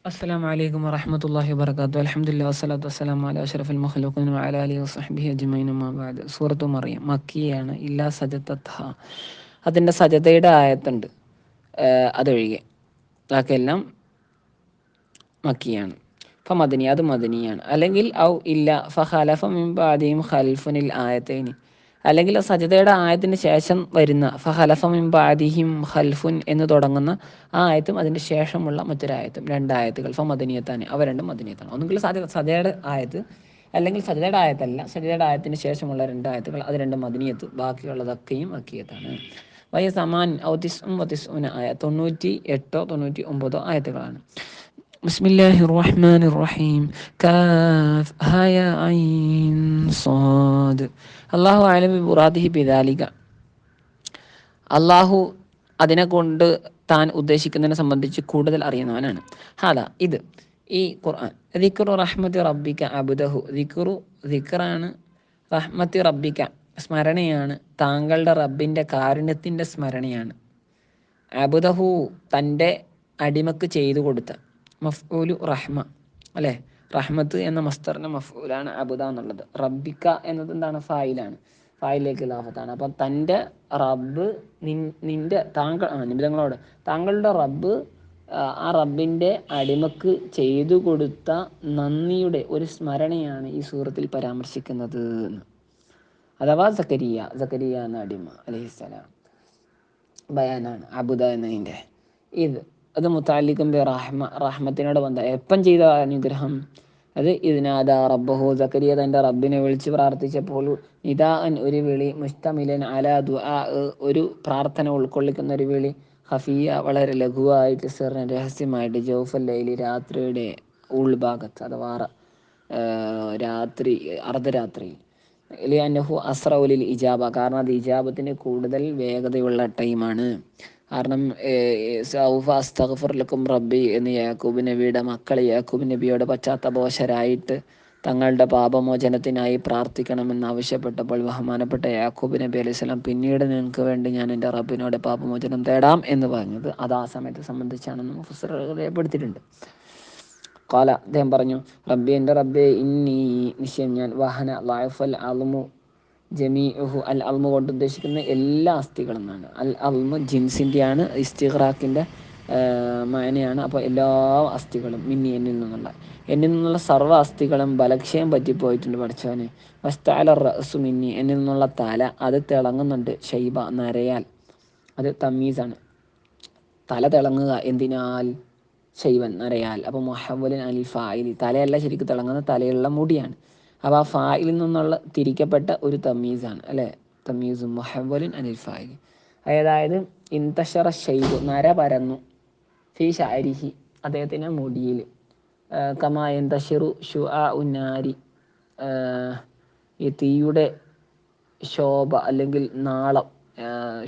അസ്സലാമു അലൈക്കും വറഹ്മത്തുള്ളാഹി വബറകാതുഹു. അൽഹംദുലില്ലാഹി വസ്സലാത്തു വസ്സലാമു അലാ അഷ്റഫിൽ മഖ്ലൂഖീൻ വഅലാ ആലിഹി വസഹ്ബിഹി അജ്മഈൻ. അമ്മാ ബഅദ്. സൂറത്തു മറിയം മക്കിയാണ്. ഇല്ലാ സജദത്ഹ, അതിൻ്റെ സജദയുടെ ആയത്തുണ്ട്, അതൊഴികെ ബാക്കിയെല്ലാം മക്കിയാണ്. മദനി, അത് മദനിയാണ്. അല്ലെങ്കിൽ ഔ ഇല്ല ഫഖലഫ മിൻ ബഅദിഹിം ഖൽഫുനിൽ ആയത്തൈനി, അല്ലെങ്കിൽ സജദയുടെ ആയത്തിന് ശേഷം വരുന്ന ഫഖലഫ മിൻ ബഅദിഹിം ഖൽഫുൻ എന്ന് തുടങ്ങുന്ന ആ ആയത്തും അതിൻ്റെ ശേഷമുള്ള മറ്റൊരായത്തും, രണ്ടായത്തുകൾ മദനിയത്താണ്. അവ രണ്ടും മദനിയത്താണ്. ഒന്നുകിൽ സജദയുടെ ആയത്ത്, അല്ലെങ്കിൽ സജദയുടെ ആയത്തല്ല, സജദയുടെ ആയത്തിന് ശേഷമുള്ള രണ്ടായത്തുകൾ, അത് രണ്ടും മദനിയത്ത്, ബാക്കിയുള്ളതൊക്കെയും മക്കിയത്താണ്. വയ സമാൻ ഔ തിസ്ഉം വതിസ്ഉന ആയ, 98 99 ആയത്തുകളാണ്. ബിസ്മില്ലാഹിർ റഹ്മാനിർ റഹീം. കാഫ് ഹാ യാ ഐൻ സാദ്. അല്ലാഹു അഅലം ബിമുറാദിഹി ബിദാലിക. അള്ളാഹു അതിനെ കൊണ്ട് താൻ ഉദ്ദേശിക്കുന്നതിനെ സംബന്ധിച്ച് കൂടുതൽ അറിയുന്നവനാണ്. ഹാദാ, ഇത്, ഈ ഖുർആൻ, ദിക്റു റഹ്മത്തി റബ്ബിക അബ്ദഹു, ദിക്റാണ്, റഹ്മത്തി റബ്ബിക സ്മരണയാണ്, താങ്കളുടെ റബ്ബിൻ്റെ കാരുണ്യത്തിൻ്റെ സ്മരണയാണ്. അബ്ദഹു തൻ്റെ അടിമക്ക് ചെയ്തു കൊടുത്ത, മഫ്ഊലു റഹ്മ അല്ലേ, റഹ്മത്ത് എന്ന മസ്തറിൻ്റെ മഫ്ഊലാണ് അബുദ എന്നുള്ളത്. റബ്ബിക്ക എന്നത് എന്താണ്? ഫായിലാണ്, ഫായിലേക്ക് ലാഫത്താണ്. അപ്പം തൻ്റെ റബ്ബ് നിൻ്റെ നിമിതങ്ങളോട് താങ്കളുടെ റബ്ബ് ആ റബ്ബിൻ്റെ അടിമക്ക് ചെയ്തു കൊടുത്ത നന്ദിയുടെ ഒരു സ്മരണയാണ് ഈ സൂറത്തിൽ പരാമർശിക്കുന്നത്. അഥവാ സക്കരിയ എന്ന അടിമ അലൈഹിസ്സലാം ബയാനാണ് അബുദ എന്നതിൻ്റെ. അത് മുത്തഅല്ലിഖും ബി റഹ്മത്തിനോട് ബന്ധം. എപ്പം ചെയ്ത അനുഗ്രഹം? അത് ഇതിനാദാ റബ്ബഹു, സക്കരിയ തൻ്റെ റബ്ബിനെ വിളിച്ച് പ്രാർത്ഥിച്ചപ്പോൾ, നിദാഅൻ ഒരു വിളി, മുസ്തമിലൻ അലാ ദുആ, ഒരു പ്രാർത്ഥന ഉൾക്കൊള്ളിക്കുന്ന ഒരു വിളി, ഖഫിയ വളരെ ലഘുവായിട്ട്, സിർറൻ രഹസ്യമായിട്ട്, ജൗഫൽ ലൈലി രാത്രിയുടെ ഉൾഭാഗത്ത് അഥവാ രാത്രി അർദ്ധരാത്രിയിൽ, ലിഅന്നഹു അസ്റഉ ഇജാബ, കാരണം അത് ഇജാബത്തിന് കൂടുതൽ വേഗതയുള്ള ടൈമാണ്. കാരണം സൗഫ അസ്തഗ്ഫിർ ലക്കും റബ്ബി എന്ന് യാക്കൂബ് നബിയുടെ മക്കൾ യാക്കൂബ് നബിയോട് പശ്ചാത്തപോശരായിട്ട് തങ്ങളുടെ പാപമോചനത്തിനായി പ്രാർത്ഥിക്കണമെന്ന് ആവശ്യപ്പെട്ടപ്പോൾ ബഹുമാനപ്പെട്ട യാക്കൂബ് നബി അലൈഹി സ്വലാം പിന്നീട് നിങ്ങൾക്ക് വേണ്ടി ഞാൻ എൻ്റെ റബ്ബിനോട് പാപമോചനം തേടാം എന്ന് പറഞ്ഞത് അത് ആ സമയത്തെ സംബന്ധിച്ചാണെന്ന് മുഫസ്സിറുകൾ രേഖപ്പെടുത്തിയിട്ടുണ്ട്. ഖാല, അദ്ദേഹം പറഞ്ഞു, റബ്ബി, എൻ്റെ റബ്ബേ, ഇന്നി, നിശ്ചയം ഞാൻ, വഹന ലഅഫൽ അൽമു ജമീഉഹു, അൽ അൽമു കൊണ്ട് ഉദ്ദേശിക്കുന്ന എല്ലാ അസ്ഥികളും എന്നാണ്. അൽ അൽമു ജിൻസിൻ്റെയാണ്, ഇസ്തിഗ്റാഖിൻ്റെ മാനയാണ്. അപ്പോൾ എല്ലാ അസ്ഥികളും, മിന്നി, എന്നിൽ നിന്നുള്ള സർവ്വ അസ്ഥികളും ബലക്ഷയം പറ്റിപ്പോയിട്ടുണ്ട് പഠിച്ചവന്. വസ്തഅല റഅസു മിന്നി, എന്നിൽ നിന്നുള്ള തല അത് തിളങ്ങുന്നുണ്ട്, ഷൈബ നരയാൽ, അത് തമീസാണ്. തല തിളങ്ങുക എന്തിനാൽ? ഷൈവൻ നരയാൽ. അപ്പോൾ മുഹവ്വലിൻ അനിൽ ഫായിലി, തലയല്ല ശരിക്കും തിളങ്ങുന്ന, തലയുള്ള മുടിയാണ്. അപ്പോൾ ആ ഫായിലിൽ നിന്നുള്ള തിരിക്കപ്പെട്ട ഒരു തമീസാണ് അല്ലേ, തമീസു മുഹവ്വലിൻ അനിൽ ഫായിലി. അതായത് ഇൻതശറ ഷൈബു, നര പരന്നു, ഫി ഷഅരിഹി, അദ്ദേഹത്തിൻ്റെ മുടിയിൽ, കമാ യന്തശിറു ഷുആ ഉന്നാരി, ഈ തീയുടെ ശോഭ അല്ലെങ്കിൽ നാളം,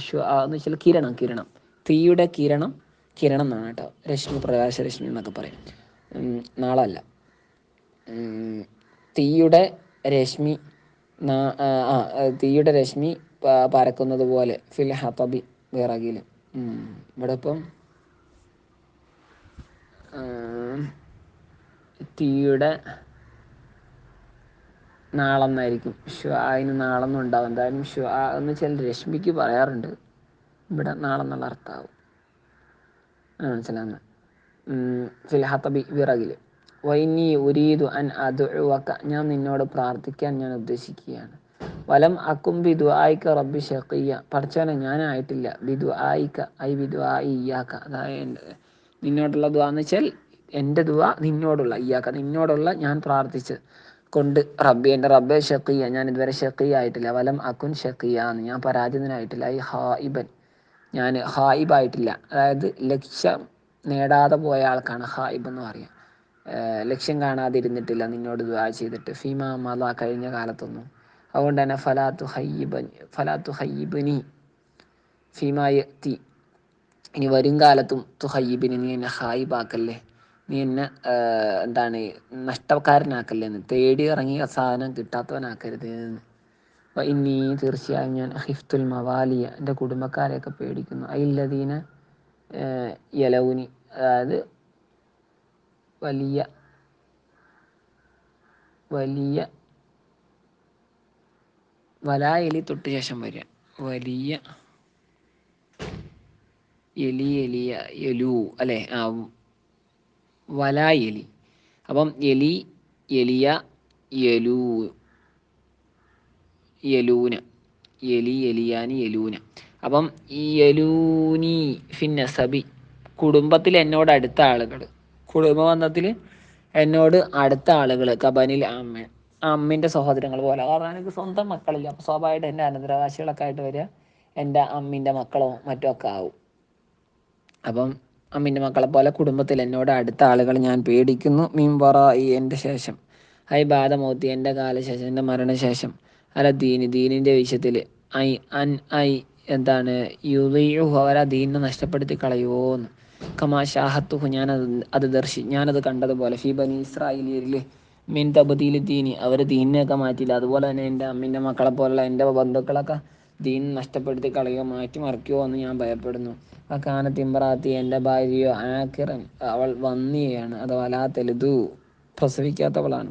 ഷുആ എന്ന് വെച്ചാൽ കിരണം, തീയുടെ കിരണം എന്നാണ് കേട്ടോ, രശ്മി, പ്രകാശരശ്മി എന്നൊക്കെ പറയും, നാളമല്ല. തീയുടെ രശ്മി, തീയുടെ രശ്മി പരക്കുന്നത് പോലെ, ഫിൽ ഹതബി വിറകിൽ. ഇവിടെ ഇപ്പം തീയുടെ നാളം എന്നായിരിക്കും, ഷുആന് നാളം എന്നും ഉണ്ടാവും. എന്തായാലും ഷുആ എന്ന് വെച്ചാൽ രശ്മിക്ക് പറയാറുണ്ട്, ഇവിടെ നാളം എന്നുള്ള അർത്ഥമാവും, മനസ്സിലാകുന്നത്. ഫിൽ ഹതബി വിറകിൽ. വൈനി ഉരീദു അൻ അദ്ഉവക, ഞാൻ നിന്നോട് പ്രാർത്ഥിക്കാൻ ഞാൻ ഉദ്ദേശിക്കുകയാണ്. വലം അക്കും ബി ദുആയിക റബ്ബി ഷഖിയ, പഠിച്ചവനെ ഞാനായിട്ടില്ല, ബി ദുആയിക ഐ ബി ദുആഇ ഇയ്യാക, അതായത് നിന്നോടുള്ള ദുആ എന്ന് വെച്ചാൽ എൻ്റെ ദുആ നിന്നോടുള്ള, ഇയ്യാക നിന്നോടുള്ള ഞാൻ പ്രാർത്ഥിച്ച് കൊണ്ട്, റബ്ബി എൻ്റെ റബ്ബെ ഷഖിയ, ഞാൻ ഇതുവരെ ഷഖിയ ആയിട്ടില്ല, വലം അക്കുൻ ഷഖിയ എന്ന്, ഞാൻ പരാജിതനായിട്ടില്ല, ഐ ഹായിബൻ, ഞാൻ ഹായിബായിട്ടില്ല, അതായത് ലക്ഷ്യം നേടാതെ പോയ ആൾക്കാണ് ഹായിബ് എന്ന് പറയുക. ലക്ഷ്യം കാണാതിരുന്നിട്ടില്ല നിന്നോട് ദുആ ചെയ്തിട്ട്, ഫീമാ മള, കഴിഞ്ഞ കാലത്തൊന്നും. അതുകൊണ്ട് തന്നെ ഫലാത്തു ഹയ്യിബനി ഫീമാ യഅതി, ഇനി വരും കാലത്തും തുഹയ്യിബിനി, നീ എന്നെ ഹായിബാക്കല്ലേ, നീ എന്നെ എന്താണ് നഷ്ടക്കാരനാക്കല്ലേ എന്ന്, തേടി ഇറങ്ങിയ സാധനം കിട്ടാത്തവനാക്കരുത് എന്ന്. ഇനി തീർച്ചയായും ഞാൻ ഹിഫ്തുൽ മവാലിയ, എൻ്റെ കുടുംബക്കാരെയൊക്കെ പേടിക്കുന്നു, അയില്ലദീന യലൗനി, അതായത് വലിയ വലിയ വലാ എലി തൊട്ട് ശേഷം വരിക. വലിയ എലി എലിയ എലു അല്ലേ? വലാ എലി. അപ്പം എലി എലിയ എലൂ യലൂന എലി എലിയാനി യലൂന. അപ്പം ഈ യലൂനി ഫിന്നസബി കുടുംബത്തിൽ എന്നോട് അടുത്ത ആളുകൾ, കുടുംബബന്ധത്തിൽ എന്നോട് അടുത്ത ആളുകൾ, കബനിൽ അമ്മ അമ്മിൻ്റെ സഹോദരങ്ങൾ പോലെ. കാരണം എനിക്ക് സ്വന്തം മക്കളില്ല, അപ്പോൾ സ്വാഭാവികമായിട്ട് എൻ്റെ അനന്തരാവകാശികളൊക്കെ ആയിട്ട് വരിക എൻ്റെ അമ്മിൻ്റെ മക്കളോ മറ്റോ ഒക്കെ ആവും. അപ്പം അമ്മിൻ്റെ മക്കളെ പോലെ കുടുംബത്തിൽ എന്നോട് അടുത്ത ആളുകൾ ഞാൻ പേടിക്കുന്നു. മീൻപറ ഈ എൻ്റെ ശേഷം, ഹൈ ബാധമൗത്തി എൻ്റെ കാലശേഷം, എൻ്റെ മരണശേഷം, അല്ല ദീനി ദീനിൻ്റെ വിഷയത്തിൽ ഐ അൻ ഐ എന്താണ് യുദീഉഹു അവർ ആ ദീനിനെ നഷ്ടപ്പെടുത്തി കളയുമോന്ന്. കമാ ഷാഹത്തുഹു ഞാനത് കണ്ടതുപോലെ ഫി ബനി ഇസ്രായേലിൽ മിൻ തബ്ദീൽ ദീനി അവർ ദീനിനെയൊക്കെ മാറ്റിയില്ല. അതുപോലെ തന്നെ എൻ്റെ അമ്മിൻ്റെ മക്കളെ പോലുള്ള എൻ്റെ ബന്ധുക്കളൊക്കെ ദീൻ നഷ്ടപ്പെടുത്തി കളയുകയോ മാറ്റി മറിക്കുമോ എന്ന് ഞാൻ ഭയപ്പെടുന്നു. കാനത്ത് ഇമ്രാത്തി എൻ്റെ ഭാര്യയോ ആക്കിറൻ അവൾ വന്നിയാണ്, അഥവാ ലാ തെലുതു പ്രസവിക്കാത്തവളാണ്.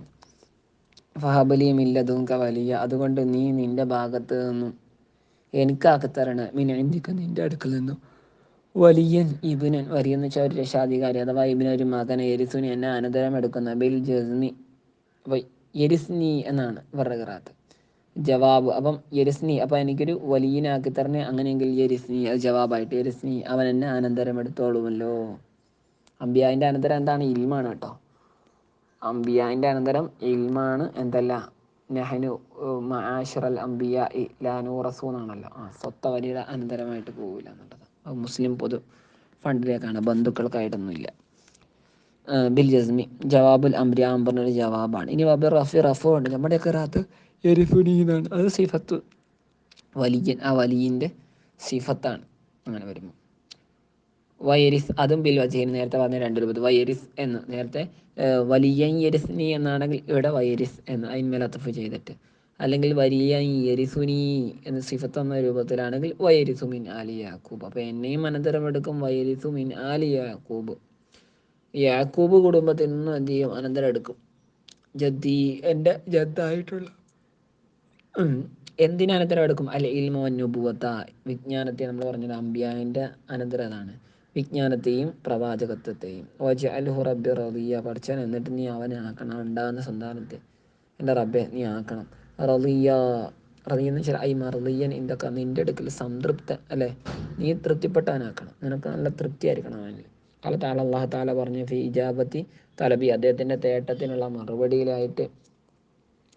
ഫഹബലി മില്ലതുങ്ക വലിയ അതുകൊണ്ട് നീ നിൻ്റെ ഭാഗത്ത് നിന്നും എനിക്കാക്കി തരണം. മിനിന്തിക്ക് നിൻ്റെ അടുക്കൽ നിന്നും വലിയൻ ഇബിനൻ വലിയെന്ന് വെച്ചാൽ ഒരു രക്ഷാധികാരി, അഥവാ ഇബിന് ഒരു മകനെ എരിസുനി എന്നെ അനന്തരം എടുക്കുന്ന ബിൽ ജസ്നി എരിസ്നി എന്നാണ് വറകറാത്ത് ജവാബ്. അപ്പം യരിസ്നി അപ്പം എനിക്കൊരു വലിയനാക്കി തരണേ, അങ്ങനെയെങ്കിൽ യരിസ്നി അത് ജവാബായിട്ട് യരിസ്നി അവൻ എന്നെ അനന്തരം എടുത്തോളുമല്ലോ. അമ്പിയായിൻ്റെ അനന്തരം എന്താണ്? ഇൽമാണ് കേട്ടോ. അമ്പിയായിൻ്റെ അനന്തരം ഇൽമാണ്. എന്തല്ല നെഹനു മആശിറൽ അംബിയ ലാ നൂറസൂ എന്നാണല്ലോ. സ്വത്ത വലിയുടെ അനന്തരമായിട്ട് പോകില്ല എന്നുള്ളത് അത് മുസ്ലിം പൊതു ഫണ്ടിലേക്കാണ്, ബന്ധുക്കൾക്കായിട്ടൊന്നുമില്ല. ബിൽ ജസ്മി ജവാബുൽ അംരി അംബറിനൊരു ജവാബാണ്. ഇനി വബി റഫി റഫോ ഉണ്ട്, നമ്മുടെയൊക്കെ റാത്ത് എരിഫുനി എന്നാണ്, അത് സിഫത്ത് വലിയൻ, ആ വലിയൻ്റെ സിഫത്താണ്. അങ്ങനെ വരുമ്പോൾ വയരിസ് അതും ബിൽ വജഹിന് നേരത്തെ പറഞ്ഞ രണ്ട് രൂപത്തിൽ വയരിസ് എന്ന് നേരത്തെ വലിയൻ യരിസ്നി എന്നാണെങ്കിൽ ഇവിടെ വയരിസ് എന്ന് അതിന്മേൽ അത്തഫ് ചെയ്തിട്ട്, അല്ലെങ്കിൽ വലിയൻ യരിസുനി എന്ന് സിഫത്ത് എന്ന രൂപത്തിലാണെങ്കിൽ വയരിസു മിൻ ആലി യാക്കൂബ്. അപ്പോൾ എന്നെയും അനന്തരം എടുക്കും വയരിസു മിൻ ആലി യാക്കൂബ്. യാക്കൂബ് കുടുംബത്തിൽ നിന്നും എന്ത് ചെയ്യും? അനന്തരം എടുക്കും. ജദ്ദി എൻ്റെ ജദ്ദായിട്ടുള്ള എന്തിന് അനന്തരം എടുക്കും? അല്ലെ ഇൽമോ നുബുവത്ത വിജ്ഞാനത്തെ നമ്മൾ പറഞ്ഞത് അമ്പിയാൻ്റെ അനന്തരം അതാണ്, വിജ്ഞാനത്തെയും പ്രവാചകത്വത്തെയും. ഓജ അൽഹു റബ്ബി റളിയ പഠിച്ചാൻ, എന്നിട്ട് നീ അവനെ ആക്കണം, ഉണ്ടാകുന്ന സന്താനത്തെ എൻ്റെ റബ്ബെ നീ ആക്കണം. റളിയ റളിയെന്ന് വെച്ചാൽ ഐ മർളിയൻ ഇന്തൊക്കെ നിൻ്റെ അടുക്കൽ സംതൃപ്ത അല്ലേ, നീ തൃപ്തിപ്പെട്ടവനാക്കണം, നിനക്ക് നല്ല തൃപ്തി ആയിരിക്കണം അവനിൽ. അള്ളാഹു താല പറഞ്ഞു ഫി ഇജാബത്തി തലബി അദ്ദേഹത്തിൻ്റെ തേട്ടത്തിനുള്ള മറുപടിയിലായിട്ട്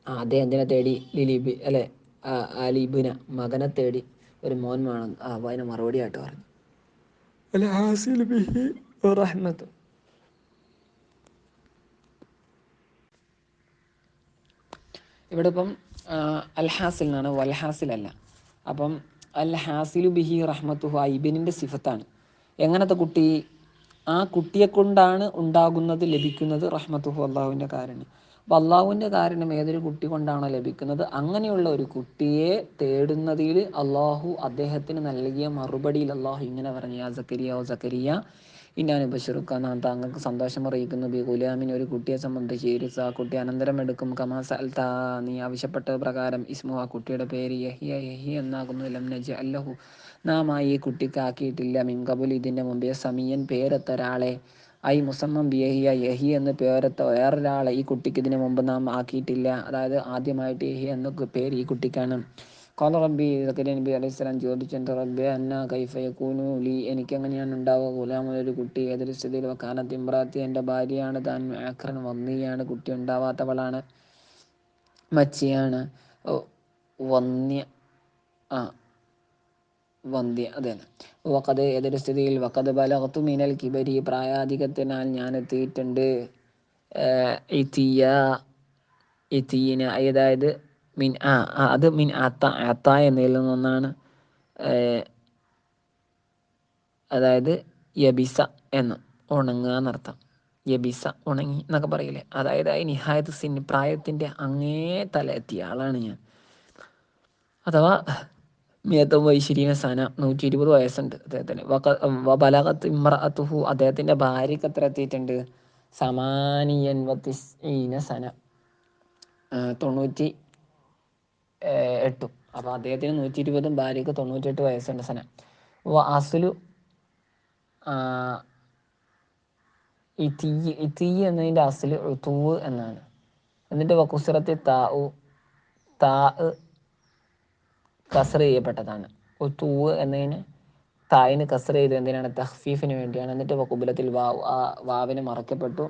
അദ്ദേഹത്തിനെ തേടി ലിലിബി അല്ലെ അലിബിന മകനെ തേടി ഒരു മോൻ വേണം. അതിന് മറുപടി ആയിട്ട് പറഞ്ഞു അല്ല ഹാസിൽ ബിഹി റഹ്മത്ത്. ഇവിടെ ഇപ്പം അൽ ഹാസിൽ എന്നാണ്, വൽ ഹാസിൽ അല്ല. അപ്പം അൽ ഹാസിലു ബിഹി റഹ്മത്തുഹു ഇബിനിൻ്റെ സിഫത്താണ്. എങ്ങനത്തെ കുട്ടി? ആ കുട്ടിയെ കൊണ്ടാണ് ഉണ്ടാകുന്നത്, ലഭിക്കുന്നത് റഹ്മത്തുഹു അള്ളാഹുവിൻ്റെ കാരണം. അപ്പോൾ അള്ളാഹുവിൻ്റെ കാരണം ഏതൊരു കുട്ടി കൊണ്ടാണോ ലഭിക്കുന്നത്, അങ്ങനെയുള്ള ഒരു കുട്ടിയെ തേടുന്നതിൽ അള്ളാഹു അദ്ദേഹത്തിന് നൽകിയ മറുപടിയിൽ അള്ളാഹു ഇങ്ങനെ പറഞ്ഞു, യാ സക്കരിയ ഓ സക്കരിയ ഇന്നാന് ബഷറുക്ക നാം താങ്കൾക്ക് സന്തോഷം അറിയിക്കുന്നു ബി ഗുലാമിൻ ഒരു കുട്ടിയെ സംബന്ധിച്ച് ഇരിസ ആ കുട്ടി അനന്തരം എടുക്കും. കമാ സഅൽത നീ ആവശ്യപ്പെട്ട പ്രകാരം ഇസ്മു ആ കുട്ടിയുടെ പേര് യഹിയ യഹിയ എന്നാകുന്നു. ലം നജ് അല്ലഹു നാം ആ ഈ കുട്ടിക്ക് ആക്കിയിട്ടില്ല മിൻ ഖബൽ ഇതിൻ്റെ മുമ്പേ സമീയൻ പേരത്ത ഒരാളെ, ഐ മുസമ്മം ബി യഹിയ യഹിയ എന്ന് പേരത്ത വേറൊരാളെ ഈ കുട്ടിക്ക് ഇതിനു മുമ്പ് നാം ആക്കിയിട്ടില്ല. അതായത് ആദ്യമായിട്ട് യഹിയ എന്ന പേര് ഈ കുട്ടിക്കാണ്. ഖാല റബ്ബി സക്കരിയ നബി അലൈഹി സ്വലാം ചോദിച്ചു, എൻ്റെ റബ്ബേ അന്ന കൈഫ യകൂനു ലി എനിക്കെങ്ങനെയാണ് ഉണ്ടാവുക ഗുലാമുൻ ഒരു കുട്ടി, ഏതൊരു സ്ഥിതിയിൽ വക്കാനത്ത് ഇമ്രാത്തി എൻ്റെ ഭാര്യയാണ്, താൻ ആക്രൻ വന്നിയാണ് കുട്ടി ഉണ്ടാവാത്തവളാണ്, മച്ചിയാണ്, വന്യ ആ വന്ധ്യ അതെ. വഖദ് ഏതൊരു സ്ഥിതിയിൽ വഖദ് ബലഗതു മിനൽ കിബരി പ്രായാധികത്തിനാൽ ഞാൻ എത്തിയിട്ടുണ്ട്. ഇത്തിയ ഇത്തീന അതായത് മിൻ അത് മിൻ അത്ത എന്നതിൽ നിന്നൊന്നാണ്. അതായത് യബിസ എന്ന് ഉണങ്ങുക എന്നർത്ഥം. യബിസ ഉണങ്ങി എന്നൊക്കെ പറയില്ലേ, അതായത് നിഹായത്ത് സിൻ പ്രായത്തിൻ്റെ അങ്ങേ തല എത്തിയ ആളാണ് ഞാൻ. അഥവാ മിയത്തും വൈശിരീന സന 120 വയസ്സുണ്ട് അദ്ദേഹത്തിന്. ബലാഗത്ത് ഇമ്രഅത്തുഹു അദ്ദേഹത്തിൻ്റെ ഭാര്യക്ക് എത്ര എത്തിയിട്ടുണ്ട്? സമാനിയൻ വത്തിസ്ഈന സന 98. അപ്പോൾ അദ്ദേഹത്തിന് 120, ഭാര്യക്ക് 98 വയസ്സുണ്ട്. സന അസുലു ഈ തീ എന്നതിൻ്റെ അസുല് തൂവ് എന്നാണ്. എന്നിട്ട് വക്കുസിറത്തി താ കസർ ചെയ്യപ്പെട്ടതാണ്. തൂവ് എന്നതിന് തായിന് കസർ ചെയ്ത് എന്തിനാണ്? തഹ്ഫീഫിന് വേണ്ടിയാണ്. എന്നിട്ട് വക്കുബിലത്തിൽ വാവിന് മറക്കപ്പെട്ടു.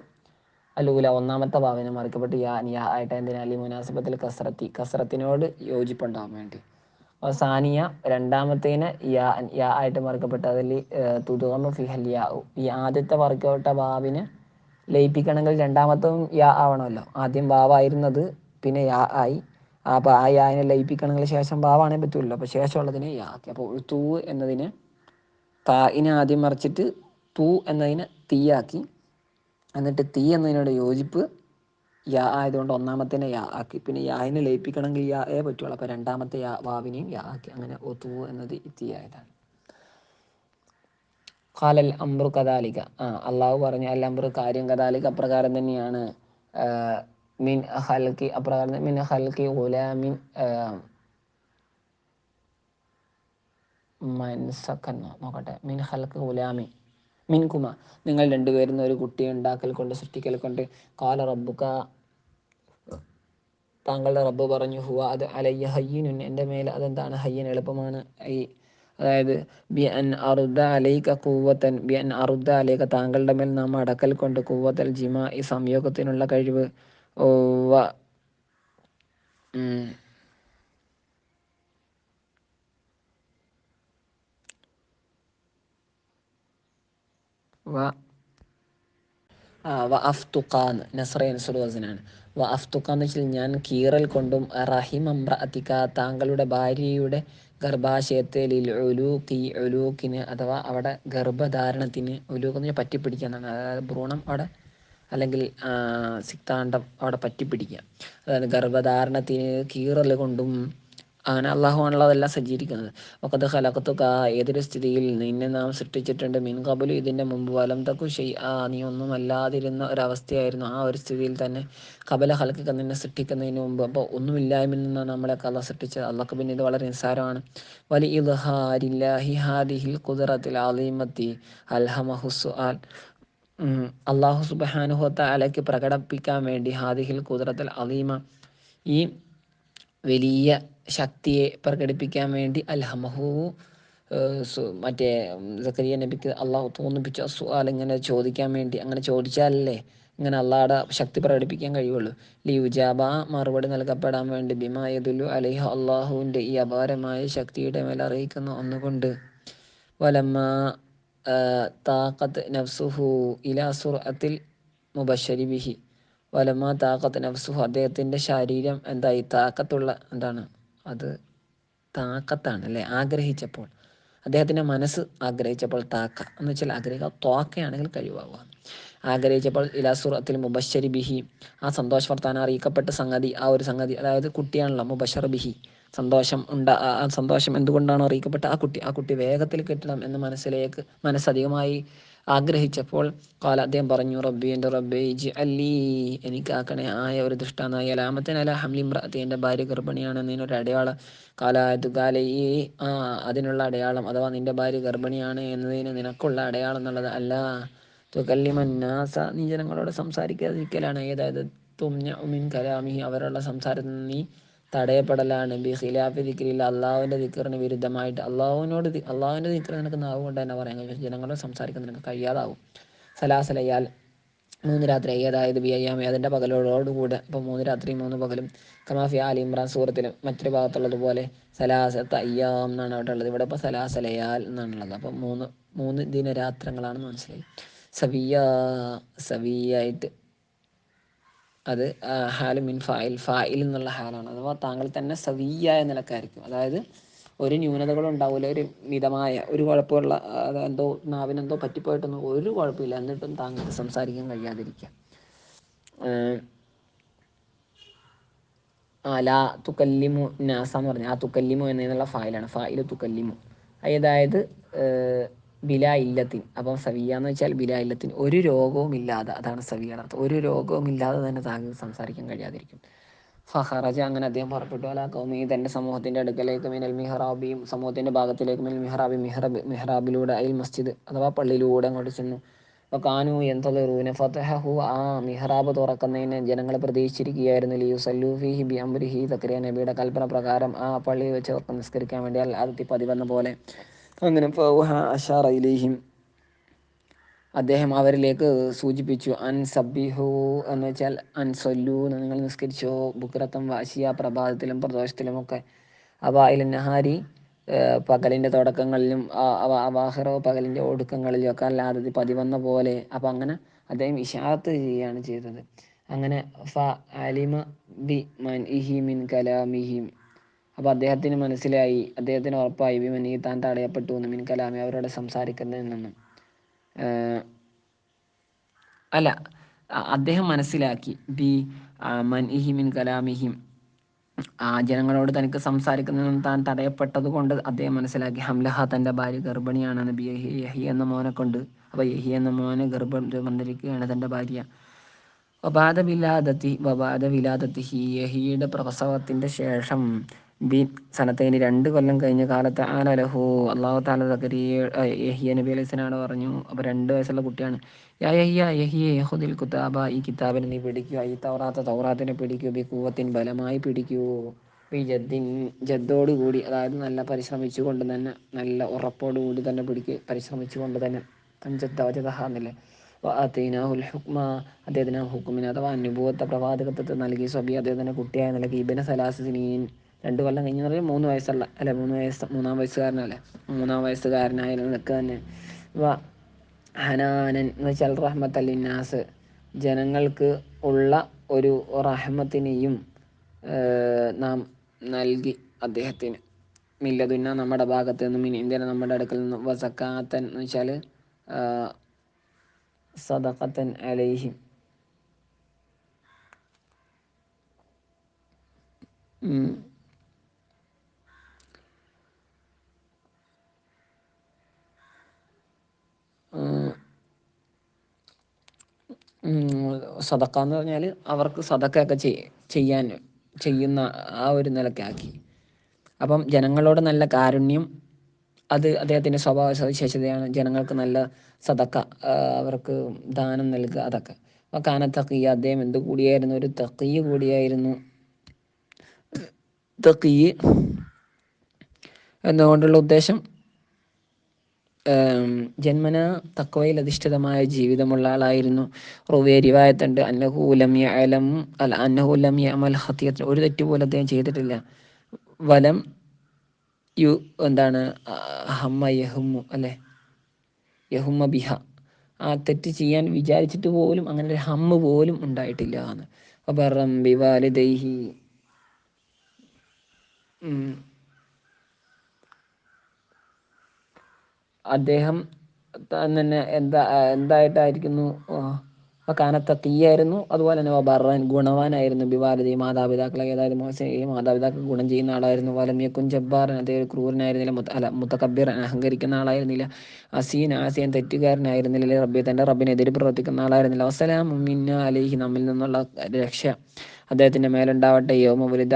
അലൂല ഒന്നാമത്തെ വാവിന് മറക്കപ്പെട്ടു യാ ആയിട്ട് എന്തിനാ? അലി മുനാസിബത്തിൽ കസറത്തിനോട് യോജിപ്പുണ്ടാകാൻ വേണ്ടി. സാനിയ രണ്ടാമത്തേന് യാ ആയിട്ട് മറക്കപ്പെട്ട അതിൽ തുതുഗമ ഫിഹൽ യാ. ഈ ആദ്യത്തെ മറക്കപ്പെട്ട വാവിന് ലയിപ്പിക്കണമെങ്കിൽ രണ്ടാമത്തും യാ ആവണമല്ലോ. ആദ്യം വാവായിരുന്നത് പിന്നെ യാ ആയി. അപ്പോൾ ആ യാനെ ലയിപ്പിക്കണമെങ്കിൽ ശേഷം വാവാണേ പറ്റുമല്ലോ. അപ്പോൾ ശേഷമുള്ളതിനെ യാ ആക്കി. അപ്പോൾ തൂവ് എന്നതിന് തായിനെ ആദ്യം മറിച്ചിട്ട് തൂ എന്നതിനെ തീയാക്കി. എന്നിട്ട് തീ എന്നതിനോട് യോജിപ്പ് യാ ആയതുകൊണ്ട് ഒന്നാമത്തേനെ യാ ആക്കി. പിന്നെ യാഹിനെ ലയിപ്പിക്കണമെങ്കിൽ യാ പറ്റുള്ളൂ. അപ്പോൾ രണ്ടാമത്തെ വാവിനെയും യാ ആക്കി. അങ്ങനെ തൂ എന്നത് തീ ആയതാണ്. ഖാലൽ അംറു കദാലിക. അള്ളാഹു പറഞ്ഞു അൽ അംറു കാര്യം കദാലിക അപ്രകാരം തന്നെയാണ്. മിൻ ഹൽക്കി അപ്രകാരം മിൻ ഹൽക്കി ഗുലാമിൻ മൻസക്കന്നോ നോക്കട്ടെ. മിൻ ഹൽക്ക് ഗുലാമിൻ മിൻകുമ നിങ്ങൾ രണ്ടുപേരുന്ന ഒരു കുട്ടിയെ ഉണ്ടാക്കൽ കൊണ്ട് സൃഷ്ടിക്കൽ കൊണ്ട്. ഖാല റബ്ബുക താങ്കളുടെ റബ്ബ് പറഞ്ഞു ഹുവ അത് അലയ്യ ഹയ്യിനുൻ എൻ്റെ മേൽ അതെന്താണ്? ഹയ്യൻ എളുപ്പമാണ്. അതായത് ബി അൻ അറുദ അലൈക കൂവത്തൻ ബി അൻ അറുദ അലൈക താങ്കളുടെ മേൽ നാം അടക്കൽ കൊണ്ട് കൂവത്തൽ ജിമാ ഈ സംയോഗത്തിനുള്ള കഴിവ് അഫ്തുഖാന്ന് നസ്രയൻസുറുവസനാണ്. അഫ്തുഖാന്ന് വെച്ചാൽ ഞാൻ കീറൽ കൊണ്ടും റഹിമംറഅതിക താങ്കളുടെ ഭാര്യയുടെ ഗർഭാശയത്തിൽ ഉലൂക്കിന് അഥവാ അവിടെ ഗർഭധാരണത്തിന് ഉലൂക്കെന്ന് പറ്റിപ്പിടിക്കാന്നാണ്. അതായത് ഭ്രൂണം അവിടെ അല്ലെങ്കിൽ സിക്താണ്ഡം അവിടെ പറ്റിപ്പിടിക്കുക. അതായത് ഗർഭധാരണത്തിന് കീറൽ കൊണ്ടും അങ്ങനെ അള്ളാഹുവാണല്ലോ അതെല്ലാം സജ്ജീകരിക്കുന്നത്. വഖദ് ഖലഖതുക ഏതൊരു സ്ഥിതിയിൽ നിന്നെ നാം സൃഷ്ടിച്ചിട്ടുണ്ട്. മിൻ ഖബ്ലു ഇതിൻ്റെ മുമ്പ് വലം തകു ഷൈആ നീ ഒന്നുമല്ലാതിരുന്ന ഒരവസ്ഥയായിരുന്നു. ആ ഒരു സ്ഥിതിയിൽ തന്നെ ഖബല ഖൽഖിക നിന്നെ സൃഷ്ടിക്കുന്നതിന് മുമ്പ്. അപ്പോൾ ഒന്നുമില്ലായ്മയിൽ നിന്നാണ് നമ്മളെയൊക്കെ അള്ളാഹ് സൃഷ്ടിച്ചത്. അള്ളാഹ്ക്ക് പിന്നെ ഇത് വളരെ നിസ്സാരമാണ്. വലി ഇദ്ഹാരില്ലാഹി ഹാദിഹിൽ ഖുദ്റത്തിൽ അളീമത്തി അൽഹമഹു സുആൽ അള്ളാഹു സുബ്ഹാനഹു വ തആലയ്ക്ക് പ്രകടിപ്പിക്കാൻ വേണ്ടി ഹാദിഹിൽ ഖുദ്റത്തുൽ അളീമ ഈ വലിയ ശക്തിയെ പ്രകടിപ്പിക്കാൻ വേണ്ടി അൽഹമഹു മറ്റേ സക്കരിയ നബിക്ക് അള്ളാഹു തോന്നിപ്പിച്ച സുആൽ ഇങ്ങനെ ചോദിക്കാൻ വേണ്ടി. അങ്ങനെ ചോദിച്ചാലല്ലേ ഇങ്ങനെ അള്ളാഹുടെ ശക്തി പ്രകടിപ്പിക്കാൻ കഴിയുള്ളൂ. ലിയുജാബ മറുപടി നൽകപ്പെടാൻ വേണ്ടി. ബിമായദുല്ലു അലൈഹ അള്ളാഹുവിൻ്റെ ഈ അപാരമായ ശക്തിയുടെ മേൽ അറിയിക്കുന്ന ഒന്നുകൊണ്ട്. വലമ്മ താഖത്ത് നഫ്സുഹു ഇലാ സുർഅത്തിൽ മുബശ്ശരി ബിഹി വലമ്മ താഖത്ത് നഫ്സുഹു അദ്ദേഹത്തിൻ്റെ ശരീരം എന്തായി? താക്കത്തുള്ള എന്താണ് അത്? താക്കത്താണ് അല്ലേ? ആഗ്രഹിച്ചപ്പോൾ അദ്ദേഹത്തിൻ്റെ മനസ്സ് ആഗ്രഹിച്ചപ്പോൾ താക്ക എന്ന് വെച്ചാൽ ആഗ്രഹിക്കുക. ത്വാക്കയാണെങ്കിൽ കഴിവാകുക. ആഗ്രഹിച്ചപ്പോൾ ഇലാ സുറത്തിൽ മുബശ്ശരി ബിഹി ആ സന്തോഷ വർത്താനം അറിയിക്കപ്പെട്ട സംഗതി. ആ ഒരു സംഗതി അതായത് കുട്ടിയാണല്ലോ. മുബശ്ശർ ബിഹി സന്തോഷം ആ സന്തോഷം എന്തുകൊണ്ടാണോ അറിയിക്കപ്പെട്ട ആ കുട്ടി വേഗത്തിൽ കിട്ടണം എന്ന് മനസ്സധികമായി ആഗ്രഹിച്ചപ്പോൾ അദ്ദേഹം പറഞ്ഞു റബ്ബി എൻ്റെ റബ്ബേ ഇജ്അല്ലി എനിക്കാക്കണേ ആയ ഒരു ദൃഷ്ടാന്തമായി അലാമത്തൻ അല ഹംലി ഇംറഅത്തി എൻ്റെ ഭാര്യ ഗർഭിണിയാണ് എന്നതിനൊരു അടയാളം. കാല ഈ അതിനുള്ള അടയാളം അഥവാ നിന്റെ ഭാര്യ ഗർഭിണിയാണ് എന്നതിന് നിനക്കുള്ള അടയാളം എന്നുള്ളത് അല്ല തുകല്ലിമന്നാസ നീ ജനങ്ങളോട് സംസാരിക്കാതിരിക്കലാണ്. ഏതായത് തുംന കലാമിഹി അവരുടെ സംസാരത്തിൽ നീ തടയപ്പെടലാണ്. ബി ഖിലാഫി ദിക്രില്ല അള്ളാഹുവിൻ്റെ ദിക്റിന് വിരുദ്ധമായിട്ട്. അള്ളാഹുവിൻ്റെ ദിക്ർ നിനക്ക് നാവ് കൊണ്ട് തന്നെ പറയാൻ കഴിയും. ജനങ്ങളോട് സംസാരിക്കാൻ നിനക്ക് കഴിയാതാവും. സലാസലയാൽ 3 രാത്രി ഏതായത് ബി അയ്യാമി അതിൻ്റെ പകലോടുകൂടെ. ഇപ്പോൾ 3 രാത്രി 3 പകലും. കമാഫി ആലി ഇമ്രാൻ സൂറത്തിൽ മറ്റൊരു ഭാഗത്തുള്ളതുപോലെ സലാസത്ത് അയ്യാം എന്നാണ് അവിടെ ഉള്ളത്. ഇവിടെ ഇപ്പോൾ സലാസലയാൽ എന്നാണുള്ളത്. അപ്പോൾ 3 ദിനരാത്രങ്ങളാണെന്ന് മനസ്സിലായി. സവിയായിട്ട് അത് ഹാല് മിൻ ഫായിൽ എന്നുള്ള ഹാലാണ്. അഥവാ താങ്കൾ തന്നെ സവിയായ നിലക്കായിരിക്കും. അതായത് ഒരു ന്യൂനതകളും ഉണ്ടാവില്ല. ഒരു മിതമായ ഒരു കുഴപ്പമുള്ള എന്തോ നാവിനെന്തോ പറ്റിപ്പോയിട്ടൊന്നും ഒരു കുഴപ്പമില്ല. എന്നിട്ടും താങ്കൾക്ക് സംസാരിക്കാൻ കഴിയാതിരിക്കുക. ലാ തുക്കല്ലിമു നാസ എന്ന് പറഞ്ഞാൽ ആ തുക്കല്ലിമു എന്നുള്ള ഫായിലാണ്. ഫായിൽ തുക്കല്ലിമു അതായത് ബിലാ ഇല്ലത്തിൻ. അപ്പം സവിയ എന്ന് വെച്ചാൽ ബിലാ ഇല്ലത്തിൻ, ഒരു രോഗവും ഇല്ലാതെ, അതാണ് സവിയുടെ അർത്ഥം. ഒരു രോഗവും ഇല്ലാതെ തന്നെ താങ്കൾക്ക് സംസാരിക്കാൻ കഴിയാതിരിക്കും. ഫഹറജ, അങ്ങനെ അദ്ദേഹം പുറപ്പെട്ടു. അല കൗമി, തൻ്റെ സമൂഹത്തിൻ്റെ അടുക്കലേക്ക്, മിനൽ മിഹ്റാബിയും സമൂഹത്തിൻ്റെ ഭാഗത്തിലേക്ക്, മിനൽ മിഹ്റാബി മിഹ്റാബിലൂടെ, അയിൽ മസ്ജിദ് അഥവാ പള്ളിയിലൂടെ അങ്ങോട്ട് ചെന്നു. അപ്പോൾ കാനു യന്തളിറൂന ഫതഹു, ആ മിഹ്റാബ് തുറക്കുന്നതിന് ജനങ്ങൾ പ്രതീക്ഷിച്ചിരിക്കുകയായിരുന്നു. ലിയുസല്ലു ഫീഹി ബി അംരിഹി, സക്കരിയ നബിയുടെ കൽപ്പന പ്രകാരം ആ പള്ളിയിൽ വെച്ച് നിസ്കരിക്കാൻ വേണ്ടി, അൽ പതിവെന്ന പോലെ. അങ്ങനെ അഷാറ ഇലൈഹിം, അദ്ദേഹം അവരിലേക്ക് സൂചിപ്പിച്ചു. അൻ സബ്ബിഹു എന്ന് വെച്ചാൽ അൻ സൊല്ലു, നിങ്ങൾ നിസ്കരിച്ചോ, ബുക്രത്തം വാശിയ, പ്രഭാതത്തിലും പ്രദോഷത്തിലുമൊക്കെ. അപ്പോൾ അതിൽ നഹാരി, പകലിൻ്റെ തുടക്കങ്ങളിലും, അവാഹിറോ, പകലിൻ്റെ ഒടുക്കങ്ങളിലും ഒക്കെ, അല്ലാതെ പതിവന്ന പോലെ. അപ്പോൾ അങ്ങനെ അദ്ദേഹം ഇഷാറത്ത് ചെയ്യുകയാണ് ചെയ്തത്. അങ്ങനെ ഫ അലിമ ബി മൻ ഇഹി മിൻ കലാമിഹിം, അപ്പോൾ അദ്ദേഹത്തിന് മനസ്സിലായി, അദ്ദേഹത്തിന് ഉറപ്പായി, ബിമൻ, ഈ താൻ തടയപ്പെട്ടു എന്ന്, മിൻ കലാമി, അവരോട് സംസാരിക്കുന്നതിൽ നിന്നും. അല്ല, അദ്ദേഹം മനസ്സിലാക്കി, ബി മൻ ഇഹി മിൻ കലാമിഹിം, ആ ജനങ്ങളോട് തനിക്ക് സംസാരിക്കുന്നതിനും താൻ തടയപ്പെട്ടത് കൊണ്ട് അദ്ദേഹം മനസ്സിലാക്കി. ഹംലഹ, തൻ്റെ ഭാര്യ ഗർഭിണിയാണെന്ന്, ബി യഹി എന്ന മോനെ കൊണ്ട്. അപ്പോൾ യഹി എന്ന മോനെ ഗർഭം വന്നിരിക്കുകയാണ് തൻ്റെ ഭാര്യ. വബാദ വിലാദത്തിഹി, യഹിയുടെ പ്രസവത്തിൻ്റെ ശേഷം, ബി സനത്തൈനി, 2 കൊല്ലം കഴിഞ്ഞ കാലത്ത്, ആനലഹു, അള്ളാഹു താല യഹിയ നബി അലൈഹി സ്വലാമോട് പറഞ്ഞു. അപ്പോൾ 2 വയസ്സുള്ള കുട്ടിയാണ്. യാ യഹിയ, യഹിയെ യഹുദിൽ കുതാബ, ഈ കിതാബിനെ നീ പിടിക്കൂ, ഈ തൗറാത്തിനെ പിടിക്കൂ, ബി കൂവത്തിൻ, ബലമായി പിടിക്കൂ, ബി ജദ്ദിൻ, ജദ്ദോടുകൂടി, അതായത് നല്ല പരിശ്രമിച്ചുകൊണ്ട് തന്നെ, നല്ല ഉറപ്പോടുകൂടി തന്നെ പരിശ്രമിച്ചുകൊണ്ട് തന്നെ, തഞ്ചദ്ദവജതഹ എന്നില്ലേ. അതീനാഹുൽ ഹുക്മ, അദ്ദേഹത്തിന് ഹുക്കുമിന് അഥവാ അനുഭവത്തെ, പ്രവാചകത്വത്തെ നൽകി. സ്വബി, അദ്ദേഹത്തിൻ്റെ കുട്ടിയായ നിലയ്ക്ക്, ഇബിന് സലാസിനീൻ, 2 കൊല്ലം കഴിഞ്ഞ് പറഞ്ഞാൽ 3 വയസ്സുള്ള, അല്ലെ 3 വയസ്സുകാരനല്ലേ, 3 വയസ്സുകാരനായ നിലക്ക് തന്നെ. ഹനാനൻ എന്ന് വെച്ചാൽ റഹ്മത്തല്ലിന്നാസ്, ജനങ്ങൾക്ക് ഉള്ള ഒരു റഹ്മത്തിനെയും നാം നൽകി അദ്ദേഹത്തിന്. മില്ലതുന്ന, നമ്മുടെ ഭാഗത്ത് നിന്നും, ഇന്ത്യനെ, നമ്മുടെ അടുക്കൽ നിന്നും. വസക്കാത്തൻ എന്ന് വെച്ചാൽ സദഖത്തൻ അലൈഹിം, സദക്ക എന്ന് പറഞ്ഞാൽ അവർക്ക് സദക്കയൊക്കെ ചെയ്യുന്ന ആ ഒരു നിലക്കാക്കി. അപ്പം ജനങ്ങളോട് നല്ല കാരുണ്യം, അത് അദ്ദേഹത്തിൻ്റെ സ്വഭാവ സവിശേഷതയാണ്. ജനങ്ങൾക്ക് നല്ല സദക്ക, അവർക്ക് ദാനം നൽകുക, അതൊക്കെ. അപ്പോൾ കാന തഖിയ, അദ്ദേഹം എന്ത് കൂടിയായിരുന്നു, ഒരു തഖിയ കൂടിയായിരുന്നു. തഖിയ എന്നുകൊണ്ടുള്ള ഉദ്ദേശം, ജന്മന തഖ്വയിൽ അധിഷ്ഠിതമായ ജീവിതമുള്ള ആളായിരുന്നു. റുവേ റിവായത്തുണ്ട്, അന്നഹു ലം യഅമൽ ഖതിയത്ത്, ഒരു തെറ്റ് പോലും അദ്ദേഹം ചെയ്തിട്ടില്ല. വലം എന്താണ് ഹമ്മ യഹുമ്മു, അല്ലെ, യഹുമ്മ ബിഹ, ആ തെറ്റ് ചെയ്യാൻ വിചാരിച്ചിട്ട് പോലും അങ്ങനെ ഒരു ഹമ്മ് പോലും ഉണ്ടായിട്ടില്ല എന്ന്. വബറം ബിവാലിദൈഹി, അദ്ദേഹം തന്നെ എന്തായിട്ടായിരിക്കുന്നു, കാനത്തഖിയായിരുന്നു. അതുപോലെ തന്നെ വബറൻ, ഗുണവാനായിരുന്നു. ബിവാലിദി, മാതാപിതാക്കളെ, അതായത് ഈ മാതാപിതാക്കൾ ഗുണം ചെയ്യുന്ന ആളായിരുന്നു. വലമ്യക്കുൻ ജബ്ബാറൻ, അദ്ദേഹം ക്രൂരനായിരുന്നില്ല. മുത്തകബ്ബിറൻ, അഹങ്കരിക്കുന്ന ആളായിരുന്നില്ല. ആസിയൻ, തെറ്റുകാരനായിരുന്നില്ല. റബ്ബി, തൻ്റെ റബ്ബിനെതിരെ പ്രവർത്തിക്കുന്ന ആളായിരുന്നില്ല. വസ്സലാമു മിന്ന അലൈഹി, നമ്മിൽ നിന്നുള്ള രക്ഷ അദ്ദേഹത്തിൻ്റെ മേലുണ്ടാവട്ടെ. യൗമ വലുദ,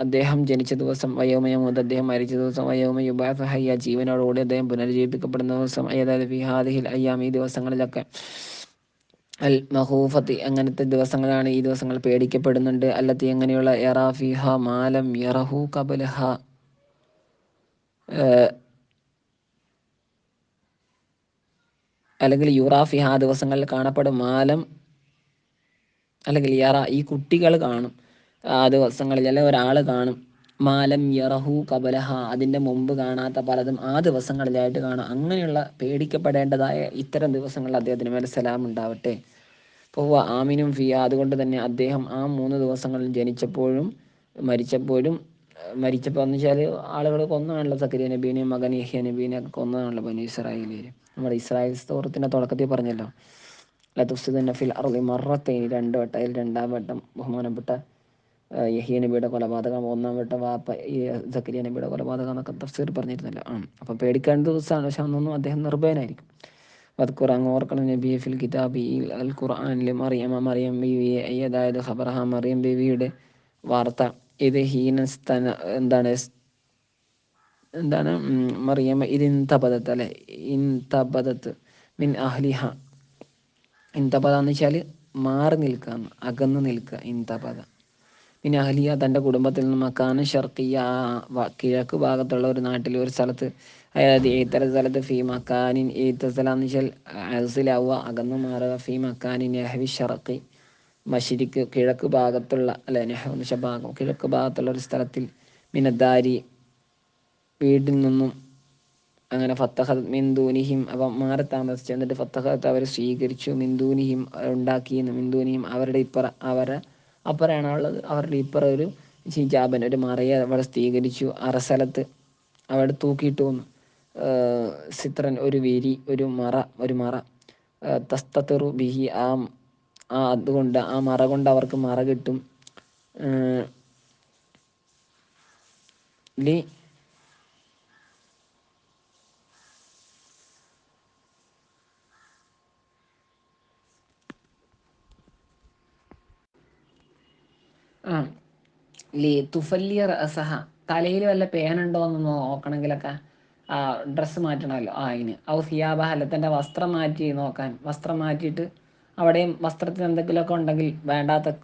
അദ്ദേഹം ജനിച്ച ദിവസം. വയോമ യമൂത്ത്, അദ്ദേഹം മരിച്ച ദിവസം. വയോമ യുബഅസു ഹയ്യ, ജീവനോടുകൂടി അദ്ദേഹം പുനരുജ്ജീവിപ്പിക്കപ്പെടുന്ന ദിവസം. അതായത് ഫി ഹാദിഹിൽ അയ്യാം, ഈ ദിവസങ്ങളിലൊക്കെ. അൽ മഹൂഫത്തി, അങ്ങനത്തെ ദിവസങ്ങളാണ്, ഈ ദിവസങ്ങൾ പേടിക്കപ്പെടുന്നുണ്ട്. അല്ലത്തി, എങ്ങനെയുള്ള, യറാ ഫിഹ മാലം യറഹു ഖബലഹ, അല്ലെങ്കിൽ യുറാഫിഹ, ആ ദിവസങ്ങളിൽ കാണപ്പെടും. മാലം, അല്ലെങ്കിൽ യറ, ഈ കുട്ടികൾ കാണും ആ ദിവസങ്ങളിൽ, അല്ലെങ്കിൽ ഒരാൾ കാണും. മാലം യറഹു കബലഹ, അതിൻ്റെ മുമ്പ് കാണാത്ത പലതും ആ ദിവസങ്ങളിലായിട്ട് കാണാം. അങ്ങനെയുള്ള പേടിക്കപ്പെടേണ്ടതായ ഇത്തരം ദിവസങ്ങളിൽ അദ്ദേഹത്തിന് മേലെ സലാം ഉണ്ടാവട്ടെ. അപ്പോൾ ആമിനും ഫിയ, അതുകൊണ്ട് തന്നെ അദ്ദേഹം ആ 3 ദിവസങ്ങളിൽ ജനിച്ചപ്പോഴും മരിച്ചപ്പോഴും, മരിച്ചപ്പോൾ എന്ന് വെച്ചാൽ ആളുകൾ കൊന്നതാണല്ലോ, സക്കരിയ നബീനെയും മകൻ യഹ്യ നബീനെ കൊന്നതാണല്ലോ ബനു ഇസ്രായേലിൽ. നമ്മുടെ ഇസ്രായേൽ സ്തോത്രത്തിൻ്റെ തുടക്കത്തിൽ പറഞ്ഞല്ലോ, ലതുഫ്സിദന്ന ഫിൽ അർളി മറത്തൈനി, 2 വട്ടം, അതിൽ 2-ാം വട്ടം ബഹുമാനപ്പെട്ട യഹ്യ നബിയുടെ കൊലപാതകം, ഒന്നാം വട്ട വാപ്പ ഈ സക്കരിയ നബിയുടെ കൊലപാതകം എന്നൊക്കെ തഫ്സീർ പറഞ്ഞിരുന്നല്ലോ. അപ്പം പേടിക്കേണ്ട ദിവസമാണ്. പക്ഷെ അന്നൊന്നും അദ്ദേഹം നിർഭയനായിരിക്കും. വദ്കുർ, അങ്ങ് ഓർക്കണം, നബി ഫിൽ കിതാബി അൽ ഖുർആനിൽ മറിയം ബീവിയെ, അതായത് ഖബറഹ, മറിയം ബീവിയുടെ വാർത്ത. ഇത് ഹീനസ്തന എന്താണ് മറിയം ഇതിൻതബദത്ത് അല്ലെ, ഇൻതബദത്ത് മിൻ അഹ്ലിഹ. ഇൻതബദ എന്ന് വെച്ചാൽ മാറി നിൽക്കുക, അകന്ന് നിൽക്കുക. ഇൻതബദ പിന്നെ അഹ്ലിയ, തൻ്റെ കുടുംബത്തിൽ നിന്ന്, മക്കാന ഷർക്കിയ, കിഴക്ക് ഭാഗത്തുള്ള ഒരു നാട്ടിൽ, ഒരു സ്ഥലത്ത്. അതായത് ഏത്തര സ്ഥലത്ത്, ഫീ മക്കാനിൻ, ഏത്തസ്ഥല എന്ന് വെച്ചാൽ അസിലാവുക, അകന്നു മാറുക. ഫീ മക്കാനിൻ നെഹവി ഷർക്കി, മഷിരിക്ക്, കിഴക്ക് ഭാഗത്തുള്ള അല്ലെ, നെഹവ് എന്ന് വെച്ചാൽ ഭാഗം, കിഴക്ക് ഭാഗത്തുള്ള ഒരു സ്ഥലത്തിൽ. മിനദ്ദാരി, വീട്ടിൽ നിന്നും. അങ്ങനെ ഫത്തഹത് മിന്ദൂനിഹിം, അപ്പം മാറി താമസിച്ചു. എന്നിട്ട് ഫത്തഹത്ത്, അവർ സ്വീകരിച്ചു. മിന്ദൂനിഹിം, ഉണ്ടാക്കിയെന്ന്. മിന്ദൂനിഹിം, അവരുടെ അപ്പറാണ് ഉള്ളത്, അവരുടെ ഇപ്പറ ഒരു ഹിജാബൻ, ഒരു മറയെ അവിടെ സ്വീകരിച്ചു. അറസലത്ത്, അവിടെ തൂക്കിയിട്ട് വന്നു. സിത്രൻ, ഒരു വിരി, ഒരു മറ. തസ്തത്തിറു ബിഹി, അതുകൊണ്ട്, ആ മറ കൊണ്ട് അവർക്ക് മറ കിട്ടും. ലി തുഫല്ലിയ റഅസഹ, തലയിൽ വല്ല പേനുണ്ടോ എന്ന് നോക്കണമെങ്കിലൊക്കെ ഡ്രസ്സ് മാറ്റണമല്ലോ. അതിന് ഔ സിയാബഹ, അല്ല തൻ്റെ വസ്ത്രം മാറ്റി നോക്കാൻ. വസ്ത്രം മാറ്റിയിട്ട് അവിടെയും വസ്ത്രത്തിൽ എന്തെങ്കിലുമൊക്കെ ഉണ്ടെങ്കിൽ വേണ്ടാത്ത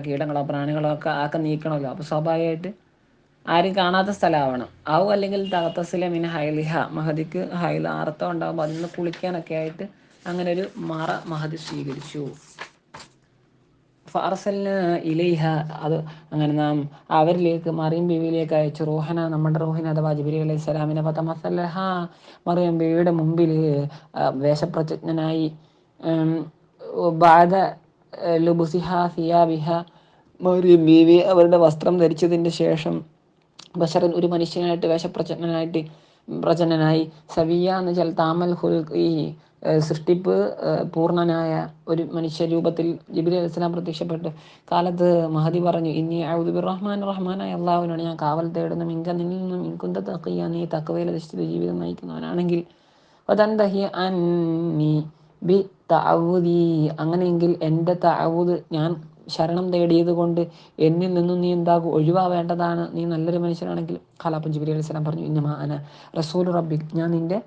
കീടങ്ങളോ പ്രാണികളോ ഒക്കെ നീക്കണമല്ലോ. അപ്പോൾ സ്വാഭാവികമായിട്ട് ആരും കാണാത്ത സ്ഥലമാവണം. അല്ലെങ്കിൽ തഹത്തസിലെ മിൻ ഹൈലിഹ, മഹദിക്ക് ആർത്തം ഉണ്ടാകുമ്പോൾ അതിൽ നിന്ന് കുളിക്കാനൊക്കെ ആയിട്ട് അങ്ങനെ ഒരു മഹദി സ്വീകരിച്ചു. ഫഅർസൽന ഇലൈഹ, അത് അങ്ങനെ നാം അവരിലേക്ക്, മറിയം ബീവിയിലേക്ക് അയച്ചു. റൂഹന, നമ്മുടെ റൂഹിനെ, അഥവാ ജിബ്രീൽ അലൈഹി സ്വലാമിനെ. ഫതമസലഹ, മറിയം ബീവിയുടെ മുമ്പിൽ വേഷപ്രച്ഛന്നനായി. ബഅദ ലുബ്സിഹ സിയാബിഹ, മറിയം ബീവി അവരുടെ വസ്ത്രം ധരിച്ചതിൻ്റെ ശേഷം, ബശറൻ, ഒരു മനുഷ്യനായിട്ട് പ്രചന്നനായി. സവിയ എന്ന് വെച്ചാൽ താമൽ ഹുൽഖി, സൃഷ്ടിപ്പ് പൂർണ്ണനായ ഒരു മനുഷ്യ രൂപത്തിൽ ജിബ്രീൽ അലൈഹി സ്വലാം പ്രത്യക്ഷപ്പെട്ടു. കാലത്ത് മഹദി പറഞ്ഞു, ഇന്നി അഊദു ബിർറഹ്മാൻ, റഹ്മാനായ അള്ളാഹുവിനാണ് ഞാൻ കാവൽ തേടുന്നു. മിങ്ക, നിന്നിൽ നിന്നും. ഇൻകുന്ത തഖിയ്യ, നീ തഖ്വയിലധിഷ്ഠിത ജീവിതം നയിക്കുന്നവനാണെങ്കിൽ. വതൻതഹി അന്നി ബി തഅവുദി, അങ്ങനെയെങ്കിൽ എൻ്റെ തഅവുദ്, ഞാൻ ശരണം തേടിയത് കൊണ്ട് എന്നിൽ നിന്നും നീ എന്താകും, ഒഴിവാവേണ്ടതാണ്, നീ നല്ലൊരു മനുഷ്യനാണെങ്കിൽ. ഖാലപ്പം ജിബ്രീൽ അലൈഹി സ്വലാം പറഞ്ഞു, ഇന്നമാ അന റസൂൽ റബ്ബിക്, ഞാൻ നിൻ്റെ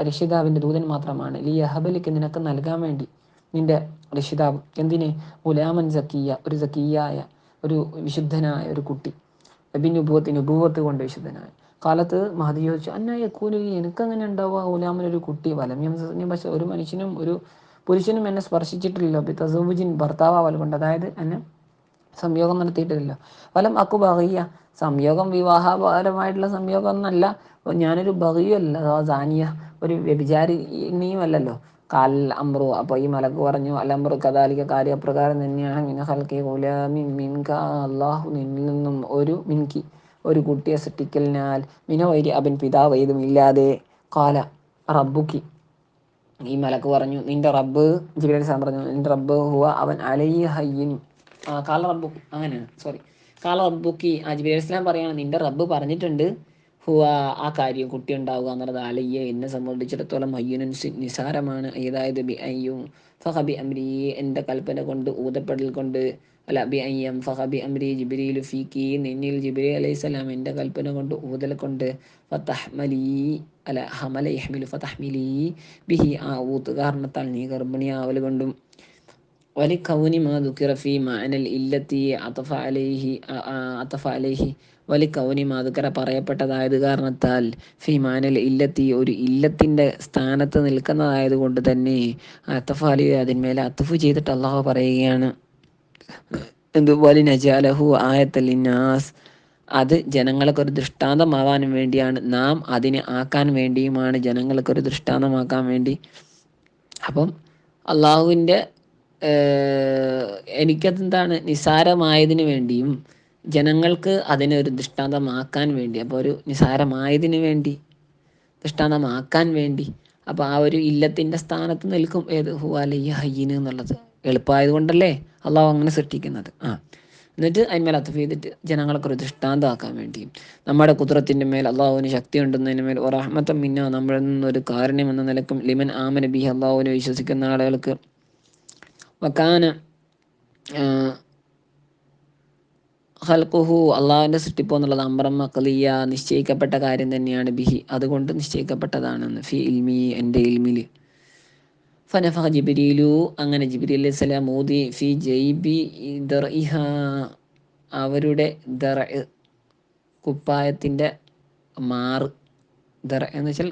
രക്ഷിതാവിൻ്റെ ദൂതൻ മാത്രമാണ്. ലി യഹബലിക്ക്, നിനക്ക് നൽകാൻ വേണ്ടി, നിൻ്റെ രക്ഷിതാവ്. എന്തിന്? ഗുലാമൻ സക്കിയ, ഒരു സക്കിയായ, ഒരു വിശുദ്ധനായ ഒരു കുട്ടി. നുബുവത്ത് കൊണ്ട് വിശുദ്ധനായ. കാലത്ത് മഹദി ചോദിച്ചു, യക്കൂനു, എനിക്കങ്ങനെ ഉണ്ടാവുക ഗുലാമൻ, ഒരു കുട്ടി. പക്ഷെ ഒരു മനുഷ്യനും ഒരു പുരുഷനും എന്നെ സ്പർശിച്ചിട്ടില്ലല്ലോ. തസവുജിൻ, ഭർത്താവൽ കൊണ്ട്, അതായത് എന്നെ സംയോഗം നടത്തിയിട്ടില്ല. വലം അക്കു ബഗിയ, സംയോഗം വിവാഹപരമായിട്ടുള്ള സംയോഗം എന്നല്ല. ഞാനൊരു ബഗിയല്ല, സാനിയ, ഒരു വ്യഭിചാരിണിയും അല്ലല്ലോ. കാൽ അമ്രു, അപ്പോൾ ഈ മലക്ക് പറഞ്ഞു, അലമ്രു കദാലിക, കാര്യപ്രകാരം തന്നെയാണ്. മിന ഹൽക്കി ഗുലാമിൻ മിൻക, അള്ളാഹു നിന്നിൽ നിന്നും ഒരു കുട്ടിയെ സൃഷ്ടിക്കലിനാൽ, മിന വൈരി അബിൻ, പിതാവ് ഏതുമില്ലാതെ. കാല റബ്ബുക്കി, ഈ മലക്ക് പറഞ്ഞു, നിന്റെ റബ്ബ്. ജിബ്രീൽ അലൈഹി സ്വലാം പറഞ്ഞു, നിന്റെ റബ്ബ് ഹുവ, അവൻ അലൈഹി ഹയ്യിൻ. കാല റബ്ബു, അങ്ങനെയാണ്, സോറി. കാല റബ്ബുക്കി, ജിബ്രീൽ അലൈഹി സ്വലാം പറയാണ്, നിന്റെ റബ്ബ് പറഞ്ഞിട്ടുണ്ട്, ഹുവ, ആ കാര്യം, കുട്ടി ഉണ്ടാവുക എന്നുള്ളത്, അലയ്യ, എന്നെ സംബന്ധിച്ചിടത്തോളം, ഹയ്യുനൻ, നിസാരമാണ്. ഏതായത് ബി അയ്യും ഫഹബി അമ്രി, എൻ്റെ കൽപ്പന കൊണ്ട്, ഊതപ്പെടൽ കൊണ്ട്. അല്ല, ബി അയ്യം ഫഹബി അമ്രി ജിബ്രീലു ഫീക്കി, നിന്നിൽ ജിബ്രീൽ അലൈഹി സ്വലാം എൻ്റെ കൽപ്പന കൊണ്ട്, ഊതൽ കൊണ്ട്. ഫതഹ്മലി, അല്ല ഹമല യഹ്മിലു, ഫതഹ്മിലി ബിഹി, ആ ഊത്ത് കാരണത്താൽ നീ ഗർഭിണിയാവൽ കൊണ്ടും. വലി കൗനി മാ ദുക്കിറ ഫീ മഅനൽ ഇല്ലത്തി അതഫ അലൈഹി, വലി കൗനി മാ ദുക്കിറ, പറയപ്പെട്ടതായത് കാരണത്താൽ, ഫീ മഅനൽ ഇല്ലത്തി, ഒരു ഇല്ലത്തിൻ്റെ സ്ഥാനത്ത് നിൽക്കുന്നതായത് കൊണ്ട് തന്നെ, അതഫ അലൈഹി, അതിന്മേലെ അത്തഫ് ചെയ്തിട്ട് അള്ളാഹു പറയുകയാണ്, എന്ത്, വലി നജാലഹു ആയത്തൽ ലിന്നാസ്, അത് ജനങ്ങൾക്കൊരു ദൃഷ്ടാന്തമാവാനും വേണ്ടിയാണ്, നാം അതിനെ ആക്കാൻ വേണ്ടിയുമാണ്, ജനങ്ങൾക്കൊരു ദൃഷ്ടാന്തമാക്കാൻ വേണ്ടി. അപ്പം അള്ളാഹുവിൻ്റെ എനിക്കതെന്താണ്, നിസാരമായതിനു വേണ്ടിയും ജനങ്ങൾക്ക് അതിനൊരു ദൃഷ്ടാന്തമാക്കാൻ വേണ്ടി. അപ്പോൾ ഒരു നിസാരമായതിനു വേണ്ടി, ദൃഷ്ടാന്തമാക്കാൻ വേണ്ടി. അപ്പോൾ ആ ഒരു ഇല്ലത്തിൻ്റെ സ്ഥാനത്ത് നിൽക്കും ഏത്, ഹുവ അലയ്യ ഹയ്യിന് എന്നുള്ളത്. എളുപ്പമായത് കൊണ്ടല്ലേ അള്ളാഹു അങ്ങനെ സൃഷ്ടിക്കുന്നത്. എന്നിട്ട് അതിന്മേൽ അത്തഫ് ചെയ്തിട്ട് ജനങ്ങളൊക്കെ ഒരു ദൃഷ്ടാന്തമാക്കാൻ വേണ്ടി നമ്മുടെ കുതിരത്തിൻ്റെ മേൽ അള്ളാഹുവിന് ശക്തി ഉണ്ടെന്നതിന് മേൽ റഹ്മത്തം മിന്ന നമ്മളിൽ നിന്നൊരു കാരുണ്യം എന്ന നിലക്കും ലിമൻ ആമന ബിഹി അള്ളാഹുവിനെ വിശ്വസിക്കുന്ന ആളുകൾക്ക് വക്കാന ഖൽഖുഹു അള്ളാഹുവിൻ്റെ സൃഷ്ടിപ്പ് എന്നുള്ളത് അമ്രം മഖ്ലിയ നിശ്ചയിക്കപ്പെട്ട കാര്യം തന്നെയാണ് ബിഹി അതുകൊണ്ട് നിശ്ചയിക്കപ്പെട്ടതാണെന്ന് ഫി ഇൽമി എൻ്റെ ഇൽമിൽ ഫനഫഖ ജിബ്രീലു അങ്ങനെ ജിബ്രീൽ അലൈഹി സ്വലാം ഊതി ഫി ജൈബി ദർഇഹ അവരുടെ കുപ്പായത്തിൻ്റെ മാറ് എന്ന് വെച്ചാൽ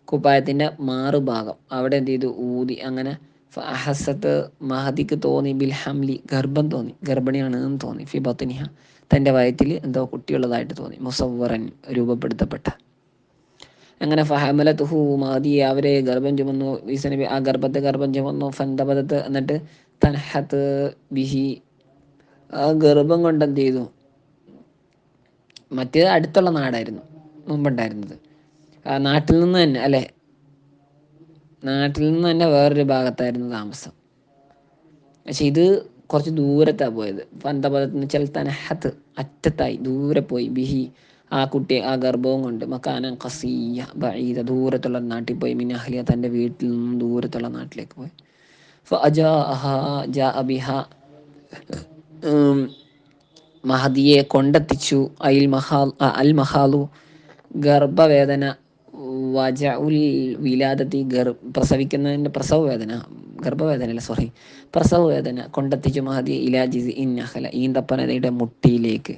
കുപ്പായത്തിൻ്റെ മാറ് ഭാഗം അവിടെ എന്ത് ചെയ്തു ഊതി അങ്ങനെ അഹസത്ത് മഹദിക്ക് തോന്നി ബിൽ ഹംലി ഗർഭം തോന്നി ഗർഭിണിയാണെന്ന് തോന്നി ഫി ബത്നിഹ തൻ്റെ വയറ്റിൽ എന്തോ കുട്ടിയുള്ളതായിട്ട് തോന്നി മുസവ്വറൻ രൂപപ്പെടുത്തപ്പെട്ട അങ്ങനെ ഫഹമലത്തുഹു മഹദി അവരെ ഗർഭം ചുമന്നു ഈസ നബി ആ ഗർഭം ചുമന്നു ഫന്തപദത്ത് എന്നിട്ട് തൻഹത്ത് ബിഹി ആ ഗർഭം കൊണ്ട് എന്ത് ചെയ്തു മറ്റേത് അടുത്തുള്ള നാടായിരുന്നു മുമ്പുണ്ടായിരുന്നത് ആ നാട്ടിൽ നിന്ന് തന്നെ അല്ലേ നാട്ടിൽ നിന്ന് തന്നെ വേറൊരു ഭാഗത്തായിരുന്നു താമസം പക്ഷെ ഇത് കുറച്ച് ദൂരത്താണ് പോയത് ഫന്തപദത്ത് എന്ന് വെച്ചാൽ തനഹത്ത് അറ്റത്തായി ദൂരെ പോയി ബിഹി ആ കുട്ടി ആ ഗർഭവും കൊണ്ട് മക്കാനൻ ഖസിയ ബഈദ ദൂരത്തുള്ള നാട്ടിൽ പോയി മിൻ അഹ്ലിയ തൻ്റെ വീട്ടിൽ നിന്നും ദൂരത്തുള്ള നാട്ടിലേക്ക് പോയി ഫഅജാഅഹ ജാഅ ബിഹ മഹദിയെ കൊണ്ടെത്തിച്ചു അൽ മഹാലു ഗർഭവേദന വജഉൽ വിലാദത്തി പ്രസവിക്കുന്നതിൻ്റെ പ്രസവ വേദന കൊണ്ടെത്തിച്ചു മഹദി ഇലാജിസ് ഇൻ നഹല ഈന്തപ്പനയുടെ മുട്ടിയിലേക്ക്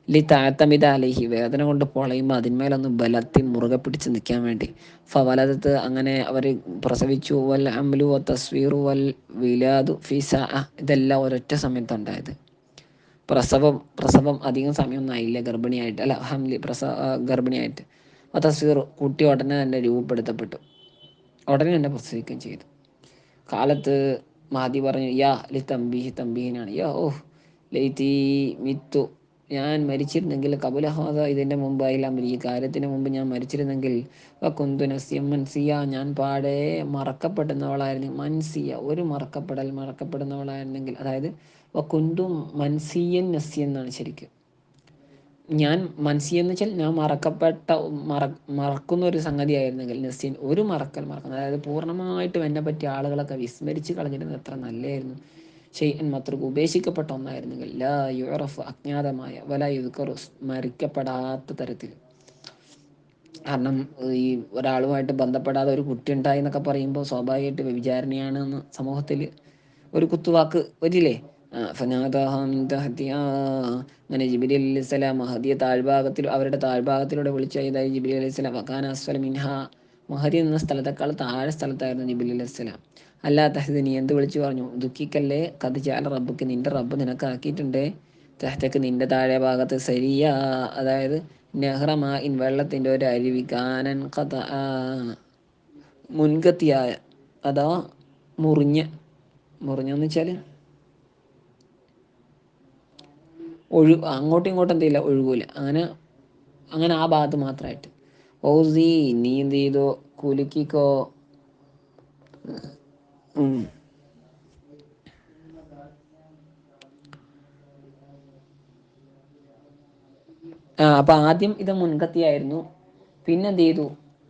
ലി താത്തമിത അലഹി വേദന കൊണ്ട് പൊളയുമ്പോൾ അതിന്മേലൊന്ന് ബലത്തിൽ മുറുകെ പിടിച്ച് നിൽക്കാൻ വേണ്ടി ഫവലദത്ത് അങ്ങനെ അവർ പ്രസവിച്ചു വൽ അംലു വ തസ്വീറു വൽ വിലാദു ഫിസ ഇതെല്ലാം ഒരൊറ്റ സമയത്തുണ്ടായത് പ്രസവം അധികം സമയമൊന്നും ആയില്ല ഗർഭിണിയായിട്ട് അല്ല ഹംലി ഗർഭിണിയായിട്ട് തസ്വീർ കുട്ടി ഉടനെ തന്നെ രൂപപ്പെടുത്തപ്പെട്ടു ഉടനെ തന്നെ പ്രസവിക്കുകയും ചെയ്തു കാലത്ത് മഹദി പറഞ്ഞു യാ ലി തമ്പീഹിനാണ് യാ ലൈറ്റി മിത്തു ഞാൻ മരിച്ചിരുന്നെങ്കിൽ കബുലഹാദ ഇതിൻ്റെ മുമ്പായില്ല ഈ കാര്യത്തിന് മുമ്പ് ഞാൻ മരിച്ചിരുന്നെങ്കിൽ കുന്തു നസ്യം മൻസിയ ഞാൻ പാടെ മറക്കപ്പെടുന്നവളായിരുന്നു മൻസിയ ഒരു മറക്കപ്പെടുന്നവളായിരുന്നെങ്കിൽ അതായത് കുന്തു മൻസിയൻ നസ്യ എന്നാണ് ശരിക്കും ഞാൻ മൻസി എന്ന് വെച്ചാൽ ഞാൻ മറക്കുന്ന ഒരു സംഗതി ആയിരുന്നെങ്കിൽ നസ്യൻ ഒരു മറക്കണം അതായത് പൂർണ്ണമായിട്ടും എന്നെ പറ്റി ആളുകളൊക്കെ വിസ്മരിച്ച് കളഞ്ഞിരുന്നത് എത്ര നല്ലതായിരുന്നു ഷെയ്അൻ മത്രുക്ക് ഉപേക്ഷിക്കപ്പെട്ട ഒന്നായിരുന്നെങ്കിൽ ലാ യുറഫ് അജ്ഞാതമായ വല യുദ്ക്കറു സ്മരിക്കപ്പെടാത്ത തരത്തിൽ കാരണം ഈ ഒരാളുമായിട്ട് ബന്ധപ്പെടാതെ ഒരു കുട്ടി ഉണ്ടായി എന്നൊക്കെ പറയുമ്പോൾ സ്വാഭാവികമായിട്ട് വ്യഭിചാരിണിയാണെന്ന് സമൂഹത്തിൽ ഒരു കുത്തുവാക്ക് വരില്ലേ അങ്ങനെ ജിബ്രീൽ അലൈഹി സ്വലാം മഹദിയെ അവരുടെ താഴ്ഭാഗത്തിലൂടെ വിളിച്ചു ചെയ്തായി ജിബ്രീൽ അലൈഹി സ്വലാം വക്കാന അസ്ഫല മിൻഹ മഹദി എന്ന സ്ഥലത്തേക്കാൾ താഴെ സ്ഥലത്തായിരുന്നു ജിബ്രീൽ അലൈഹി സ്വലാം അല്ലാ തഹ്ദിനി എന്ത് വിളിച്ചു പറഞ്ഞു ദുഃഖിക്കല്ലേ കത് ജഅല റബ്ബുക്ക് നിന്റെ റബ്ബ് നിനക്കാക്കിയിട്ടുണ്ട് തഹ്തക്ക് നിന്റെ താഴെ ഭാഗത്ത് സരിയ അതായത് നെഹ്റമാ ഇൻ വെള്ളത്തിൻ്റെ ഒരു അരുവി കാനൻ കഥ മുൻകത്തിയായ അഥവാ മുറിഞ്ഞെന്ന് വെച്ചാൽ അങ്ങോട്ടും ഇങ്ങോട്ടും എന്തില്ല ഒഴുകൂല അങ്ങനെ ആ ഭാഗത്ത് മാത്രമായിട്ട് ഓസി നീ എന്ത് ചെയ്തോ കുലുക്കിക്കോ അപ്പം ആദ്യം ഇത് മുൻകത്തിയായിരുന്നു പിന്നെ എന്ത് ചെയ്തു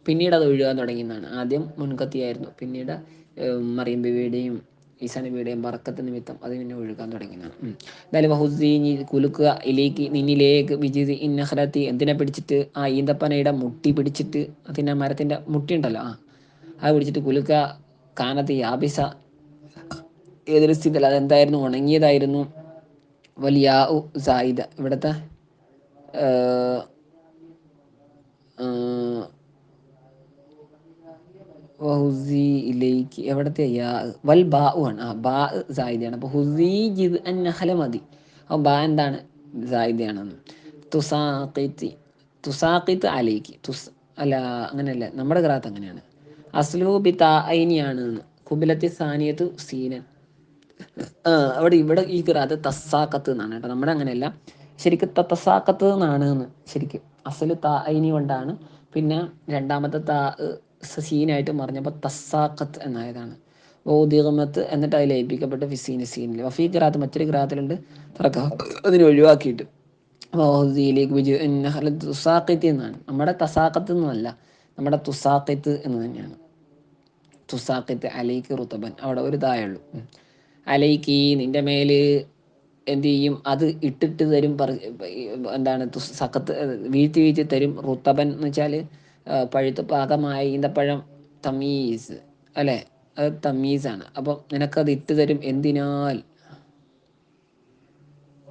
പിന്നീട് അത് ഒഴുകാൻ തുടങ്ങിയെന്നാണ് ആദ്യം മുൻകത്തിയായിരുന്നു പിന്നീട് മറിയം ബീവിയുടെയും ഈസാ നബിയുടെയും ബർക്കത്ത് നിമിത്തം അത് പിന്നെ ഒഴുകാൻ തുടങ്ങിയെന്നാണ് എന്തായാലും ഹുസീനി കുലുക്കുക ഇലേക്ക് നിന്നിലേക്ക് വിജിത് ഇന്നഹലത്തി എന്തിനെ പിടിച്ചിട്ട് ആ ഈന്തപ്പനയുടെ മുട്ടി പിടിച്ചിട്ട് അതിൻ്റെ മരത്തിൻ്റെ മുട്ടി ഉണ്ടല്ലോ അത് പിടിച്ചിട്ട് കുലുക്കുക കാനത്ത് യാബിസ ഏതൊരു സ്ഥിതിയിൽ അതെന്തായിരുന്നു ഉണങ്ങിയതായിരുന്നു വലിയ സായിദ ഇവിടുത്തെ ഹുസിയിലേക്ക് എവിടത്തെ വൽ ബാ ആണ് ബാ സായിദയാണ് അപ്പോൾ ഹുസി ജിദ് അൻ നഹല മതി അപ്പോൾ ബാ എന്താണ് സായിദയാണെന്ന് തുസാഖിത്ത് അലേക്ക് അല്ല അങ്ങനെയല്ല നമ്മുടെ ഖിറാഅത്ത് അങ്ങനെയാണ് അസ്ലു ബി താഅൈനിയാണ് കുബിലത്തി സാനിയത്ത് സീനൻ ഇവിടെ ഈ ഖിറാഅത്ത് തസാഖത്ത് എന്നാണ് കേട്ടോ നമ്മുടെ അങ്ങനെയല്ല ശരിക്കും തസാഖത്ത് എന്നാണ് ശരിക്കും അസ്ലു താഅൈനി കൊണ്ടാണ് പിന്നെ രണ്ടാമത്തെ സീനായിട്ട് മറിഞ്ഞപ്പോൾ തസാഖത്ത് എന്നായതാണ് ഓദിഗമത്ത് എന്നിട്ട് അതിൽ ലയിപ്പിക്കപ്പെട്ട് ഫിസീന് സീനിൽ വഫീ ഖിറാത്ത് മറ്റൊരു ഖിറാത്തിലുണ്ട് തറക്ക അതിനെ ഒഴിവാക്കിയിട്ട് തുസാഖിത്ത് എന്നാണ്. നമ്മുടെ തസാഖത്ത് എന്നല്ല, നമ്മുടെ തുസാഖിത്ത് എന്ന് തന്നെയാണ്. തുസാഖിത്ത് അലൈക്ക് റുത്തബൻ, അവിടെ ഒരു തായുള്ളൂ. അലൈക്ക് നിന്റെ മേല് എന്ത് ചെയ്യും, അത് ഇട്ടിട്ട് തരും, എന്താണ് സക്കത്ത് വീഴ്ത്തി വീഴ്ത്തി തരും. റുത്തബൻ എന്ന് വെച്ചാൽ പഴുത്ത് പാകമായ ഈന്തപ്പഴം, തമീസ് അല്ലേ, അത് തമീസാണ്. അപ്പം നിനക്കത് ഇട്ട് തരും. എന്തിനാൽ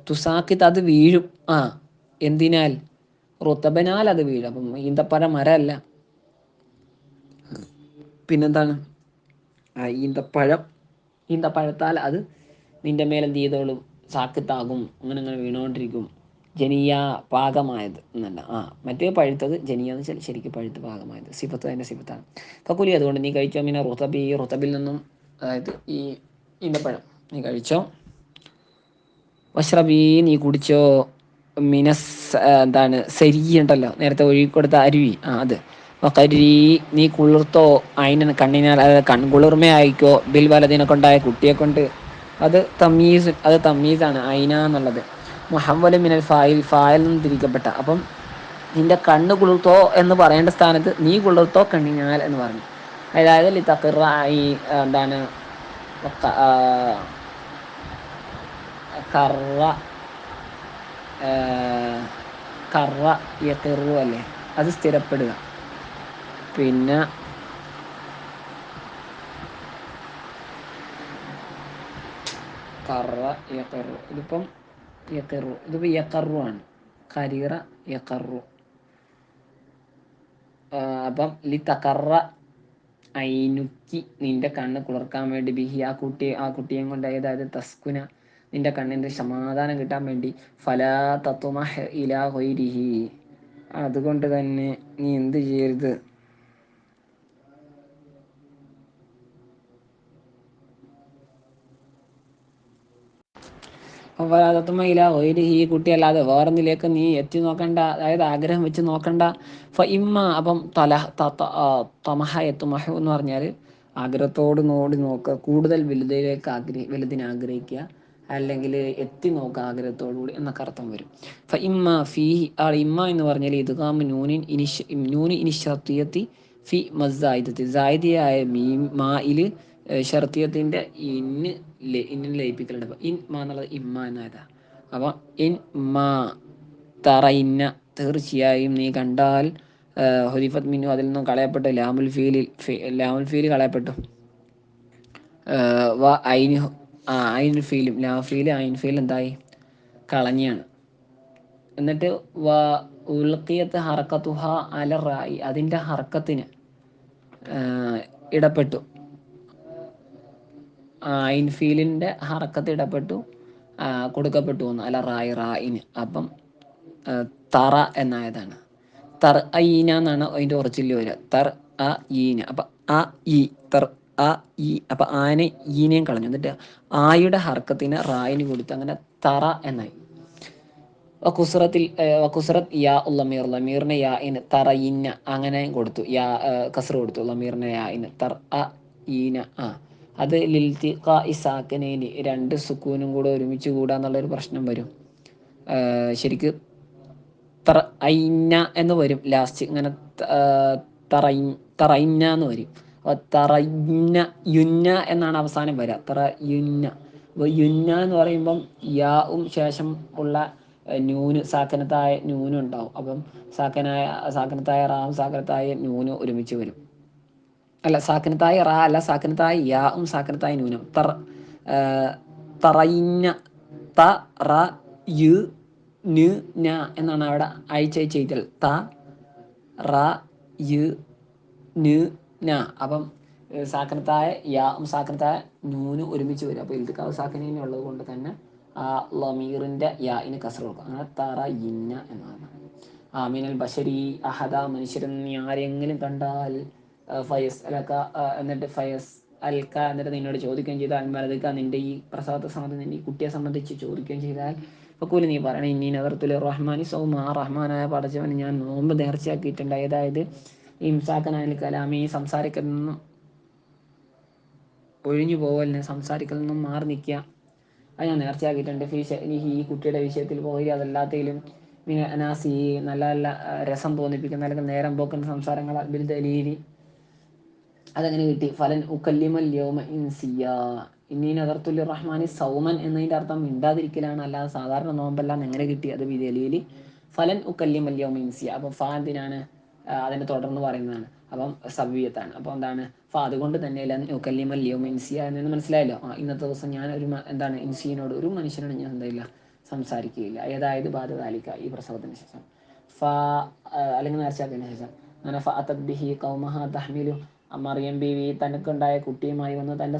തുസാക്കിത്ത് അത് വീഴും. എന്തിനാൽ റുത്തബനാൽ അത് വീഴും. അപ്പം ഈന്തപ്പഴം മരമല്ല, പിന്നെന്താണ് ഈന്തപ്പഴത്താൽ അത് നിന്റെ മേലെ എന്ത് ചെയ്തോളും, സാക്കിത്താകും. അങ്ങനെ അങ്ങനെ വീണുകൊണ്ടിരിക്കും. ജനിയ പാകമായത് എന്നല്ല, മറ്റേ പഴുത്തത് ജനിയ എന്ന് വെച്ചാൽ ശരിക്കും പഴുത്ത് പാകമായത്. സിഫത്ത് അതിൻ്റെ സിഫത്താണ്. ഫക്കുലി അതുകൊണ്ട് നീ കഴിച്ചോ, പിന്നെ റുത്തബിൽ നിന്നും, അതായത് ഈ ഈന്തപ്പഴം നീ കഴിച്ചോ. വഷ്റബി നീ കുടിച്ചോ, മിനസ് എന്താണ് സെരി ഉണ്ടല്ലോ, നേരത്തെ ഒഴുകിക്കൊടുത്ത അരുവി, അത് വക്കരി നീ കുളിർത്തോ, അതിന് കണ്ണിനാൽ, അത് കൺകുളിർമയായിക്കോ, ബിൽ വലതിനെ കൊണ്ടായ കുട്ടിയെ കൊണ്ട്. അത് തമ്മീസാണ് ഐന എന്നുള്ളത്. മുഹമ്മദ് മിനൽ ഫായിൽ നിന്ന് തിരിക്കപ്പെട്ട. അപ്പം നിന്റെ കണ്ണ് കുളിർത്തോ എന്ന് പറയേണ്ട സ്ഥാനത്ത് നീ കുളിർത്തോ കണ്ണിനാൽ എന്ന് പറഞ്ഞു. അതായത് ലിത്തഖിറ ഈ എന്താണ് കറ യഖിറു അല്ലേ, അത് സ്ഥിരപ്പെടുക. പിന്നെ കറ യഖിറു, ഇതിപ്പം യഖിറു, ഇതിപ്പോൾ യഖറു ആണ്. ഖരീറ യഖറു. അപ്പം ലിത്തഖറ ഐനുക്കി നിന്റെ കണ്ണ് കുളിർക്കാൻ വേണ്ടി, ബിഹി ആ കുട്ടിയെ കൊണ്ട്, അതായത് തസ്കുന നിന്റെ കണ്ണിൻ്റെ സമാധാനം കിട്ടാൻ വേണ്ടി. ഫലാ തത്മഹ് ഇലാ ഗൈരിഹി, അതുകൊണ്ട് തന്നെ നീ എന്ത് ചെയ്യരുത്, ഈ കുട്ടിയല്ലാതെ വേറൊന്നിലേക്ക് നീ എത്തി നോക്കണ്ട, അതായത് ആഗ്രഹം വെച്ച് നോക്കണ്ട. അപ്പം തമഹ എത്തുമഹു എന്ന് പറഞ്ഞാൽ ആഗ്രഹത്തോട് നോടി നോക്കുക, കൂടുതൽ വലുതിനെ ആഗ്രഹിക്കുക, അല്ലെങ്കിൽ എത്തി നോക്കുക ആഗ്രഹത്തോടുകൂടി എന്നൊക്കെ അർത്ഥം വരും. ഇമ്മ എന്ന് പറഞ്ഞാൽ ഇദ്ഗാം നൂനി ഇനിഷത്തിയത്തി ഫി മസ്സായിദത്തി, സായിദിയായ മായിൽ ഷർത്തിയത്തിൻ്റെ ഇന്നിന് ലയിപ്പിക്കലുണ്ട്. അപ്പോൾ ഇൻ മാ എന്നുള്ളത് ഇമ്മ എന്നതാ. അപ്പോൾ ഇൻ മാ തറയിന്ന തീർച്ചയായും നീ കണ്ടാൽ, ഹുദിഫത്ത് മിന്നു അതിൽ നിന്നും കളയപ്പെട്ടു, ലാമുൽ ഫീൽ കളയപ്പെട്ടു. ഐൻ ഫീലും ഐൻ ഫീൽ എന്തായി, കളഞ്ഞാണ്. എന്നിട്ട് ഉൽഖിയത്ത് ഹറക്കത്തുഹ അല റായി, അതിൻ്റെ ഹർക്കത്തിന് ഇടപെട്ടു. ഐൻ ഫീലിൻ്റെ ഹറക്കത്ത് ഇടപെട്ടു, കൊടുക്കപ്പെട്ടു എന്ന്, അല റായിന്. അപ്പം തറ എന്നായതാണ്. തർ അയ്യീന എന്നാണ് അതിൻ്റെ ഒറിജിനൽ വരിക. തർ അ ഈന. അപ്പം തർ അ ഈ, അപ്പം ആനെ ഈനയും കളഞ്ഞു. എന്നിട്ട് ആയുടെ ഹർക്കത്തിന് റായിന് കൊടുത്തു. അങ്ങനെ തറ എന്നായി. വക്കുസറത്ത് യാ ഉള്ളമീർ, ലമീറിനെ യാ ഇന് തറയിന്ന അങ്ങനെയും കൊടുത്തു, കസർ കൊടുത്തു ലമീറിനെ യാ ഇന് തർ അ ഈന. അത് ലിൽത്തിഖാ ഇസാക്കനേനി, രണ്ട് സുക്കൂനും കൂടെ ഒരുമിച്ച് കൂടാന്നുള്ളൊരു പ്രശ്നം വരും. ശരിക്ക് തറൈന എന്ന് വരും ലാസ്റ്റ്, ഇങ്ങനെ തറൈന എന്ന് വരും. തറയുന്ന യുന്ന എന്നാണ് അവസാനം വരിക, തറയുന്ന. അപ്പോൾ യുന്ന എന്ന് പറയുമ്പം യാവും ശേഷം ഉള്ള നൂന്, സാക്കനത്തായ നൂനും ഉണ്ടാവും. അപ്പം സാക്കനത്തായ റാവും സാക്കനത്തായ നൂനും ഒരുമിച്ച് വരും. അല്ല, സാക്കനത്തായ റാ അല്ല, സാക്കനത്തായ യാവും സാക്കനത്തായ നൂനും. തറയിന്ന യു ന് ന എന്നാണ് അവിടെ ചെയ്തൽ. യു ന് ന. അപ്പം സാക്കനത്തായ യാവും സാക്കനത്തായ നൂന് ഒരുമിച്ച് വരും. അപ്പോൾ ഇൽത്തിഖാവ് സാക്കനീന ഉള്ളത് കൊണ്ട് തന്നെ ആ ലമീറിൻ്റെ യാഇന് കസ്ർ കൊടുക്കും. അങ്ങനെ തറയിന്ന എന്നാണ്. മിനൽ ബശരി അഹദ, മനുഷ്യരിൽ നീ ആരെങ്കിലും കണ്ടാൽ, ഫയസ് അലക്ക, എന്നിട്ട് ഫയസ് അൽക്ക, എന്നിട്ട് നിന്നോട് ചോദിക്കുകയും ചെയ്താൽ, അൽമലക്ക നിന്റെ ഈ പ്രസവത്തെ സംബന്ധിച്ച്, നിന്റെ ഈ കുട്ടിയെ സംബന്ധിച്ച് ചോദിക്കുകയും ചെയ്താൽ, ഫക്കൂല് നീ പറയണം, ഇന്നീ നദർത്തുൽ റഹ്മാനി സൗമ, റഹ്മാനായ പടച്ചവന് ഞാൻ നോമ്പ് നേർച്ചയാക്കിയിട്ടുണ്ട്. അതായത് ഇംസാക്കൻ അനിൽ കലാമി, സംസാരിക്കുന്ന ഒഴിഞ്ഞു പോകലിന്, സംസാരിക്കൽ നിന്നും മാറി നിൽക്കുക. അത് ഞാൻ നേർച്ചയാക്കിയിട്ടുണ്ട്. ഈ കുട്ടിയുടെ വിഷയത്തിൽ പോയി അതല്ലാത്തതിലും അനാസി നല്ല നല്ല രസം തോന്നിപ്പിക്കുന്ന അല്ലെങ്കിൽ നേരം പോക്കുന്ന സംസാരങ്ങൾ ബിൽ ദലീലി അതങ്ങനെ കിട്ടി. ഫലൻ ഉക്കല്ലിമൽ യൗമ ഇൻസിയ ഇന്നീ നദർത്തുൽ റഹ്മാനി സൗമൻ എന്നതിൻ്റെ അർത്ഥം മിണ്ടാതിരിക്കലാണ്, അല്ലാതെ സാധാരണ നോമ്പെല്ലാം എങ്ങനെ കിട്ടി? അത് ബി ദലീലി ഫലൻ ഉക്കല്ലിമൽ യൗമ ഇൻസിയ. അപ്പം ഫ എന്തിനാണ്? അതിനെ തുടർന്ന് പറയുന്നതാണ്. അപ്പം സവ്യത്താണ്. അപ്പോൾ എന്താണ്? അതുകൊണ്ട് തന്നെ ലൻ ഉക്കല്ലിമൽ യൗമ ഇൻസിയ എന്ന് മനസ്സിലായല്ലോ. ഇന്നത്തെ ദിവസം ഞാൻ എന്താണ് ഇൻസിയനോട്, ഒരു മനുഷ്യനോട് ഞാൻ എന്തായില്ല, സംസാരിക്കുകയില്ല. ഏതായത് ബാധതാലിക്ക, ഈ പ്രസവത്തിന് ശേഷം. അല്ലെങ്കിൽ നേർച്ചയാക്കിയതിന് ശേഷം. അങ്ങനെ ഫഅതദ്ബിഹി ഖൗമഹ തഹ്മിലു, മറിയം ബീവി തനിക്കുണ്ടായ കുട്ടിയുമായി വന്ന് തൻ്റെ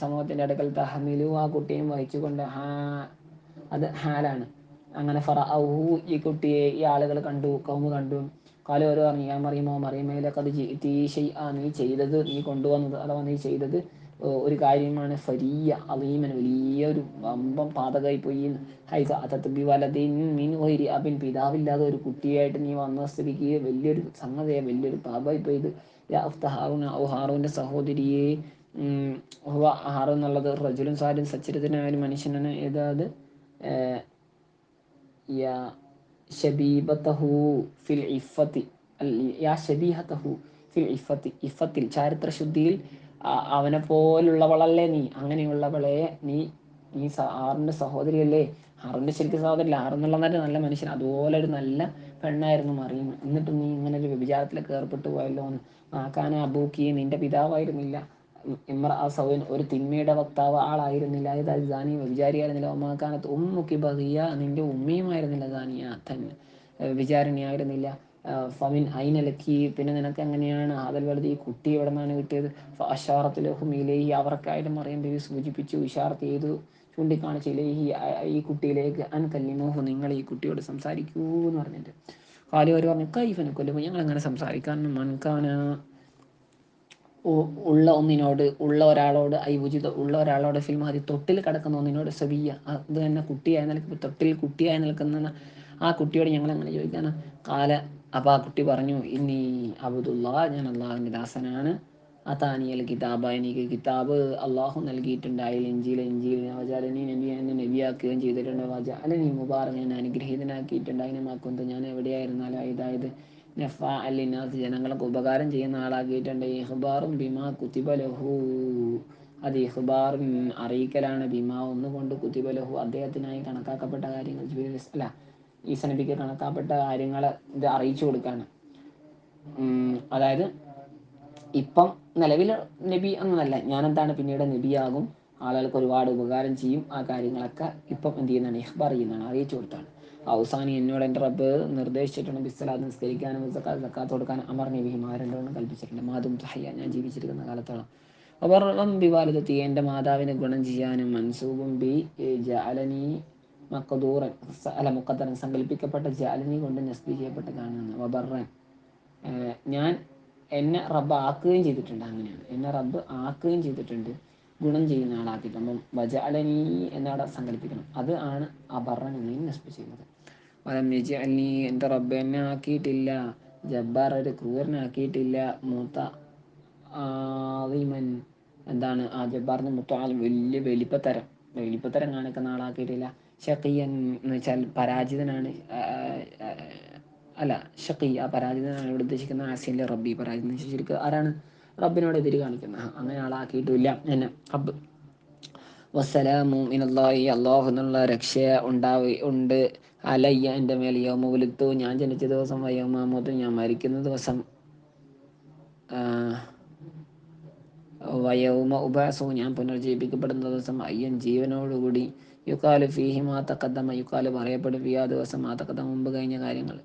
സമൂഹത്തിൻ്റെ അടുക്കൽ തഹ്മിലു, ആ കുട്ടിയും വഹിച്ചുകൊണ്ട്, അത് ഹാലാണ്. അങ്ങനെ ഫറഔഹു, ഈ കുട്ടിയെ ഈ ആളുകൾ കണ്ടു, കൗമ് കണ്ടു. കാലം ഓരോ പറഞ്ഞു, ഞാൻ മറിയുമോ മറിയമേലൊക്കെ അത് നീ ചെയ്തത്, നീ കൊണ്ടുവന്നത് അഥവാ നീ ചെയ്തത് ഒരു കാര്യമാണ്. ഫരിയ അലീമൻ, വലിയൊരു വമ്പം പാതകമായി പോയി. ഹൈസ അതത്ബി വലദിൻ മിൻ ഗൈരി അബിൻ, പിതാവില്ലാതെ ഒരു കുട്ടിയായിട്ട് നീ വന്ന സ്ഥിതിക്ക് വലിയൊരു സംഗതിയെ, വലിയൊരു പാപമായി പോയത്. യാ ഉഖ്ത ഹാറൂന, ഔ ഹാറൂൻ്റെ സഹോദരിയെ. ഹാറൂൻ എന്നുള്ളത് റജുലുൻ സാലിൻ, സച്ചരിതനായ ഒരു മനുഷ്യനാണ്. ഏതാത് യാ ഷബീബതഹു ഫിൽ ഇഫത്തി, യാ ഷബീഹതഹു ഫിൽ ഇഫത്തി, ഇഫത്തിൽ ചാരിത്രശുദ്ധിയിൽ അവനെ പോലുള്ളവളല്ലേ നീ, അങ്ങനെയുള്ളവളെ നീ ഹാറൂൻ്റെ സഹോദരിയല്ലേ. ഹാറൂൻ്റെ ശരിക്കും സഹോദരില്ല, ഹാറൂൻ എന്നുള്ള നല്ല മനുഷ്യൻ, അതുപോലെ ഒരു നല്ല പെണ്ണായിരുന്നു മറിയം. എന്നിട്ടും നീ ഇങ്ങനെ ഒരു വ്യഭിചാരത്തിലൊക്കെ ഏർപ്പെട്ടു പോയല്ലോ എന്ന്. ആക്കാന അബൂക്കി, നിന്റെ പിതാവായിരുന്നില്ല. സൗൻ, ഒരു തിന്മയുടെ വക്താവ് ആളായിരുന്നില്ല. അതായത് ജാനി, വ്യഭിചാരിയായിരുന്നില്ല. ഒമാക്കാനത്ത് ഉമ്മുക്കി ബഗിയ, നിന്റെ ഉമ്മയുമായിരുന്നില്ല ജാനിയ തന്നെ, വിചാരണിയായിരുന്നില്ല. ഫമിൻ ഐനലക്കി, പിന്നെ നിനക്ക് എങ്ങനെയാണ് അതിൽ വെറുതെ ഈ കുട്ടി എവിടെ നിന്നാണ് കിട്ടിയത്? അഷാറത്തിലഹും ഇലേഹി, അവർക്കായിട്ട് മറിയം ബീവി സൂചിപ്പിച്ചു, ഇഷാറത്ത് ചെയ്തു, ചൂണ്ടിക്കാണിച്ചു, ഇലേഹി ഈ കുട്ടിയിലേക്ക്, അൻ കല്ലിമോഹു, നിങ്ങൾ ഈ കുട്ടിയോട് സംസാരിക്കൂ എന്ന് പറഞ്ഞിട്ട്. കാലി അവർ പറഞ്ഞു, കൈഫനെ കൊല്ലുമ്പോൾ ഞങ്ങൾ എങ്ങനെ സംസാരിക്കാൻ? മൻകാന, ഉള്ള ഒരാളോട്, ഉള്ള ഒരാളോട് ഫിൽമാതി, തൊട്ടിൽ കിടക്കുന്ന ഒന്നിനോട്, സബിയ, അത് തന്നെ കുട്ടിയായി നിൽക്കുന്ന, തൊട്ടിൽ കുട്ടിയായി നിൽക്കുന്ന ആ കുട്ടിയോട് ഞങ്ങൾ എങ്ങനെ ചോദിക്കാനാ? കാല, അപ്പോൾ ആ കുട്ടി പറഞ്ഞു, ഇന്നി അബ്ദുല്ലാ, ഞാൻ അള്ളാഹുവിൻ്റെ ദാസനാണ്. അതാനിയൽ കിതാബ, എനിക്ക് കിതാബ് അള്ളാഹു നൽകിയിട്ടുണ്ടായി. ഇഞ്ചീൽ വജാലനി നബി, എന്നെ നബിയാക്കുകയും ചെയ്തിട്ടുണ്ട്. വജാലനി മുബാറക്, ഞാൻ അനുഗ്രഹീതനാക്കിയിട്ടുണ്ട്. അതിനെ ഞാൻ എവിടെയായിരുന്നാലും, ഇതായത് നഫ അല്ലിനാസ്, ജനങ്ങൾക്ക് ഉപകാരം ചെയ്യുന്ന ആളാക്കിയിട്ടുണ്ട്. ഇഹ്ബാറും ബിമാ കുതിബ ലഹു, അത് ഇഹ്ബാറും അറിയിക്കലാണ്. ബിമാ ഒന്നുകൊണ്ട്, കുതിബ ലഹു അദ്ദേഹത്തിനായി കണക്കാക്കപ്പെട്ട കാര്യങ്ങൾ, അല്ല ഈസ നബിക്ക് കണക്കാക്കപ്പെട്ട കാര്യങ്ങൾ ഇത് അറിയിച്ചു കൊടുക്കാണ്. അതായത് ഇപ്പം നിലവിൽ നബി എന്നല്ല, ഞാനെന്താണ് പിന്നീട് നബിയാകും, ആളുകൾക്ക് ഒരുപാട് ഉപകാരം ചെയ്യും. ആ കാര്യങ്ങളൊക്കെ ഇപ്പം എന്ത് ചെയ്യുന്നതാണ്? ഇഖ്ബാർ ചെയ്യുന്നതാണ്, അറിയിച്ചു കൊടുത്താണ്. അവസാനം എന്നോട് എൻ്റെ റബ്ബ് നിർദ്ദേശിച്ചിട്ടുണ്ട്, ബിസ്സലാത്ത് നിസ്കരിക്കാനും സക്കാത്ത് കൊടുക്കാനും, അമർ നബിയും രണ്ടോണം കൽപ്പിച്ചിട്ടുണ്ട്. മാതും തഹയ്യ, ഞാൻ ജീവിച്ചിരിക്കുന്ന കാലത്തോളം. അവർളം ബിവാലിദത്തി, എൻ്റെ മാതാവിനെ ഗുണം ചെയ്യാനും, മൻസൂബും ബി ജഅലനി മഖദൂറൻ, അല്ല മുഖദ്ദറൻ, സങ്കല്പിക്കപ്പെട്ട, ജഅലനി കൊണ്ട് നസ്ബി ചെയ്യപ്പെട്ടതാണ്. വബർറൻ, ഞാൻ എന്നെ റബ്ബ് ആക്കുകയും ചെയ്തിട്ടുണ്ട്. അങ്ങനെയാണ്, എന്നെ റബ്ബ് ആക്കുകയും ചെയ്തിട്ടുണ്ട്, ഗുണം ചെയ്യുന്ന ആളാക്കിയിട്ട്. അപ്പം വജഅലനി എന്നവിടെ സങ്കല്പിക്കണം, അത് ആണ് അബർറൻ എന്നതിന് നസ്ബ് ചെയ്യുന്നത്. വലം യജ്അൽനി, എൻ്റെ റബ്ബ് എന്നെ ആക്കിയിട്ടില്ല ജബ്ബാർ, ഒരു ക്രൂരനാക്കിയിട്ടില്ല. മുതഅളിമൻ, എന്താണ് ആ ജബ്ബാറിന് മുത്തആലിം, വലിയ വലിപ്പത്തരം കാണിക്കുന്ന ആളാക്കിയിട്ടില്ല. ഷഖിയൻ എന്ന് വെച്ചാൽ പരാജിതനാണ്, അല്ല ഷഖി, ആ പരാജിതനാണ് ഇവിടെ ഉദ്ദേശിക്കുന്ന. ആസിയൻ്റെ റബ്ബി, പരാജിതൻ ശരിക്കും ആരാണ്? റബ്ബിനോട് എതിര് കാണിക്കുന്ന, അങ്ങനെ ആളാക്കിയിട്ടില്ല എന്നെ റബ്ബ്. വസ്സലാമു മിനല്ലാഹി, അള്ളാഹു എന്നുള്ള രക്ഷ ഉണ്ട് അലയ്യ, എൻ്റെ മേൽ, യൗമ ഉലിദ്തു, ഞാൻ ജനിച്ച ദിവസം, വയൗമ അമൂതു, ഞാൻ മരിക്കുന്ന ദിവസം, വയൗമ ഉബഅസു, ഞാൻ പുനർജീവിപ്പിക്കപ്പെടുന്ന ദിവസം, അയ്യൻ ജീവനോടുകൂടി. യുക്കാലു ഫീഹി മാ തഖദ്ദമ, യുക്കാലു പറയപ്പെടും ഫീ, ആ ദിവസം, മാ തഖദ്ദമ മുമ്പ് കഴിഞ്ഞ കാര്യങ്ങൾ.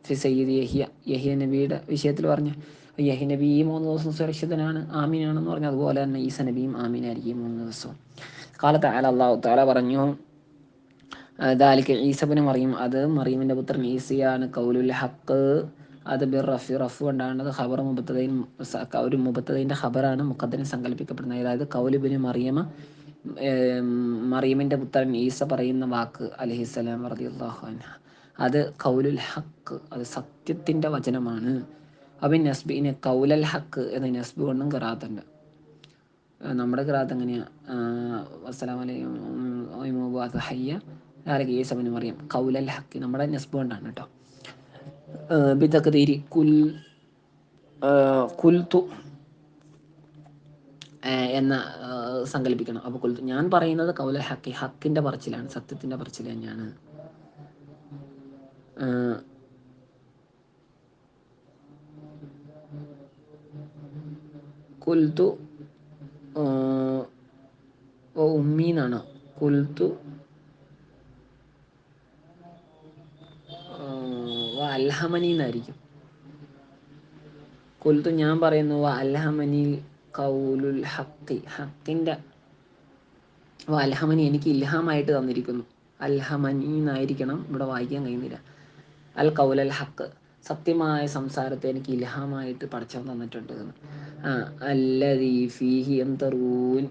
ഫി സയ്യിദി യഹ്യ നബിയുടെ വിഷയത്തിൽ പറഞ്ഞു, യഹ്യ നബി ഈ 3 ദിവസം സുരക്ഷിതനാണ്, ആമീനാണെന്ന് പറഞ്ഞു. അതുപോലെ തന്നെ ഈസ നബിയും ആമീനായിരിക്കും 3 ദിവസവും. കാലത്ത് അല്ലാഹു തആല പറഞ്ഞു, ദാലിക ഈസബിന് മറിയും, അത് മറിയമിൻ്റെ പുത്രൻ ഈസയാണ്. കൗലുൽ ഹഖ്, അത് റഫ് കൊണ്ടാണ്. ഖബർ മുബത്തദൈൻ, ഒരു മുബത്തദൈൻ്റെ ഖബറാണ് മുഖദ്ദറിൻ സങ്കല്പിക്കപ്പെടുന്നത്. അതായത് കൗലുബിന് മറിയമിൻ്റെ പുത്രൻ ഈസ പറയുന്ന വാക്ക് അലൈഹിസ്സലാം റളിയല്ലാഹു അൻഹ, അത് കൗലുൽ ഹഖ്, അത് സത്യത്തിൻ്റെ വചനമാണ്. അബിൻ നസ്ബിന് കൗലൽ ഹഖ് എന്ന നസ്ബ് കൊണ്ടും ഖിറാഅത്തുണ്ട്. നമ്മുടെ ഖിറാഅത്ത് എങ്ങനെയാ? വസ്സലാമു അലൈക്കും ഹയ്യ അലൈക ഈസ ഇബ്നു മറിയം ഖൗലൽ ഹഖ്. നമ്മുടെ നസ്ബ് കൊണ്ടാണ് കേട്ടോ. ബിതഖ്ദീരി കുൽതു എന്ന സങ്കല്പിക്കണം. അപ്പോൾ കുൽതു ഞാൻ പറയുന്നത് ഖൗലൽ ഹഖ്, ഹക്കിൻ്റെ പറച്ചിലാണ്, സത്യത്തിൻ്റെ പറച്ചിൽ തന്നെയാണ്. കുൽത്തു ഉമ്മീന്നാണോ? കുൽത്തു അൽഹമനി എന്നായിരിക്കും. കുൽത്തു ഞാൻ പറയുന്നു അൽഹമനി ഖൗലുൽ ഹഖ്, ഹക്കിൻ്റെ അൽഹമനി എനിക്ക് ഇൽഹാമായിട്ട് തന്നിരിക്കുന്നു. അൽഹമനി എന്നായിരിക്കണം, ഇവിടെ വായിക്കാൻ കഴിയുന്നില്ല. അൽ ഖൗലൽ ഹഖ് സത്യമായ സംസാരത്തെ എനിക്ക് ഇൽഹാമായിട്ട് പടച്ചവൻ തന്നിട്ടുണ്ട്. അല്ലദീ ഫീഹി യംതറൂൻ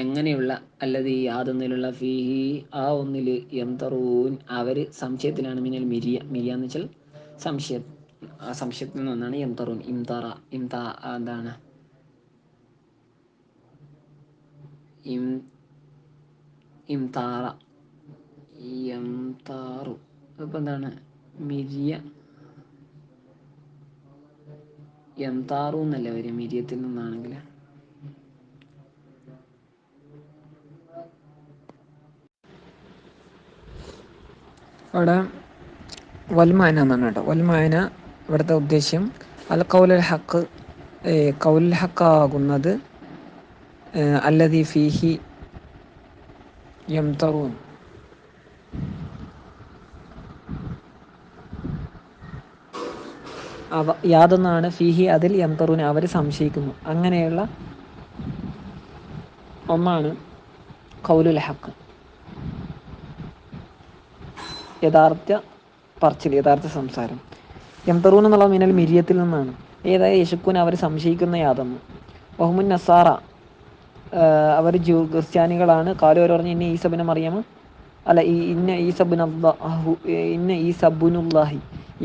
എങ്ങനെയുള്ള, അല്ലദീ യാതൊന്നിലുള്ള, ഫീഹി ആ ഒന്നിൽ, യംതറൂൻ അവർ സംശയത്തിലാണ്, മിനൽ മിരിയ, മിരിയ എന്ന് വെച്ചാൽ സംശയം, ആ സംശയത്തിൽ നിന്നാണ് യംതറൂൻ. എന്താണ് ഇംതാറ യംതാറു, അപ്പോൾ എന്താണ് മിരിയ, യംതാറു എന്നല്ലേ വരിക മിരിയത്തിൽ നിന്നാണെങ്കിൽ. അവിടെ വൽമാന എന്നാണ് കേട്ടോ. വൽമാന ഇവിടുത്തെ ഉദ്ദേശ്യം അൽ ഖൗലുൽ ഹഖ്, ഖൗലുൽ ഹഖ് ആകുന്നത് അല്ലദീ ഫീഹി യംതറൂൻ, യാതൊന്നാണ് ഫീഹി അതിൽ, യംതറൂൻ അവർ സംശയിക്കുന്നു, അങ്ങനെയുള്ള ഒന്നാണ് ഖൗലുൽ ഹഖ്, യഥാർത്ഥ പറച്ചിൽ, യഥാർത്ഥ സംസാരം. യംതറൂൻ എന്നുള്ള മിനൽ മിരിയത്തിൽ നിന്നാണ്. ഏതായ യശുക്കൂൻ അവർ സംശയിക്കുന്ന യാതൊന്ന്. വഹുമുൻ നസാറ അവർ ക്രിസ്ത്യാനികളാണ്. കാലു അവർ പറഞ്ഞു ഇന്ന ഈസബിനെ മറിയമ അല്ല ഇന്ന ഈസബുനുല്ലാഹി,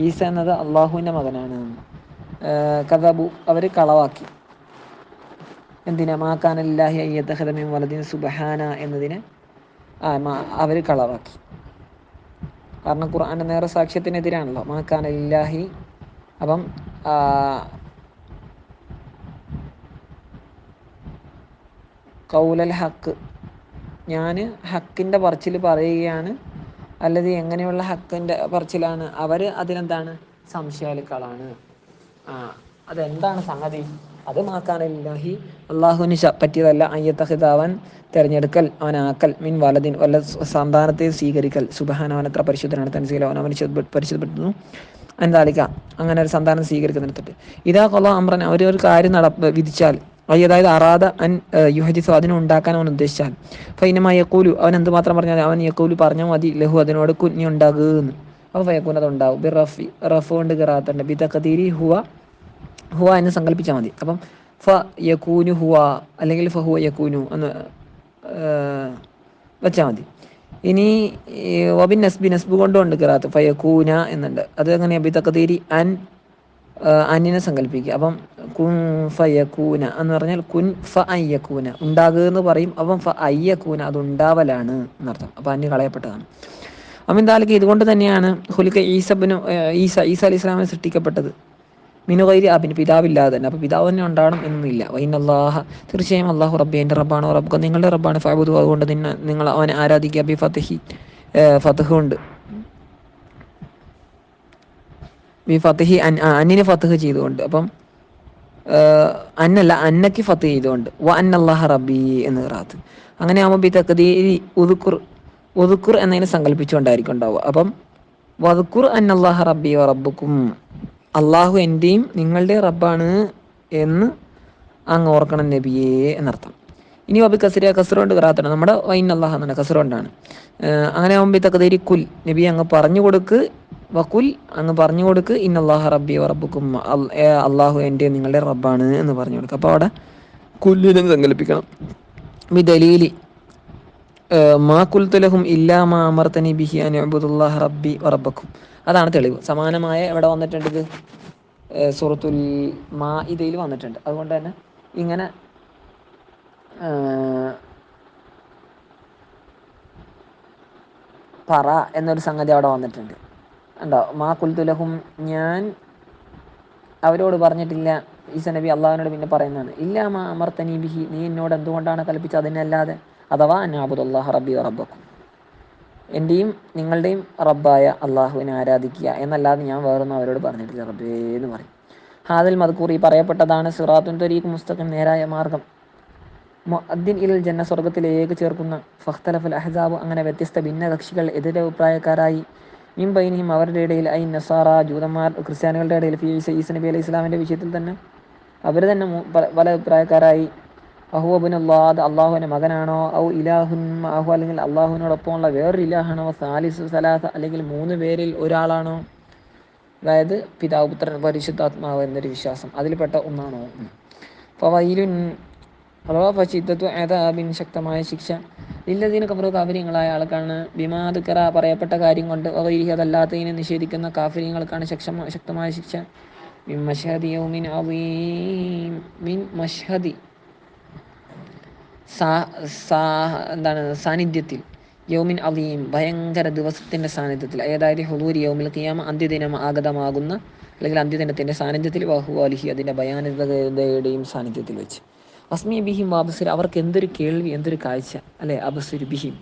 ഈസ എന്നത് അള്ളാഹുവിൻ്റെ മകനാണ്. കദബു അവർ കളവാക്കി. എന്തിനാ? മാക്കാനല്ലാഹി അയ്യത്തഖദ മിൻ വലദിൻ സുബ്ഹാന എന്നതിനെ അവർ കളവാക്കി. കാരണം ഖുർആൻ്റെ നേരെ സാക്ഷ്യത്തിനെതിരാണല്ലോ മാക്കാനല്ലാഹി. അപ്പം ഖൗലൽ ഹഖ് ഞാൻ ഹക്കിൻ്റെ പറച്ചിൽ പറയുകയാണ്. അല്ലത് എങ്ങനെയുള്ള ഹക്കിൻ്റെ പറച്ചിലാണ്? അവർ അതിനെന്താണ് സംശയാലുക്കളാണ്. അതെന്താണ് സംഗതി? അത് മാക്കാനല്ലാഹി അള്ളാഹുവിന് പറ്റിയതല്ല. അയ്യത്തഹിതാവൻ തിരഞ്ഞെടുക്കൽ, അവനാക്കൽ, മിൻ വലദിൻ വല്ല സന്താനത്തെ സ്വീകരിക്കൽ. സുബ്ഹാന അവൻ എത്ര പരിശുദ്ധനാണ്, തൻസീല അവൻ പരിശുദ്ധപ്പെടുത്തുന്നു. എന്താളിക്ക അങ്ങനെ ഒരു സന്താനം സ്വീകരിക്കുന്നിടത്തിട്ട് ഇതാ കൊള്ള അമ്രൻ അവരൊരു കാര്യം വിധിച്ചാൽ, അതായത് അറാദ അൻ യുഹദിസു അതിനെ ഉണ്ടാക്കാൻ അവൻ ഉദ്ദേശിച്ചാൽ, ഫൈനമായ യക്കൂലു അവൻ എന്തുമാത്രം പറഞ്ഞാൽ അവൻ യക്കൂലു പറഞ്ഞാൽ മതി, ലഹു അതിനോട് കുഞ്ഞി ഉണ്ടാകുന്നു. അപ്പോൾ ഫയക്കൂൻ അതുണ്ടാവും. ബി റഫ് കൊണ്ട് ഖിറാഅത്തുണ്ട്. ബി തഖദീരി ഹുവ, ഹുവ എന്ന് സങ്കല്പിച്ചാൽ മതി. അപ്പം ഫ യക്കൂനു ഹുവ അല്ലെങ്കിൽ ഫഹുവ യക്കൂനു എന്ന് വെച്ചാൽ മതി. ഇനി വബിൻ നസ്ബി നസ്ബ് കൊണ്ടുണ്ട് ഖിറാഅത്ത് ഫയക്കൂന എന്നുണ്ട്. അത് എങ്ങനെയാണ്? ബി തഖദീരി അന്നിനെ സങ്കല്പിക്കുക. അപ്പം കുൻ ഫയക്കൂന എന്ന് പറഞ്ഞാൽ കുൻ ഫ അയ്യക്കൂന ഉണ്ടാകുക എന്ന് പറയും. അപ്പം ഫ അയ്യക്കൂന അത് ഉണ്ടാവലാണ് എന്നർത്ഥം. അപ്പം അന്യ കളയപ്പെട്ടതാണ്. അമിന്താലിക്ക് ഇതുകൊണ്ട് തന്നെയാണ് ഹുലിക്ക ഈസ അലി ഇസ്ലാമിനെ സൃഷ്ടിക്കപ്പെട്ടത്. മിനുകൈരി പിന്നെ പിതാവില്ലാതെ തന്നെ. അപ്പോൾ പിതാവ് തന്നെ ഉണ്ടാവണം എന്നൊന്നുമില്ല. വൈനല്ലാഹ തീർച്ചയായും അള്ളാഹു റബ്ബി എൻ്റെ റബ്ബാണ്, റബ്ബ് നിങ്ങളുടെ റബ്ബാണ്, ഫഅബുദു അതുകൊണ്ട് നിങ്ങൾ അവനെ ആരാധിക്കുക. ബി ഫത്ഹി ഫത്ഹ് ഉണ്ട്. ബി ഫത്ഹി അന്നിനെ ഫത്ഹ് ചെയ്തുകൊണ്ട്. അപ്പം അന്നല്ല അന്നക്ക് ഫത്ത് ചെയ്തുകൊണ്ട്. വ അന്നല്ലാഹ റബ്ബി എന്ന് ഖിറാഅത്ത്. അങ്ങനെ ആകുമ്പോൾ ബി തഖ്ദീരി ഉദ്കുർ എന്നതിനെ സങ്കല്പിച്ചുകൊണ്ടായിരിക്കും ഉണ്ടാവുക. അപ്പം വദ്കുർ അന്നല്ലാഹ റബ്ബി വ റബ്ബുക്കും, അള്ളാഹു എൻ്റെയും നിങ്ങളുടെ റബ്ബാണ് എന്ന് അങ്ങ് ഓർക്കണം നബിയേ എന്നർത്ഥം. ഇനി വബി കസറുകൊണ്ട് ഖിറാഅത്താണ്. നമ്മുടെ വൈൻ അള്ളാഹ് എന്നാണ്, കസറുകൊണ്ടാണ്. അങ്ങനെ ആകുമ്പോൾ തഖ്ദീരി കുൽ നബി അങ്ങ് പറഞ്ഞു കൊടുക്ക്, വക്കുൽ അങ്ങ് പറഞ്ഞു കൊടുക്ക്, ഇന്നല്ലാഹ റബ്ബി വ റബ്ബുക്കും അള്ളാഹു എൻ്റെ നിങ്ങളുടെ റബ്ബാണ് എന്ന് പറഞ്ഞു കൊടുക്കുക. അപ്പോൾ അവിടെ കുല്ലിനെ സങ്കല്പിക്കണം. ബി ദലീലി മാ കുൽത്തുലഹും ഇല്ലാ മാ അമർത്തനി ബിഹി അൻ അബ്ദുല്ലാഹ റബ്ബി വ റബ്ബക്കും. അതാണ് തെളിവ്. സമാനമായ എവിടെ വന്നിട്ടുണ്ട്? ഇത് സൂറത്തുൽ മാഇദയിൽ വന്നിട്ടുണ്ട്. അതുകൊണ്ട് തന്നെ ഇങ്ങനെ പറ എന്നൊരു സംഗതി അവിടെ വന്നിട്ടുണ്ട്. ഉണ്ടോ? മാ കുൽത്തുലഹും, ഞാൻ അവരോട് പറഞ്ഞിട്ടില്ല. ഈസ നബി അള്ളാഹുവിനോട് പിന്നെ പറയുന്നതാണ്, ഇല്ലാ മാ അമർത്തനി ബിഹി, നീ എന്നോട് എന്തുകൊണ്ടാണ് കൽപ്പിച്ചത് അതിനല്ലാതെ. അഥവാ അനാബുദുല്ലാഹ റബ്ബി റബ്ബക്കും, എൻ്റെയും നിങ്ങളുടെയും റബ്ബായ അള്ളാഹുവിനെ ആരാധിക്കുക എന്നല്ലാതെ ഞാൻ വേറൊന്നും അവരോട് പറഞ്ഞിട്ടില്ല റബ്ബേ എന്ന് പറയും. ഹാദിൽ മദ്കൂർ, ഈ പറയപ്പെട്ടതാണ്, സിറാത്തുൻ ത്വരീഖ്, മുസ്തഖിം, നേരായ മാർഗം, മുഅദ്ദിൻ ഇൽ ജന്ന, സ്വർഗ്ഗത്തിലേക്ക് ചേർക്കുന്ന, ഫഖ്തലഫൽ അഹ്സാബ്, അങ്ങനെ വ്യത്യസ്ത ഭിന്ന കക്ഷികൾ എതിരഭിപ്രായക്കാരായി, മിൻ ബൈനിഹിം, അവരുടെ ഇടയിൽ, ഐ നസാറ, ജൂതന്മാർ, ക്രിസ്ത്യാനികളുടെ ഇടയിൽ, ഫി ഈസ നബി അലൈഹി ഇസ്ലാമിൻ്റെ വിഷയത്തിൽ തന്നെ അവർ തന്നെ പല അഭിപ്രായക്കാരായി. അഹുവ ഇബ്നുല്ലാഹ്, അത് അള്ളാഹുവിൻ്റെ മകനാണോ, ഔ ഇലാഹുൻ മഅഹു, അല്ലെങ്കിൽ അള്ളാഹുവിനോടൊപ്പമുള്ള വേറൊരു ഇലാഹാണോ, സാലിസു സലാസ, അല്ലെങ്കിൽ 3 പേരിൽ ഒരാളാണോ, അതായത് പിതാവ്, പുത്രൻ, പരിശുദ്ധാത്മാവ് എന്നൊരു വിശ്വാസം, അതിൽപ്പെട്ട ഒന്നാണോ. ഫവൈലുൻ, അഥവാ ഫശിദ്ദത്തു അദാബിൻ, ശക്തമായ ശിക്ഷ, ലില്ലദീന കഫറു, കാഫിര്യങ്ങളായ ആൾക്കാണ്, ബിമാ ദുക്കറ, പറയപ്പെട്ട കാര്യം കൊണ്ട്, വഗൈരിഹി, അതല്ലാത്തതിനെ നിഷേധിക്കുന്ന കാഫിര്യങ്ങൾക്കാണ് ശക്തമായ ശിക്ഷ. മിൻ മശ്ഹദി യൗമിൻ അദീം, മിൻ മശ്ഹദി, എന്താണ്, സാന്നിധ്യത്തിൽ, യൗമിൻ അദീം, ഭയങ്കര ദിവസത്തിൻ്റെ സാന്നിധ്യത്തിൽ, അതായത് ഹുദൂരി യൗമിൽ ഖിയാമ, അന്ത്യദിനം ആഗതമാകുന്ന, അല്ലെങ്കിൽ അന്ത്യദിനത്തിൻ്റെ സാന്നിധ്യത്തിൽ, വഹു അലിഹി, അതിൻ്റെ ഭയാനകതയുടെയും സാന്നിധ്യത്തിൽ വെച്ച്, അസ്മി ബിഹിം അബ്സിർ, അവർക്ക് എന്തൊരു കേൾവി, എന്തൊരു കാഴ്ച, അല്ലെ, അബ്സിർ ബിഹിം.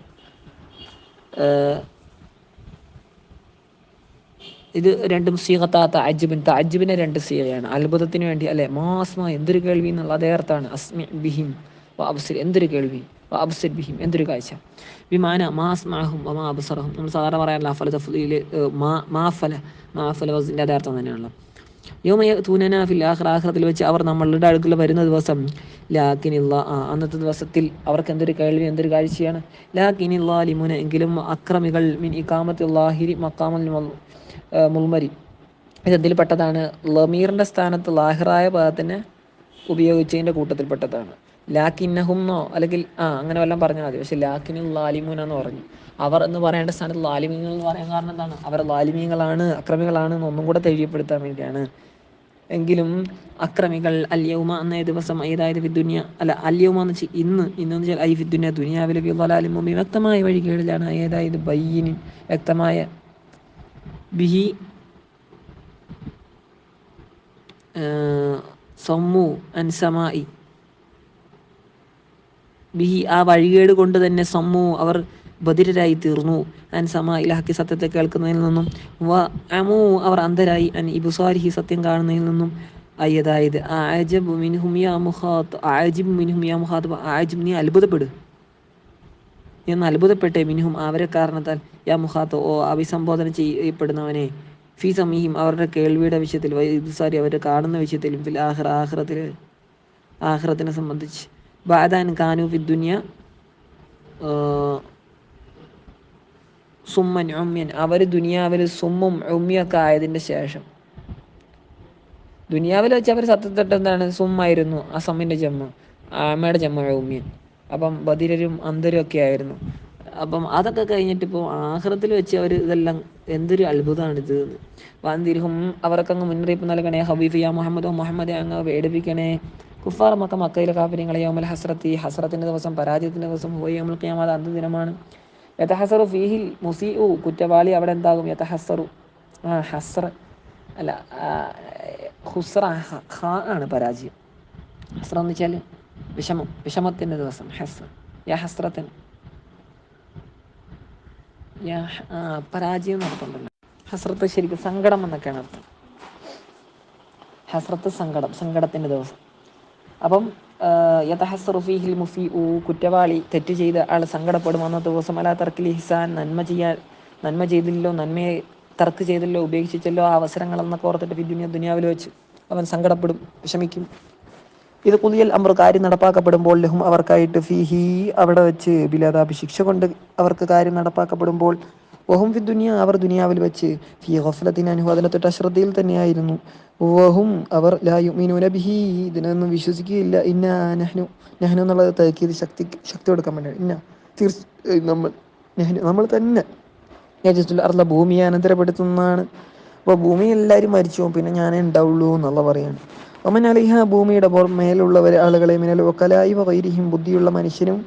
ഇത് രണ്ടും സീഗത്താത്ത തഅജ്ജുബിൻ്റെ 2 സീഗയാണ്, അത്ഭുതത്തിന് വേണ്ടി, അല്ലെ, മാസ്മ, എന്തൊരു കേൾവി എന്നുള്ള അതേ അർത്ഥമാണ്. അസ്മി ബിഹിം വ അബ്സിർ, എന്തൊരു കേൾവി, വ അബ്സിർ ബിഹിം, എന്തൊരു കാഴ്ച, ബിമാന മാസ്മഅഹും വമാ അബ്സറഹും, നമ്മൾ സാധാരണ പറയാറില്ല അഫല തഫ്ളീൽ, മാഫല വസിൻ്റെ അതേ അർത്ഥം തന്നെയാണല്ലോ. യൗമ യഅ്തൂനനാ ഫിൽ ആഖിറ, ആഖിറത്തിൽ വെച്ച് അവർ നമ്മളുടെ അടുക്കൽ വരുന്ന ദിവസം, ലാകിനില്ലാഹ്, അന്നത്തെ ദിവസത്തിൽ അവർക്ക് എന്തൊരു കേൾവി, എന്തൊരു കാഴ്ചയാണ്, ലാകിനില്ലാലിമുന, എങ്കിലും അക്രമികൾ, മിൻ ഇഖാമത്തിൽ ലാഹിരി മഖാമൽ മുൾമരി, ഇതെന്തിൽപ്പെട്ടതാണ്, ലമീറിൻ്റെ സ്ഥാനത്ത് ലാഹിറായ പദത്തിനെ ഉപയോഗിച്ചതിൻ്റെ കൂട്ടത്തിൽപ്പെട്ടതാണ്. ലാക്കിന്നഹുംന്നോ, അല്ലെങ്കിൽ അങ്ങനെ വല്ലതും പറഞ്ഞാൽ മതി, പക്ഷെ ലാക്കിനുൽ ലാലിമൂന എന്ന് പറഞ്ഞു. അവർ എന്ന് പറയേണ്ട സ്ഥാനത്ത് ലാലിമീങ്ങൾ എന്ന് പറയാൻ കാരണം എന്താണ്, അവർ ലാലിമീങ്ങളാണ്, അക്രമികളാണ് എന്നൊന്നും കൂടെ തെളിയപ്പെടുത്താൻ വേണ്ടിയാണ്. എങ്കിലും അക്രമികൾ, അല്യൗമ, അന്നേ ദിവസം, അതായത് ഫിദ്ദുനിയ, അല്ല, അല്യൗമ എന്ന് വെച്ചാൽ ഇന്ന് വെച്ചാൽ ഐ ഫിദ്ദുനിയ, ദുനിയാവിലെ, ഫി ളലാലിൻ മുബീൻ, വ്യക്തമായ വഴികേടിലാണ്, അതായത് ബയ്യിനിൻ, വ്യക്തമായ, ബിഹി സമ്മു അൻസമായി, ബിഹി, ആ വഴികേട് കൊണ്ട് തന്നെ, സമ്മു, അവർ ബധിരരായി തീർന്നു, അൻ സമാഇൽ ഹഖി, സത്യത്തെ കേൾക്കുന്നതിൽ നിന്നും, വ അമു, അവർ അന്ധരായി, അൻ ഇബ്സാരിഹി, സത്യം കാണുന്നതിൽ നിന്നും, അതായത് അഅജബു മിൻഹും യാ മുഖാത്തബ്, അഅജിബ് മിൻഹും യാ മുഖാത്തബ്, അഅജിബ്, നീ അത്ഭുതപ്പെട്, എന്ന് അത്ഭുതപ്പെട്ടെ, മിൻഹും, അവരെ കാരണത്താൽ, യാ മുഖാത്തബ്, ഓ അഭിസംബോധന ചെയ്യപ്പെടുന്നവനെ, ഫി സമീഹിം, അവരുടെ കേൾവിയുടെ വിഷയത്തിൽ, വ ഇബ്സാരി, അവരെ കാണുന്ന വിഷയത്തിലും, ഫിൽ ആഖിറ, ആഖിറത്തിനെ സംബന്ധിച്ച്, ബഅദൻ കാനു ഫി ദുനിയ സുമ്മൻ ഉമ്യൻ, അവർ ദുനിയാവിൽ സുമ്മും ഉമ്മിയൊക്കെ ആയതിൻ്റെ ശേഷം, ദുനിയാവിൽ വെച്ച് അവർ സത്യത്തിട്ട് എന്താണ്, സുമ്മായിരുന്നു, ആ സമ്മിൻ്റെ ജമ്മ, അമ്മയുടെ ജമ്മ ഉമ്യൻ, അപ്പം ബധിരരും അന്ധരും ഒക്കെ ആയിരുന്നു. അപ്പം അതൊക്കെ കഴിഞ്ഞിട്ട് ഇപ്പോൾ ആഖിറത്തിൽ വെച്ച് അവർ ഇതെല്ലാം, എന്തൊരു അത്ഭുതമാണിത്. വാന്തിരിഹും, അവർക്കങ്ങ് മുന്നറിയിപ്പ് നൽകണേ, ഹബീബ് യാ മുഹമ്മദ്, മുഹമ്മദെ അങ്ങ് പേടിപ്പിക്കണേ, കുഫാർ മക്കയിലെ കാഫിര്യങ്ങളെ, യൗമൽ ഹസ്രത്തി, ഹസ്രത്തിൻ്റെ ദിവസം, പരാജയത്തിൻ്റെ ദിവസം, ഹുവ യൗമുൽ ഖിയാമ, അന്ത്യദിനമാണ്, യതഹസ്സറു ഫീഹിൽ മുസീഉ, കുറ്റവാളി അവിടെ എന്താകും, യതഹസ്സറു, ഹസ്ര അല്ല, ഹുസ്ര, ആണ് പരാജയം, ഹസ്ര എന്ന് വെച്ചാൽ വിഷമത്തിൻ്റെ ദിവസം, ഹസ്ര, യാ ഹസ്രത്തൻ, പരാജയം നടത്തുന്നുണ്ടല്ലോ. ഹസ്രത്ത് ശരിക്കും സങ്കടം എന്നൊക്കെയാണ് അർത്ഥം, ഹസ്രത്ത് സങ്കടത്തിൻ്റെ ദിവസം. അപ്പം യതഹസ്സറു ഫീഹിൽ മുസീഉ, കുറ്റവാളി, തെറ്റ് ചെയ്ത ആൾ സങ്കടപ്പെടും അന്നത്തെ ദിവസം, അലാ തർക്കിൽ ഇഹ്സാൻ, നന്മ ചെയ്തില്ലോ, നന്മയെ തർക്ക് ചെയ്തല്ലോ, ഉപേക്ഷിച്ചല്ലോ ആ അവസരങ്ങളെന്നൊക്കെ ഓർത്തിട്ട്, ദുനിയാവിൽ വെച്ച് അവൻ സങ്കടപ്പെടും, വിഷമിക്കും. ഇത് പുതിയ അമ്ര, കാര്യം നടപ്പാക്കപ്പെടുമ്പോൾ, ലഹും, അവർക്കായിട്ട്, ഫീഹി, അവിടെ വെച്ച്, ബിലദാബ്, ശിക്ഷ കൊണ്ട് അവർക്ക് കാര്യം നടപ്പാക്കപ്പെടുമ്പോൾ, വഹും ഫി ദുനിയ, അവർ ദുനിയാവിൽ വെച്ച്, ഫി ഗഫ്ലത്തിൻ അൻഹു, അതിനെ തൊട്ട് അശ്രദ്ധയിൽ തന്നെയായിരുന്നു, വഹും, അവർ, ലാ യുഅ്മിനൂന ബിഹി, ഇതിനൊന്നും വിശ്വസിക്കുകയില്ല, ഇന്നാ നഹ്നു എന്നുള്ളത് തഅക്കീദ്, ശക്തി കൊടുക്കാൻ വേണ്ടിയാണ്, തീർച്ചയായും നമ്മൾ തന്നെ, യജ്തുൽ അർള, ഭൂമിയെ അനന്തരപ്പെടുത്തുന്നതാണ്. അപ്പോൾ ഭൂമി എല്ലാവരും മരിച്ചു പോകും, പിന്നെ ഞാനേ ഉണ്ടാവുള്ളൂ എന്നുള്ള പറയാണ്. ഒമൻ അലിഹ ഭൂമിയുടെ മേലുള്ളവരെ ആളുകളെ മിനൽ വക്കലായി വൈരിഹിം ബുദ്ധിയുള്ള മനുഷ്യനും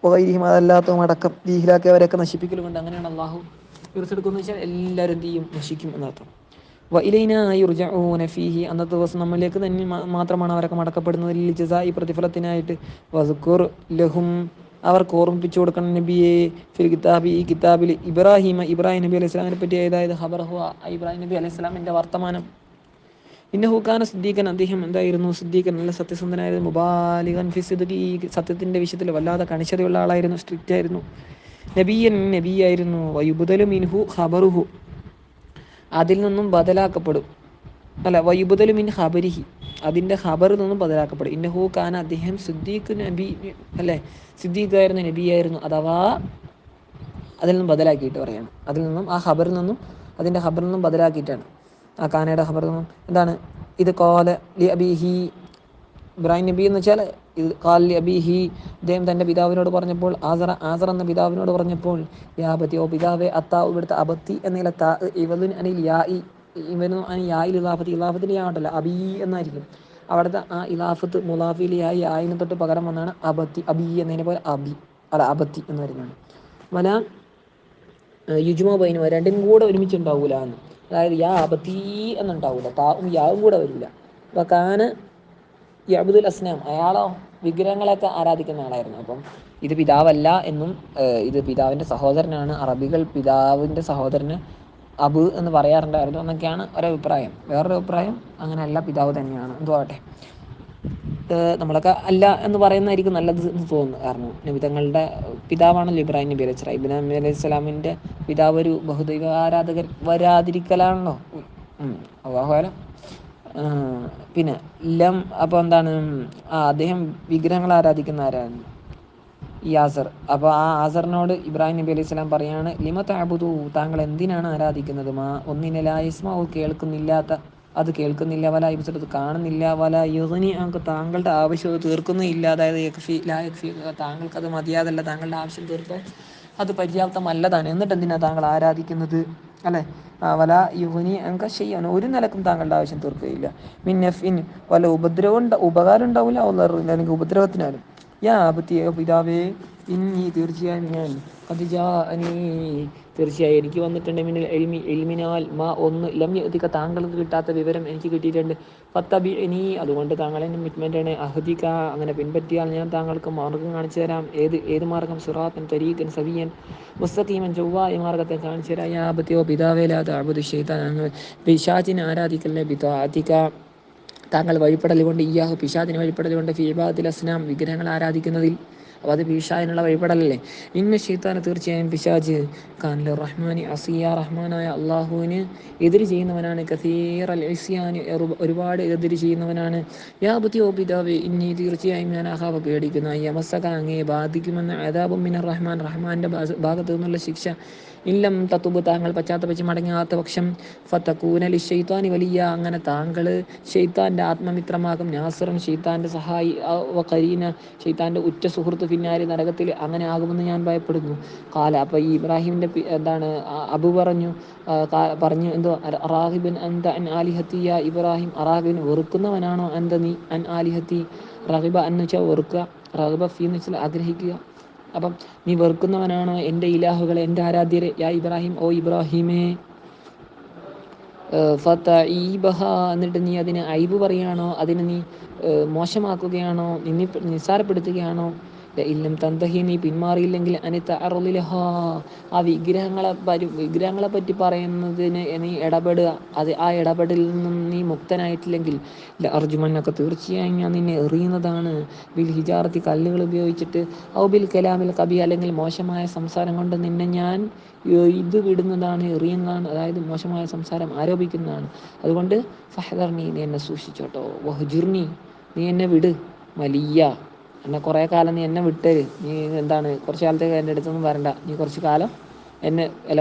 വൈരിഹിം അതല്ലാത്തതും അടക്കം ദീഹിലാക്കിയവരെയൊക്കെ നശിപ്പിക്കലുമുണ്ട്. അങ്ങനെയാണ് അള്ളാഹു തീർച്ചെടുക്കുമെന്ന് വെച്ചാൽ എല്ലാവരും എന്ത് ചെയ്യും, നശിക്കും എന്നർത്ഥം. വഇലൈന യുർജഊന ഫീഹി, അന്നത്തെ ദിവസം നമ്മളിലേക്ക് തന്നെ മാത്രമാണ് അവരൊക്കെ മടക്കപ്പെടുന്നത്. ലിൽ ജസാഇ, പ്രതിഫലത്തിനായിട്ട്. വസ്കുർ ലഹും, അവർക്ക് ഓർമ്മിപ്പിച്ചു കൊടുക്കണം നബിയെ, ഫിൽ കിതാബി, ഈ കിതാബിൽ, ഇബ്രാഹിം നബി അലൈഹി സ്വലാമിനെ പറ്റി, അതായത് ഖബറഹു, ഇബ്രാഹിം നബി അലൈഹി സ്വലാമിൻ്റെ വർത്തമാനം. ഇന്നഹു കാന സിദ്ദീഖൻ, അദ്ദേഹം എന്തായിരുന്നു, സിദ്ദീഖൻ, നല്ല സത്യസന്ധനായിരുന്നു. മുബാലിഗൻ ഫി സിദ്ഖി, സത്യത്തിൻ്റെ വിഷയത്തിൽ വല്ലാതെ കണിശതയുള്ള ആളായിരുന്നു, സ്ട്രിക്റ്റ് ആയിരുന്നു. നബിയൻ, നബിയായിരുന്നു. വയുബ്ദലു മിൻഹു ഖബറുഹു, അതിൽ നിന്നും ബദലാക്കപ്പെടും. വയുബ്ദലു മിൻ ഖബരിഹി, അതിൻ്റെ ഖബറിൽ നിന്നും ബദലാക്കപ്പെടും. ഇന്നഹു കാന, അദ്ദേഹം, സിദ്ദീഖ് നബി അല്ലേ, സിദ്ദീഖായിരുന്നു, നബിയായിരുന്നു. അഥവാ അതിൽ നിന്നും ബദലാക്കിയിട്ട് പറയാണ്. അതിൽ നിന്നും, ആ ഖബറിൽ നിന്നും, അതിൻ്റെ ഖബറിൽ നിന്നും ബദലാക്കിയിട്ടാണ്. ആ കാനയുടെ ഖബറിൽ നിന്നും എന്താണ്, ഇത് ഖാല ലി അബീഹി, ഇബ്രാഹിം നബി എന്ന് വെച്ചാൽ ഇത് ഖാല ലി അബീഹി, അദ്ദേഹം തൻ്റെ പിതാവിനോട് പറഞ്ഞപ്പോൾ, ആസർ എന്ന പിതാവിനോട് പറഞ്ഞപ്പോൾ, യാ അബതി, ഓ പിതാവെ, അത്താ, ഇവിടുത്തെ അബത്തി എന്നതിലെ താ ഇവലുൻ അനിൽ യാഇ, ഇവനു അനി യായിൽ ഇലാഫത്തി, ഇലാഫത്തിൻ്റെ യാ ഉണ്ടല്ലോ, അബീ എന്നായിരിക്കും. അവിടുത്തെ ആ ഇലാഫത്ത് മുലാഫിൽ യായി, ആയിന് തൊട്ട് പകരം വന്നാണ് അബത്തി, അബീ എന്നതിനെ പോലെ അബി, അബത്തി എന്ന് പറയുന്നതാണ്. വല യുജ്മ ബൈനഹുമ, രണ്ടും കൂടെ ഒരുമിച്ചുണ്ടാവൂല എന്ന്. അതായത് യാ അബത്തീ എന്നുണ്ടാവില്ല, താവും യാവും കൂടെ വരില്ല. അപ്പോൾ കാന യഅ്ബുദുൽ അസ്നാം, അയാളോ വിഗ്രഹങ്ങളൊക്കെ ആരാധിക്കുന്ന ആളായിരുന്നു. അപ്പം ഇത് പിതാവല്ല എന്നും ഇത് പിതാവിൻ്റെ സഹോദരനാണ്, അറബികൾ പിതാവിൻ്റെ സഹോദരന് അബു എന്ന് പറയാറുണ്ടായിരുന്നു എന്നൊക്കെയാണ് ഒരഭിപ്രായം. വേറൊരു അഭിപ്രായം അങ്ങനെയല്ല, പിതാവ് തന്നെയാണ്. എന്തുവാട്ടെ, നമ്മളൊക്കെ അല്ല എന്ന് പറയുന്നതായിരിക്കും നല്ലത് എന്ന് തോന്നുന്നു. കാരണം നബിതങ്ങളുടെ പിതാവാണല്ലോ ഇബ്രാഹിം നബി അലൈഹി സ്വലാം. ഇബ്രാഹിം നബി അലൈഹി സ്വലാമിൻ്റെ പിതാവ് ഒരു ബഹുദൈവ ആരാധകർ വരാതിരിക്കലാണല്ലോ. അല്ലാഹു അഅലം. പിന്നെ അപ്പോൾ എന്താണ്, അദ്ദേഹം വിഗ്രഹങ്ങൾ ആരാധിക്കുന്ന ആരാണ്, ഈ ആസർ. അപ്പോൾ ആ ആസറിനോട് ഇബ്രാഹിം നബി അലൈഹി സ്വലാം പറയാണ്, ലിമ തഅബുദു, താങ്കൾ എന്തിനാണ് ആരാധിക്കുന്നത്, ഒന്നിനെ ലാ യസ്മഉ, കേൾക്കുന്നില്ലാത്ത, അത് കേൾക്കുന്നില്ല, വല യുബ്സിറു, കാണുന്നില്ല, വല യുഗ്നി അൻക, താങ്കളുടെ ആവശ്യം തീർക്കുന്നില്ല, അതായത് യക്ഫി ലാ യക്ഫി, താങ്കൾക്കത് മതിയാതല്ല, താങ്കളുടെ ആവശ്യം തീർക്കാൻ അത് പര്യാപ്തമല്ലതാണ്. എന്നിട്ട് എന്തിനാണ് താങ്കൾ ആരാധിക്കുന്നത്, അല്ലേ. വല യുഗ്നി അൻക ഷൈഅൻ, ഒരു നിലക്കും താങ്കളുടെ ആവശ്യം തീർക്കുകയില്ല. മിൻ നഫ്ഇൻ, വല്ല ഉപകാരം ഉണ്ടാവില്ല, അല്ലെങ്കിൽ ഉപദ്രവത്തിനാലും. യാ അബതി, പിതാവേ, ഇന്നി, തീർച്ചയായും ഞാൻ, ഖദ് ജാഅനീ, തീർച്ചയായും എനിക്ക് വന്നിട്ടുണ്ട്, മിനൽ ഇൽമി, ഇൽമിനാൽ, ഒന്ന്, ലം യഅതിക, താങ്കൾക്ക് കിട്ടാത്ത വിവരം എനിക്ക് കിട്ടിയിട്ടുണ്ട്. ഫത്തബിഇനി, അതുകൊണ്ട് താങ്കൾ എന്നെ പിൻപറ്റണേ. അഹ്ദിക, അങ്ങനെ പിൻപറ്റിയാൽ ഞാൻ താങ്കൾക്ക് മാർഗ്ഗം കാണിച്ചു തരാം. ഏത് മാർഗ്ഗം, സിറാത്തൻ തരീഖൻ സവിയൻ, മുസ്തഖീമൻ, ചൊവ്വായ മാർഗ്ഗത്തെ കാണിച്ചു തരാം. യാ അബതി, ഓ പിതാവേ, ലാ തഅബുദു ശൈത്താൻ, പിശാചിനെ ആരാധിക്കല്ലേ, ബിത്വാഅതിക, താങ്കൾ വഴിപ്പെടൽ കൊണ്ട്, ഇയ്യാഹു, പിശാചിനെ വഴിപ്പെടൽ കൊണ്ട്, ഫി ഇബാദത്തിൽ അസ്നാം, വിഗ്രഹങ്ങൾ ആരാധിക്കുന്നതിൽ, അപ്പോൾ അത് പിശാചിനുള്ള വഴിപ്പെടലല്ലേ. ഇന്ന ശൈത്താന, തീർച്ചയായും പിശാച്, കാന ലിർറഹ്മാനി അസിയ, റഹ്മാനായ അള്ളാഹുവിന് എതിര് ചെയ്യുന്നവനാണ്. കസീറൽ ഇസ്യാനി, ഒരുപാട് എതിര് ചെയ്യുന്നവനാണ്. യാ അബതി, ഓ പിതാവേ, ഇന്നി, തീർച്ചയായും ഞാൻ, അഖാഫു, പേടിക്കുന്നു, യമസ്സക, അങ്ങയെ ബാധിക്കുമെന്ന്, അദാബും മിനർ റഹ്മാൻ, റഹ്മാൻ്റെ ഭാഗത്തു നിന്നുള്ള ശിക്ഷ, ഇല്ലം തതുബ്, താങ്കൾ പശ്ചാത്തപിച്ച് മടങ്ങാത്ത പക്ഷം, ഫതകൂന ലിശ്ശൈത്വാനി വലിയ, അങ്ങനെ താങ്കൾ ഷെയ്ത്താൻ്റെ ആത്മമിത്രമാകും, നാസിറൻ, ഷെയ്ത്താൻ്റെ സഹായി, വഖരീന, ഷെയ്ത്താൻ്റെ ഉറ്റ സുഹൃത്ത്, പിന്നാലെ നരകത്തിൽ അങ്ങനെ ആകുമെന്ന് ഞാൻ ഭയപ്പെടുന്നു. കാല, അപ്പോൾ ഈ ഇബ്രാഹിമിൻ്റെ എന്താണ്, അബു പറഞ്ഞു എന്തോ, റാഹിബിൻ അൻത അൻ ആലിഹത്തി, യാ ഇബ്രാഹിം, റാഹിബിൻ, വെറുക്കുന്നവനാണോ, അൻത നീ, അൻ ആലിഹത്തി, റഹിബ എന്ന് വെച്ചാൽ വെറുക്കുക, റഹിബ ഫീ എന്ന് വെച്ചാൽ ആഗ്രഹിക്കുക. അപ്പം നീ വെറുക്കുന്നവനാണോ എൻ്റെ ഇലാഹുകളെ, എൻ്റെ ആരാധ്യരെ, യാ ഇബ്രാഹിം, ഓ ഇബ്രാഹിമേ, ഫതഈബഹ, എന്നിട്ട് നീ അതിന് ഐബ് പറയുകയാണോ, അതിനെ നീ മോശമാക്കുകയാണോ, നിസ്സാരപ്പെടുത്തുകയാണോ. ഇല്ലം തന്തഹി, നീ പിന്മാറിയില്ലെങ്കിൽ, അനിത്ത അറുലിലഹ, ആ വിഗ്രഹങ്ങളെ പറ്റി പറയുന്നതിന് നീ ഇടപെടുക, ആ ഇടപെടലിൽ നിന്നും നീ മുക്തനായിട്ടില്ലെങ്കിൽ, അർജുമനൊക്കെ, തീർച്ചയായും ഞാൻ നിന്നെ എറിയുന്നതാണ്, ബിൽ ഹിജാറത്തി, കല്ലുകൾ ഉപയോഗിച്ചിട്ട്, ഔ ബിൽ കലാമിൽ കബി, അല്ലെങ്കിൽ മോശമായ സംസാരം കൊണ്ട് നിന്നെ ഞാൻ ഇത് വിടുന്നതാണ്, എറിയുന്നതാണ്, അതായത് മോശമായ സംസാരം ആരോപിക്കുന്നതാണ്. അതുകൊണ്ട് ഫഹദർനി, നീ എന്നെ സൂക്ഷിച്ചോട്ടോ, വഹ്ജുർനി, നീ എന്നെ വിട്, വലിയ, എന്നെ കുറേ കാലം നീ എന്നെ വിട്ട്, നീ എന്താണ് കുറച്ച് കാലത്തേക്ക് എൻ്റെ അടുത്തൊന്നും വരണ്ട, നീ കുറച്ച് കാലം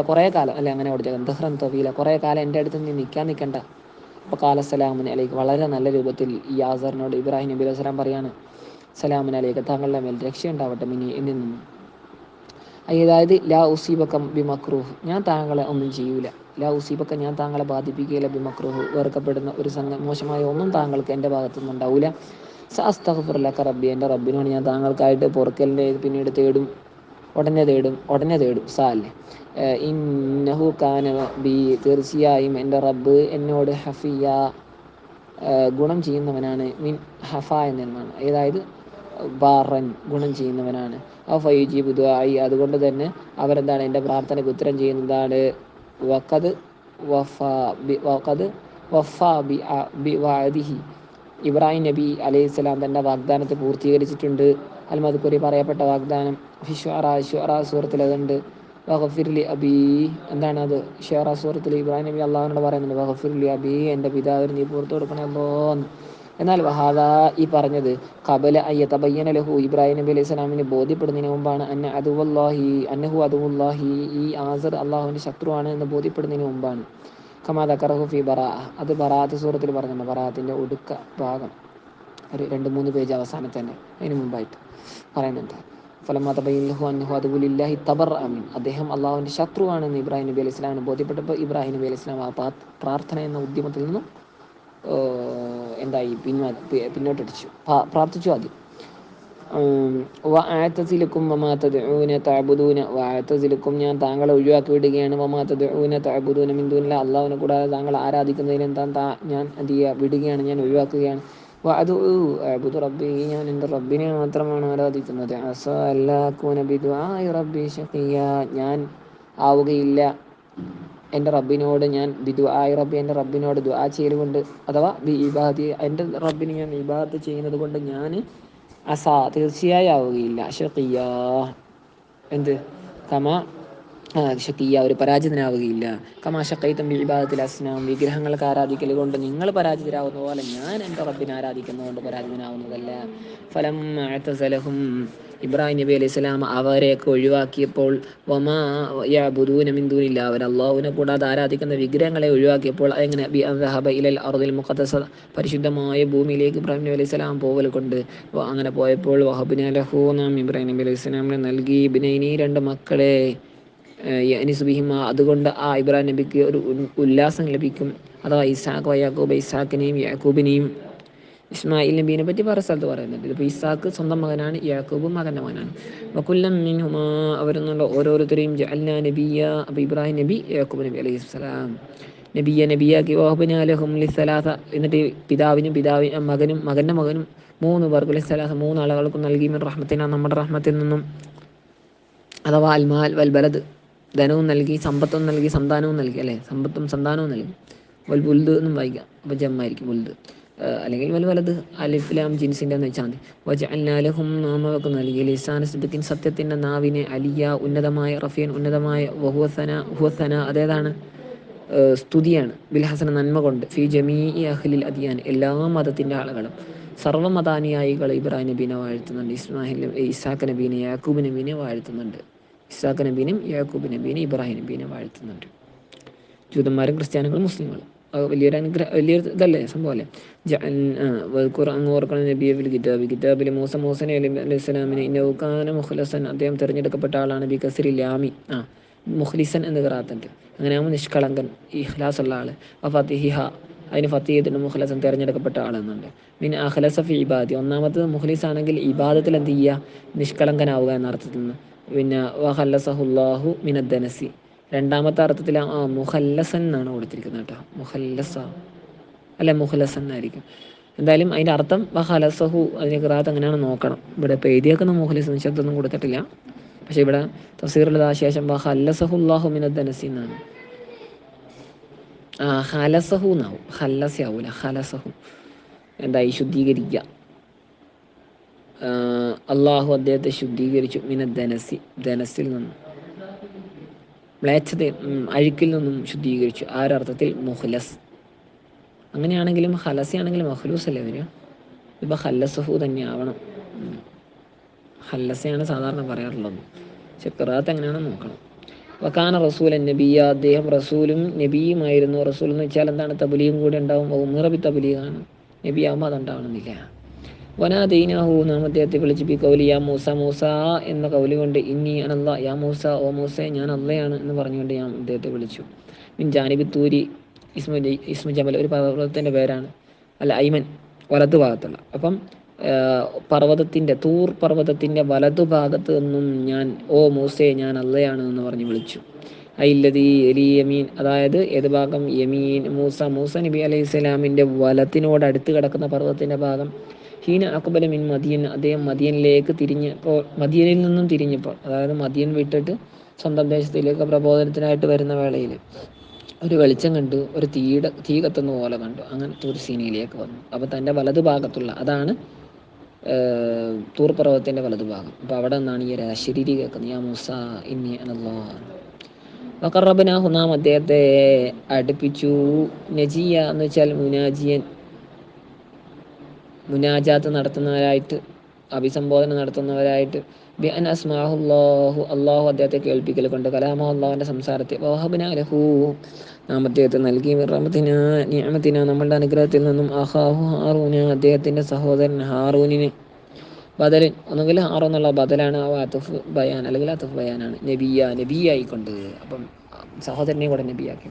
കുറേ കാലം അങ്ങനെ കൊടുത്തേക്കാം, ദഹ്റൻ തവീല, കുറേ കാലം എൻ്റെ അടുത്ത് നീ നിൽക്കണ്ട. അപ്പോൾ കാല സലാമുൻ അലൈക്ക്, വളരെ നല്ല രൂപത്തിൽ ഈ ആസറിനോട് ഇബ്രാഹിം നബി അലൈഹി സ്വലാം പറയാണ്, സലാമുൻ അലൈക്ക്, താങ്കളുടെ മേൽ രക്ഷയുണ്ടാവട്ടെ, എന്നിൽ നിന്നും, അതായത് ലാ ഉസീബകം ബി മക്രൂഹ്, ഞാൻ താങ്കളെ ഒന്നും ചെയ്യൂല, ലാ ഉസീബൊക്കെ ഞാൻ താങ്കളെ ബാധിപ്പിക്കുകയില്ല ബിമക്രുഹു വെറുക്കപ്പെടുന്ന ഒരു മോശമായ ഒന്നും താങ്കൾക്ക് എൻ്റെ ഭാഗത്തുനിന്ന് ഉണ്ടാവില്ല. അസ്തഗ്ഫിറുലക റബ്ബി എൻ്റെ റബ്ബിനോട് ഞാൻ താങ്കൾക്കായിട്ട് പൊറുക്കലിൻ്റെ പിന്നീട് തേടും, ഉടനെ തേടും അല്ലേ. ഇന്നഹു കാന ബി തീർച്ചയായും എൻ്റെ റബ്ബ് എന്നോട് ഹഫിയ ഗുണം ചെയ്യുന്നവനാണ്. മിൻ ഹഫ എന്നാണ്, അതായത് ബാറൻ ഗുണം ചെയ്യുന്നവനാണ്. ഫയുജീബു ദുആഇ അതുകൊണ്ട് തന്നെ അവരെന്താണ് എൻ്റെ പ്രാർത്ഥനയ്ക്ക് ഉത്തരം ചെയ്യുന്നതാണ്. വഖദ് വഫാ ബി വഅദിഹി ഇബ്രാഹിം നബി അലൈഹിസ്സലാം തൻ്റെ വാഗ്ദാനത്തെ പൂർത്തീകരിച്ചിട്ടുണ്ട്. അൽ-മദ്കൂരി പറയപ്പെട്ട വാഗ്ദാനം ഷുഅറാ സൂറത്തിൽ അതുണ്ട്. വഗഫിർലി അബീ എന്താണ് അത് ഷുഅറാ സൂറത്തിൽ ഇബ്രാഹിം നബി അള്ളാഹുവിനോട് പറയുന്നുണ്ട്, വഗഫിർലി അബീ എൻ്റെ പിതാവിന് നീ പുറത്തു കൊടുക്കണമല്ലോ എന്ന്. എന്നാൽ വഹാദ ഈ പറഞ്ഞത് ഖബല അയ്യതബയ്യന ലഹു ഇബ്രാഹിം നബി അലൈഹി സ്വലാമിന് ബോധ്യപ്പെടുന്നതിന് മുമ്പാണ്. അന്നഹു അദുവുല്ലാഹി ഈ ആസർ അള്ളാഹുവിൻ്റെ ശത്രുവാണ് എന്ന് ബോധ്യപ്പെടുന്നതിന് മുമ്പാണ്. കമാ ദക്കറഹു ഫി ബറാഅ അത് ബറാഅത്ത് സൂറത്തിൽ പറഞ്ഞിട്ടുണ്ട്. ബറാഅത്തിൻ്റെ ഒടുക്ക ഭാഗം ഒരു 2-3 പേജ് അവസാനത്ത് തന്നെ അതിന് മുമ്പായിട്ട് പറയുന്നുണ്ട്. ഫലമാ തബയ്യന ലഹു അന്നഹു അദുവുലില്ലാഹി തബറഅ മിൻ അദ്ദേഹം അള്ളാഹുവിൻ്റെ ശത്രുവാണെന്ന് ഇബ്രാഹിം നബി അലൈഹി സ്വലാമിന് ബോധ്യപ്പെട്ടപ്പോൾ ഇബ്രാഹിം നബി അലൈഹി സ്വലാം ആ പ്രാർത്ഥന എന്ന ഉദ്യമത്തിൽ നിന്നും എന്തായി പിന്നോട്ടടിച്ചു, പ്രാർത്ഥിച്ചു ആദ്യം. വഅഅ്തസിലുക്കും വമാ തദ്ഊന തഅബുദൂന വഅഅ്തസിലുക്കും ഞാൻ താങ്കളെ ഒഴിവാക്കി വിടുകയാണ്. വമാ തദ്ഊന തഅബുദൂന മിൻ ദൂനില്ലാഹ് അല്ലാഹുവിനെ കൂടാതെ താങ്കൾ ആരാധിക്കുന്നതിനെന്താ ഞാൻ എന്ത് ചെയ്യുക വിടുകയാണ്, ഞാൻ ഒഴിവാക്കുകയാണ്. അഅ്ബുദു റബ്ബി ഞാൻ എൻ്റെ റബ്ബിനെ മാത്രമാണ് ആരാധിക്കുന്നത്. അസാ അല്ലാ അകൂന ബിദുആഇ റബ്ബി ശഖിയ്യ ഞാൻ ആവുകയില്ല എൻ്റെ റബ്ബിനോട് ഞാൻ ബിദുആഇ റബ്ബി എൻ്റെ റബ്ബിനോട് ദുആ ചെയ്യലുകൊണ്ട് അഥവാ ബി ഇബാദി എൻ്റെ റബ്ബിന് ഞാൻ ഇബാദത്ത് ചെയ്യുന്നത് കൊണ്ട് ഞാൻ തീർച്ചയായും ആവുകയില്ല ഷഖിയ്യ എന്ത് ഷഖിയ്യ ഒരു പരാജിതനാവുകയില്ല. കമാ ഷഖൈതും ബി ഇബാദത്തിൽ അസ്നാം വിഗ്രഹങ്ങൾക്ക് ആരാധിക്കൽ കൊണ്ട് നിങ്ങൾ പരാജിതരാകുന്ന പോലെ ഞാൻ എൻ്റെ റബ്ബിനെ ആരാധിക്കുന്നതുകൊണ്ട് പരാജിതനാവുന്നതല്ല. ഫലമ്മ അഅ്തസലഹും ഇബ്രാഹിം നബി അലൈഹി സ്വലാം അവരെയൊക്കെ ഒഴിവാക്കിയപ്പോൾ വമാ യഅ്ബുദൂന മിൻ ദൂനില്ലാഹ് അവർ അല്ലാഹുവിനെ കൂടാതെ ആരാധിക്കുന്ന വിഗ്രഹങ്ങളെ ഒഴിവാക്കിയപ്പോൾ എങ്ങനെ ബി അൻ ദഹബ ഇലൽ അർദിൽ മുഖദ്ദസ പരിശുദ്ധമായ ഭൂമിയിലേക്ക് ഇബ്രാഹിം നബി അലൈഹി സ്വലാം പോവൽ കൊണ്ട് അങ്ങനെ പോയപ്പോൾ വഹബ്നാ ലഹു നാം ഇബ്രാഹിം നബി അലൈഹി സ്വലാമിനെ നൽകി ഇബ്നൈനി 2 മക്കളെ യഅ്നിസു ബിഹിമാ അതുകൊണ്ട് ആ ഇബ്രാഹിം നബിക്ക് ഒരു ഉല്ലാസം ലഭിക്കും. അഥവാ ഇസ്ഹാഖ് വയാക്കൂബ് ഇസ്ഹാഖിനെയും യാക്കൂബിനെയും ഇസ്മായിൽ നബീനെ പറ്റി വേറെ സ്ഥലത്ത് പറയുന്നുണ്ട്. ഇപ്പോൾ ഇസ്ഹാഖ് സ്വന്തം മകനാണ്, യാക്കൂബ് മകൻ്റെ മകനാണ്. വകുല്ലൻ മിൻഹുമാ അവരെന്നുള്ള ഓരോരുത്തരെയും ജഅൽനാ നബിയ്യ അപ്പോൾ ഇബ്രാഹിം നബി യാക്കൂബ് നബി അലൈഹി സ്വലാം നബിയാക്കി. വഹബ്നാ ലഹും ലിസ്സലാസ എന്നിട്ട് പിതാവിനും മകനും മകൻ്റെ മകനും 3 പേർക്ക് ലിസ്സലാസ 3 ആളുകൾക്കും നൽകി. മിൻ റഹ്മത്തിനാ നമ്മുടെ റഹ്മത്തിൽ നിന്നും അഥവാ അൽമാൽ വൽബലദ് ധനവും നൽകി, സമ്പത്തും നൽകി, സന്താനവും നൽകി അല്ലേ, സമ്പത്തും സന്താനവും നൽകി. വൽബുൽദ് എന്നും വായിക്കാം, അപ്പോൾ ജമ്മായിരിക്കും ബുൽദ് അല്ലെങ്കിൽ വൽവലത് അലിഫ് ലാം ജിൻസിൻ്റെ എന്ന് വെച്ചാൽ മതി. വജഅൽനാ ലഹും നാം അവർക്ക് നൽകി ലിസാന സിദ്ഖിൻ സത്യത്തിൻ്റെ നാവിനെ അലിയ ഉന്നതമായ റഫീൻ ഉന്നതമായ ഹുവസന അതേതാണ് സ്തുതിയാണ് ബിൽഹസന നന്മ കൊണ്ട് ഫി ജമീഇ അഹ്ലിൽ അദിയാൻ എല്ലാ മതത്തിൻ്റെ ആളുകളും സർവ്വമതാനുയായികൾ ഇബ്രാഹിം നബീനെ വാഴ്ത്തുന്നുണ്ട്. ഇസ്ഹാഖ് നബീനെ യാക്കൂബ് നബീനെ വാഴ്ത്തുന്നുണ്ട്. ഇസ്ഹാഖ് നബീനും യാക്കൂബ് നബീനെ ഇബ്രാഹിം നബീനെ വാഴ്ത്തുന്നുണ്ട്. ജൂതന്മാരും ക്രിസ്ത്യാനികളും മുസ്ലിങ്ങളും വലിയൊരു ഇതല്ലേ സംഭവം അല്ലേ. അങ്ങ് ഓർക്കണം നബിയെ കിതാബിൽ മൂസ അലൈഹി സ്വലാമിനെ ഇന്നഹു കാന മുഖ്ലസൻ അദ്ദേഹം തിരഞ്ഞെടുക്കപ്പെട്ട ആളാണ്. ബി കസ്രി ലാമി മുഖ്ലിസൻ എന്ന് ഖിറാഅത്തുണ്ട്. അങ്ങനെയാകുമ്പോൾ നിഷ്കളങ്കൻ ഇഖ്ലാസ് ഉള്ള ആൾ. ഫത്തിഹിഹ അതിന് ഫത്തി ചെയ്തിട്ട് മുഖ്ലസൻ തിരഞ്ഞെടുക്കപ്പെട്ട ആളെന്നുണ്ട്. പിന്നെ അഖ്ലസ ഫി ഇബാദി ഒന്നാമത്തത് മുഖ്ലിസ് ആണെങ്കിൽ ഇബാദത്തിൽ എന്ത് ചെയ്യുക നിഷ്കളങ്കനാവുക എന്ന അർത്ഥത്തിൽ നിന്ന്. പിന്നെ വഖല്ലസഹുല്ലാഹു മിനദ്ദനസി രണ്ടാമത്തെ അർത്ഥത്തിൽ മുഖല്ലസൻ എന്നാണ് കൊടുത്തിരിക്കുന്നത് കേട്ടോ. മുഖല്ലസ അല്ല മുഖലസൻ എന്നായിരിക്കും. എന്തായാലും അതിൻ്റെ അർത്ഥം വഖലസഹു അതിൻ്റെ ഖിറാഅത്ത് അങ്ങനെയാണ് നോക്കണം. ഇവിടെ ഇപ്പോൾ എഴുതിയേക്കുന്ന മുഖലിസ് ശബ്ദമൊന്നും കൊടുത്തിട്ടില്ല, പക്ഷേ ഇവിടെ തഫ്സീറിൽ ശേഷം വഖല്ലസഹുല്ലാഹു മിനദ്ദനസി എന്നാണ്. ഖലസഹു എന്നാവും, ഖല്ലസയാവൂല, ഖലസഹു എന്തായി ശുദ്ധീകരിക്കുക. അള്ളാഹു അദ്ദേഹത്തെ ശുദ്ധീകരിച്ചു മിനദ്ദനസി ധനസിൽ നിന്നും മ്ലേച്ഛത അഴുക്കിൽ നിന്നും ശുദ്ധീകരിച്ചു. ആരർത്ഥത്തിൽ മുഖ്ലസ്. അങ്ങനെയാണെങ്കിലും ഖലസയാണെങ്കിലും മഖ്ലൂസ് അല്ലേ വരിക. ഇപ്പോൾ ഖല്ലസഹു തന്നെ ആവണം. ഖല്ലസയാണ് സാധാരണ പറയാറുള്ളത്, പക്ഷെ ഖിറാഅത്ത് എങ്ങനെയാണെന്ന് നോക്കണം. വകാന റസൂലൻ നബിയ അദ്ദേഹം റസൂലും നബിയുമായിരുന്നു. റസൂൽ എന്ന് വെച്ചാൽ എന്താണ് തബ്ലീഗും കൂടി ഉണ്ടാവും. ഉമിറ ബി തബ്ലീഗാണ്, നബിയാകുമ്പോൾ അതുണ്ടാവണമെന്നില്ല. വനാദീനാഹു, നാം അദ്ദേഹത്തെ വിളിച്ചു ബി കൗലി യാ മൂസ, മൂസ എന്ന കൗലി കൊണ്ട്, ഇന്നി അനല്ലാ, യാ മൂസ, ഓ മൂസ ഞാൻ അള്ളയാണ് എന്ന് പറഞ്ഞുകൊണ്ട് ഞാൻ അദ്ദേഹത്തെ വിളിച്ചു. മിൻ ജാനിബി തൂരി, ഇസ്മു ജബൽ ഒരു പർവ്വതത്തിൻ്റെ പേരാണ്, അല്ല ഐമൻ വലതു ഭാഗത്തുള്ള. അപ്പം പർവ്വതത്തിൻ്റെ, തൂർ പർവ്വതത്തിൻ്റെ വലതു ഭാഗത്ത് നിന്നും ഞാൻ, ഓ മൂസേ ഞാൻ അള്ളയാണ് എന്ന് പറഞ്ഞ് വിളിച്ചു. അയില്ലതി എലി യമീൻ, അതായത് ഏത് ഭാഗം? യമീൻ, മൂസ നബി അലൈഹി സ്വലാമിൻ്റെ വലത്തിനോട് അടുത്ത് കിടക്കുന്ന പർവ്വതത്തിൻ്റെ ഭാഗം. ഹീന അക്ബല മിൻ മദിയൻ, അദ്ദേഹം മദിയനിലേക്ക് തിരിഞ്ഞപ്പോൾ, മദിയനിൽ നിന്നും തിരിഞ്ഞപ്പോൾ, അതായത് മദിയൻ വിട്ടിട്ട് സ്വന്തം ദേശത്തിലേക്ക് പ്രബോധനത്തിനായിട്ട് വരുന്ന വേളയിൽ ഒരു വെളിച്ചം കണ്ടു, ഒരു തീ കത്തുന്ന പോലെ കണ്ടു. അങ്ങനത്തെ ഒരു സീനിയിലേക്ക് വന്നു. അപ്പോൾ തൻ്റെ വലതു ഭാഗത്തുള്ള, അതാണ് തൂർ പർവ്വതത്തിൻ്റെ വലതു ഭാഗം. അപ്പോൾ അവിടെ നിന്നാണ് ഈ ഒരു അശരീരി കേൾക്കുന്നത്, യാ മൂസ ഇന്നി അനല്ലാഹ്. വഖറബ്നാഹു, നാം അദ്ദേഹത്തെ അടുപ്പിച്ചു, നജിയ എന്ന് വെച്ചാൽ മുനാജിയൻ, മുനാജാത്ത് നടത്തുന്നവരായിട്ട്, അഭിസംബോധന നടത്തുന്നവരായിട്ട്. ബി അൻ അസ്മാഹുല്ലാഹു, അള്ളാഹു അദ്ദേഹത്തെ കേൾപ്പിക്കൽ കൊണ്ട്, കലാമഹു അള്ളാഹുവിൻ്റെ സംസാരത്തെ. വഹബ്നാ ലഹു, നാം അദ്ദേഹത്തെ നൽകി, റഹ്മത്തിന നിഅമത്തിന നമ്മളുടെ അനുഗ്രഹത്തിൽ നിന്നും, അഖാഹു ഹാറൂന, അദ്ദേഹത്തിൻ്റെ സഹോദരൻ ഹാറൂനിന്. ബദൽ, ഒന്നുകിൽ ഹാറൂൻ എന്നുള്ള ബദലാണ്, അത്തുഫ് ബയാൻ, അല്ലെങ്കിൽ അത്തുഫ് ബയാനാണ്. നബിയായിക്കൊണ്ട്, അപ്പം സഹോദരനെ കൂടെ നബിയാക്കി.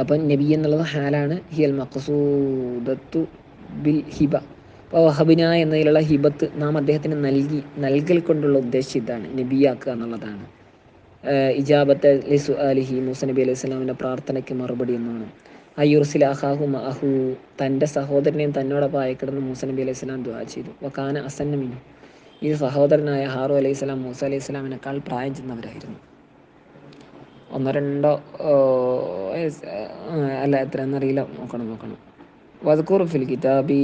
അപ്പം നബി എന്നുള്ളത് ഹാലാണ്. ഹിയൽ മഖ്സൂദത്തു ബിൽ ഹിബ. അപ്പോൾ വഹബിന എന്നതിലുള്ള ഹിബത്ത് നാം അദ്ദേഹത്തിന് നൽകൽ കൊണ്ടുള്ള ഉദ്ദേശം ഇതാണ്, നബിയാക്കുക എന്നുള്ളതാണ്. ഇജാബത്ത് ലിസു അലിഹി, മൂസ നബി അലൈഹി സ്വലാമിൻ്റെ പ്രാർത്ഥനയ്ക്ക് മറുപടി എന്നാണ്. അയ്യുർസിൽ അഹാഹു മഅഹു, തൻ്റെ സഹോദരനെയും തന്നോടൊപ്പം അയക്കിടുന്ന മൂസ നബി അലൈഹി സ്വലാം ദുആ ചെയ്തു. വകാന അസന്ന മിൻഹു, ഈ സഹോദരനായ ഹാറൂ അലൈഹി സ്വലാം മൂസ അലൈഹി സ്വലാമിനേക്കാൾ പ്രായം ചെന്നവരായിരുന്നു. 1-2 അല്ല, എത്രയെന്നറിയില്ല, നോക്കണം. വദ്കുർ ഫിൽ കിതാബി,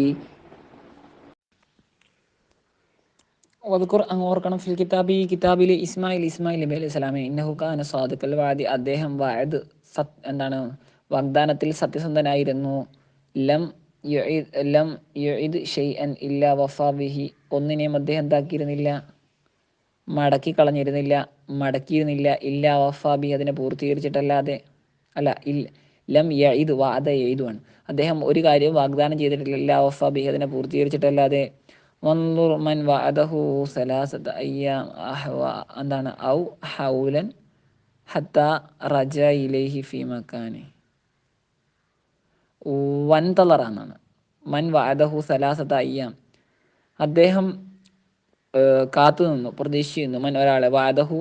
വദ്കുർ അങ്ങ് ഓർക്കണം, ഫിൽ കിതാബി കിതാബിൽ ഇസ്മായിൽ നബി അലൈഹി സ്വലാമെ, ഇന്നഹു കാന സാദിഖൽ വഅദി, അദ്ദേഹം എന്താണ്, വാഗ്ദാനത്തിൽ സത്യസന്ധനായിരുന്നു. ലം യുഇദ് ഷൈഅൻ ഇല്ലാ വഫാ ബിഹി, ഒന്നിനെയും അദ്ദേഹം എന്താക്കിയിരുന്നില്ല, മടക്കിയിരുന്നില്ല. ഇല്ലാ വഫാ ബിഹി, അതിനെ പൂർത്തീകരിച്ചിട്ടല്ലാതെ. അല്ല, ലം യഇദ് വഅദ യഇദുമാണ്. അദ്ദേഹം ഒരു കാര്യവും വാഗ്ദാനം ചെയ്തിട്ടില്ല, ഇല്ലാ വഫാ ബിഹി, അതിനെ പൂർത്തീകരിച്ചിട്ടല്ലാതെ. വൻദുർ മൻ വഅദഹു സലാസത അയ്യാം, എന്താണ്, ഔ ഹൗലൻ ഹത്താ റജ ഇലൈഹി ഫീ മക്കാനി. വൻതളറ എന്നാണ്. മൻ വഅദഹു സലാസത അയ്യാം, അദ്ദേഹം കാത്തു നിന്നു, പ്രതീക്ഷിച്ചു. മൻ ഒരാളെ, വഅദഹു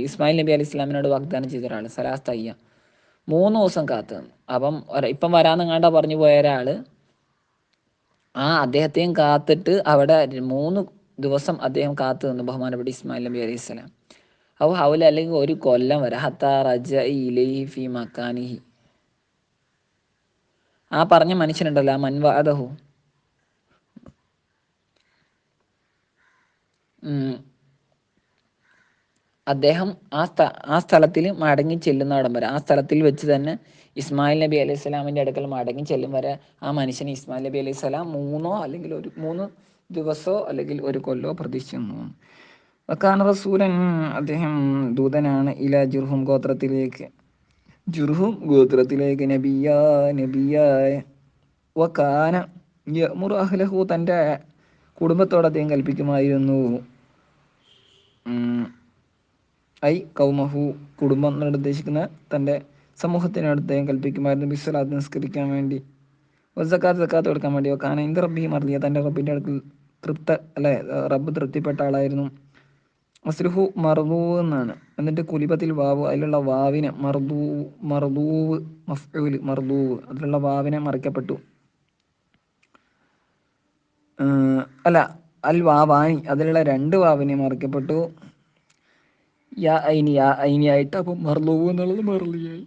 ഇസ്മായിൽ നബി അലൈഹി ഇസ്ലാമിനോട് വാഗ്ദാനം ചെയ്ത ഒരാൾ, സലാസത അയ്യാം 3 ദിവസം കാത്തു നിന്നു. അപ്പം ഇപ്പം വരാമെന്നങ്ങാണ്ട പറഞ്ഞു പോയ ഒരാൾ, അദ്ദേഹത്തെയും കാത്തിട്ട് അവിടെ 3 ദിവസം അദ്ദേഹം കാത്തു നിന്നു, ബഹുമാനപ്പെട്ട ഇസ്മായിൽ നബി അലൈഹി സ്വലാം. അപ്പോൾ ഹൗല, അല്ലെങ്കിൽ 1 കൊല്ലം വരെ. ഹത്താ റജ ഇലൈഹി ഫീ മക്കാനിഹി, പറഞ്ഞ മനുഷ്യനുണ്ടല്ലോ, മൻ വഅദഹു, അദ്ദേഹം ആ സ്ഥലത്തിൽ മടങ്ങി ചെല്ലുന്നവിടം വരെ, ആ സ്ഥലത്തിൽ വെച്ച് തന്നെ ഇസ്മായിൽ നബി അലൈഹി സ്വലാമിൻ്റെ അടുക്കൽ മടങ്ങി ചെല്ലും വരെ ആ മനുഷ്യൻ ഇസ്മായിൽ നബി അലൈഹി സ്വലാം 3 ദിവസമോ അല്ലെങ്കിൽ 1 കൊല്ലമോ പ്രതീക്ഷിച്ചു. വക്കാന റസൂലൻ, അദ്ദേഹം ദൂതനാണ്, ഇല ജുർഹും ഗോത്രത്തിലേക്ക് നബിയായ. വക്കാന യഅ്മുറു അഹ്ലഹു, തൻ്റെ കുടുംബത്തോട് അദ്ദേഹം കൽപ്പിക്കുമായിരുന്നു. ഐ കൗമഹു, കുടുംബം എന്നോട് ഉദ്ദേശിക്കുന്ന തൻ്റെ സമൂഹത്തിനോട് അദ്ദേഹം കൽപ്പിക്കുമായിരുന്നു. ബിസ്വലാത്ത്, നിസ്കരിക്കാൻ വേണ്ടി. സക്കാത്ത് കൊടുക്കാൻ വേണ്ടി. വക്കാന ഇന്ദ റബ്ബിഹി മർദിയ, തൻ്റെ റബ്ബിൻ്റെ അടുക്കൽ റബ്ബ് തൃപ്തിപ്പെട്ട ആളായിരുന്നു. മസ്ലുഹു മർദൂ എന്നാണ്. എന്നിട്ട് കുലിബത്തിൽ വാവ്, അതിലുള്ള വാവിനെ മർദൂവ് മഫ്ഊല്, മർദൂവ്, അതിലുള്ള വാവിനെ മറിക്കപ്പെട്ടു. അൽ വാവാനി, അതിലുള്ള 2 വാവിനെ മറിക്കപ്പെട്ടു. യാ ഐനി ആയിട്ട്. അപ്പം മർലൂവ് എന്നുള്ളത് മർലിയായി.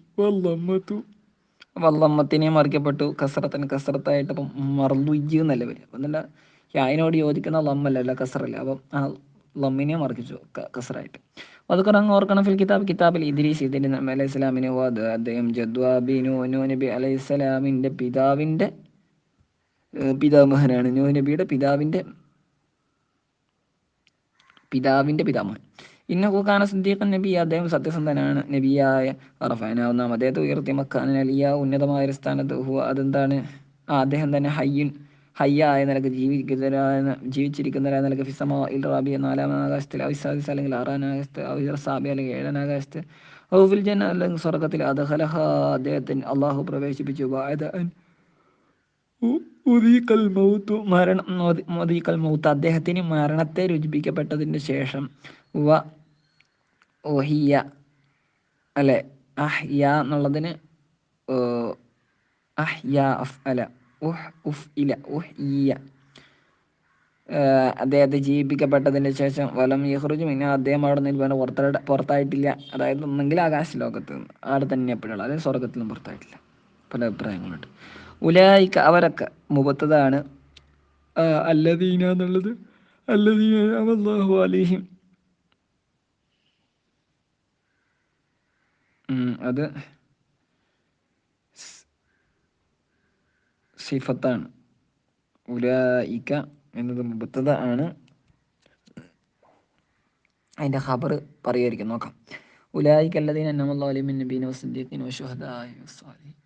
വല്ലമ്മത്തിനെ മറിക്കപ്പെട്ടു, കസറത്തായിട്ട്. അപ്പം മർലുയ്യ് എന്നല്ല വരിക. അപ്പം എന്നല്ല, യായിനോട് യോജിക്കുന്ന ലമ്മല്ല, കസറല്ല. അപ്പം ആ ലമ്മിനെ മറിച്ചു കസറായിട്ട്. അതൊക്കെ അങ്ങ് ഓർക്കണം, ഫിൽ കിതാബിൽ ഇദ്രീസ് നബി അലൈഹി സ്വലാമിനെ, അദ്ദേഹം ജദ്വാബി നൂഹ് നബി അലൈഹി സ്വലാമിൻ്റെ പിതാമഹനാണ്. നൂഹ് നബിയുടെ പിതാവിൻ്റെ പിതാമഹൻ. ഇന്നഹു കാന സിദ്ദീഖൻ നബി, അദ്ദേഹം സത്യസന്ധനാണ്, നബിയായ. റഫഅനാഹു, അദ്ദേഹത്തെ ഉയർത്തി, മക്കാന അലിയ, ഉന്നതമായ ഒരു സ്ഥാനത്ത്. അതെന്താണ്? അദ്ദേഹം തന്നെ ഹയ്യൻ, ഹയ്യായ നിലക്ക് ജീവിച്ചിരിക്കുന്നവരായ നിലക്ക് ഫിസമോ ഇൽ റാബിയ 4-ാം ആകാശത്തിൽ അവിസാദിസ് അല്ലെങ്കിൽ 6-ാം ആകാശത്ത് അവിർ സാബി അല്ലെങ്കിൽ 7-ാം ആകാശത്ത് ഔഫിൽ ജന്ന അല്ലെങ്കിൽ സ്വർഗത്തിൽ അദ്ഖലഹ അദ്ദേഹത്തിന് അള്ളാഹു പ്രവേശിപ്പിച്ചു. ഉദീഖൽ മൗത്തു മരണം ഉദീഖൽ മൗത്ത് അദ്ദേഹത്തിന് മരണത്തെ രുചിപ്പിക്കപ്പെട്ടതിന് ശേഷം വ ഓഹിയ അല്ലെ അഹ്യ എന്നുള്ളതിന് അഹ്യ അഫ് അല ഉഹ് ഉഫ് ഇല ഉഹ്യ അദ്ദേഹത്തെ ജീവിപ്പിക്കപ്പെട്ടതിന് ശേഷം വലം യഹ്റുജ് പിന്നെ അദ്ദേഹം അവിടെ നിന്ന് പുറത്തായിട്ടില്ല. അതായത് ഒന്നെങ്കിൽ ആകാശ ലോകത്ത് നിന്ന് അവിടെ തന്നെ എപ്പോഴുള്ള അതായത് സ്വർഗത്തിൽ നിന്നും പുറത്തായിട്ടില്ല. പല അഭിപ്രായങ്ങളുണ്ട്. ഉലായിക്ക അവരൊക്കെ മുബത്തതാണ് അല്ലദീന എന്നുള്ളത് അല്ലദീന അല്ലാഹു അലൈഹിം അത് സിഫത്താണ്. ഉലായിക്ക എന്നത് മുബത്തത ആണ്. അതിൻ്റെ ഖബർ പറയുമായിരിക്കും. നോക്കാം. ഉലായിക്ക അല്ലദീന അൻഅമല്ലാഹു അലൈഹിം മിനൻ നബിയ്യീന വസ്സദ്ദീഖീന വശുഹദാഇ വസ്സാലിഹീൻ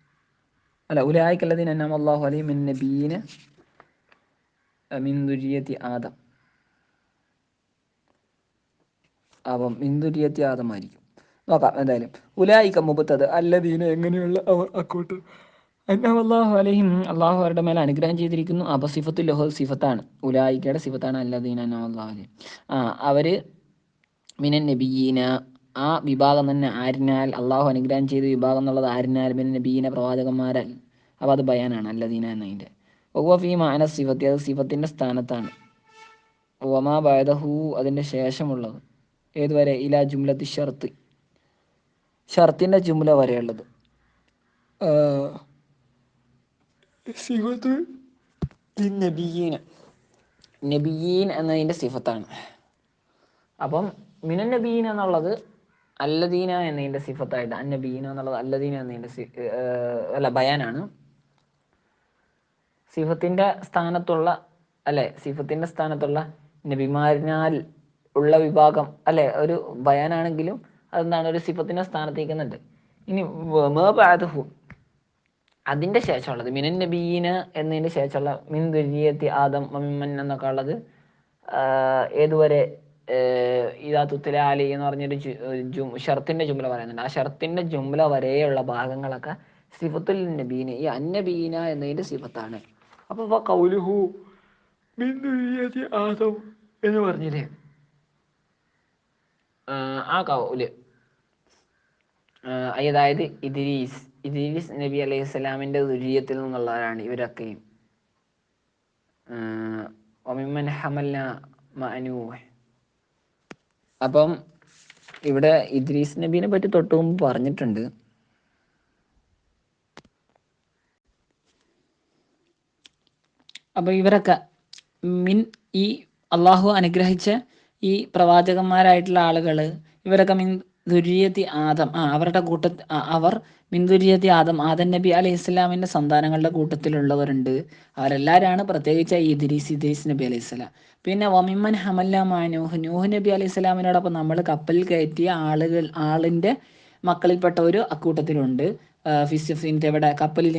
അല്ല ഉലായിക്ക അല്ലദീന അൻഅമല്ലാഹു അലൈഹിം മിനൻ നബിയ്യീന മിൻ ദുരിയത്തി ആദം. അപ്പം മിൻ ദുരിയത്തി ആദം ആയിരിക്കും. നോക്കാം എന്തായാലും. ഉലായിക്ക മുബത്തത് അല്ലദീന എങ്ങനെയുള്ള അവർ അക്കോട്ട് അൻഅമല്ലാഹു അലൈഹിം അള്ളാഹു അവരുടെ മേലെ അനുഗ്രഹം ചെയ്തിരിക്കുന്നു. അപ്പോൾ സിഫത്തു ലഹു സിഫത്താണ്. ഉലായിക്കയുടെ സിഫത്താണ് അല്ലദീന അൻഅമല്ലാഹു അലൈഹിം. അവർ മിനൻ നബിയ്യീന ആ വിഭാഗം തന്നെ ആരിനാൽ അള്ളാഹു അനുഗ്രഹം ചെയ്ത വിഭാഗം എന്നുള്ളത് ആരിനാൽ മിനൻ നബിയ്യീന പ്രവാചകന്മാരാൽ. അപ്പോൾ അത് ബയാനാണ് അല്ലദീന എന്നതിൻ്റെ. വഹുവ ഫീ മഅന സിഫത്തി അത് സിഫത്തിൻ്റെ സ്ഥാനത്താണ്. വമാ ബഅദഹു അതിൻ്റെ ശേഷമുള്ളത് ഏതുവരെ ഇലാ ജുംലത്തി ഷർത്ത് ഷർത്തിൻ്റെ ജുംല വരെയുള്ളത് സിഫത്ത് നബിയ്യീന നബിയ്യീൻ എന്നതിൻ്റെ സിഫത്താണ്. അപ്പം മിനൻ നബീന എന്നുള്ളത് അല്ലദീന എന്നതിൻ്റെ സിഫത്തായിട്ട് അന്നബീന എന്നുള്ളത് അല്ലദീന എന്നതിൻ്റെ അല്ല ബയാനാണ്. സിഫത്തിൻ്റെ സ്ഥാനത്തുള്ള അല്ലെ സിഫത്തിൻ്റെ സ്ഥാനത്തുള്ള നബിമാരിനാൽ ഉള്ള വിഭാഗം അല്ലെ ഒരു ബയാനാണെങ്കിലും അതെന്താണ് ഒരു സിഫത്തിൻ്റെ സ്ഥാനത്തേക്കുന്നുണ്ട്. ഇനി ബഅദഹു അതിൻ്റെ ശേഷമുള്ളത് മിനൻ നബീന എന്നതിൻ്റെ ശേഷമുള്ള മിൻ ദുരിയത്തി ആദം മിമ്മൻ എന്നൊക്കെ ഉള്ളത് ഏതുവരെ ഇതാ തുത്തല അലി എന്ന് പറഞ്ഞൊരു ഷർത്തിൻ്റെ ജുംല പറയുന്നുണ്ട്. ആ ഷർത്തിൻ്റെ ജുംല വരെയുള്ള ഭാഗങ്ങളൊക്കെ സിഫത്തുൽ നബീന ഈ അന്നബീന എന്നതിൻ്റെ സിഫത്താണ്. അപ്പോൾ കൗലുഹു മിൻ ദുരിയത്തി ആദം എന്ന് പറഞ്ഞില്ലേ ആ കൗല് അതായത് ഇദ്രീസ് നബി അലൈഹി സ്വലാമിൻ്റെ ദുരിയത്തിൽ നിന്നുള്ളവരാണ് ഇവരൊക്കെയും. വമിമ്മൻ ഹമൽന മഅനൂഹ് അപ്പം ഇവിടെ ഇദ്രീസ് നബീനെ പറ്റി തൊട്ട് മുമ്പ് പറഞ്ഞിട്ടുണ്ട്. അപ്പോൾ ഇവരൊക്കെ മിൻ ഈ അള്ളാഹു അനുഗ്രഹിച്ച ഈ പ്രവാചകന്മാരായിട്ടുള്ള ആളുകൾ ഇവരൊക്കെ മിൻ ദുരിയത്തി ആദം അവരുടെ അവർ മിൻ ദുരിയത്തി ആദം നബി അലൈഹി ഇസ്ലാമിൻ്റെ സന്താനങ്ങളുടെ കൂട്ടത്തിലുള്ളവരുണ്ട്. അവരെല്ലാവരാണ് പ്രത്യേകിച്ച് ഇദ്രീസ് നബി അലൈഹി സ്വലാം. പിന്നെ വമിമ്മൻ ഹമല്ല നൂഹ് നബി അലൈഹി സ്വലാമിനോടൊപ്പം നമ്മൾ കപ്പലിൽ കയറ്റിയ ആളിൻ്റെ മക്കളിൽപ്പെട്ട ഒരു അക്കൂട്ടത്തിലുണ്ട്. ഫിസിഫിൻ്റെ ഇവിടെ കപ്പലിൽ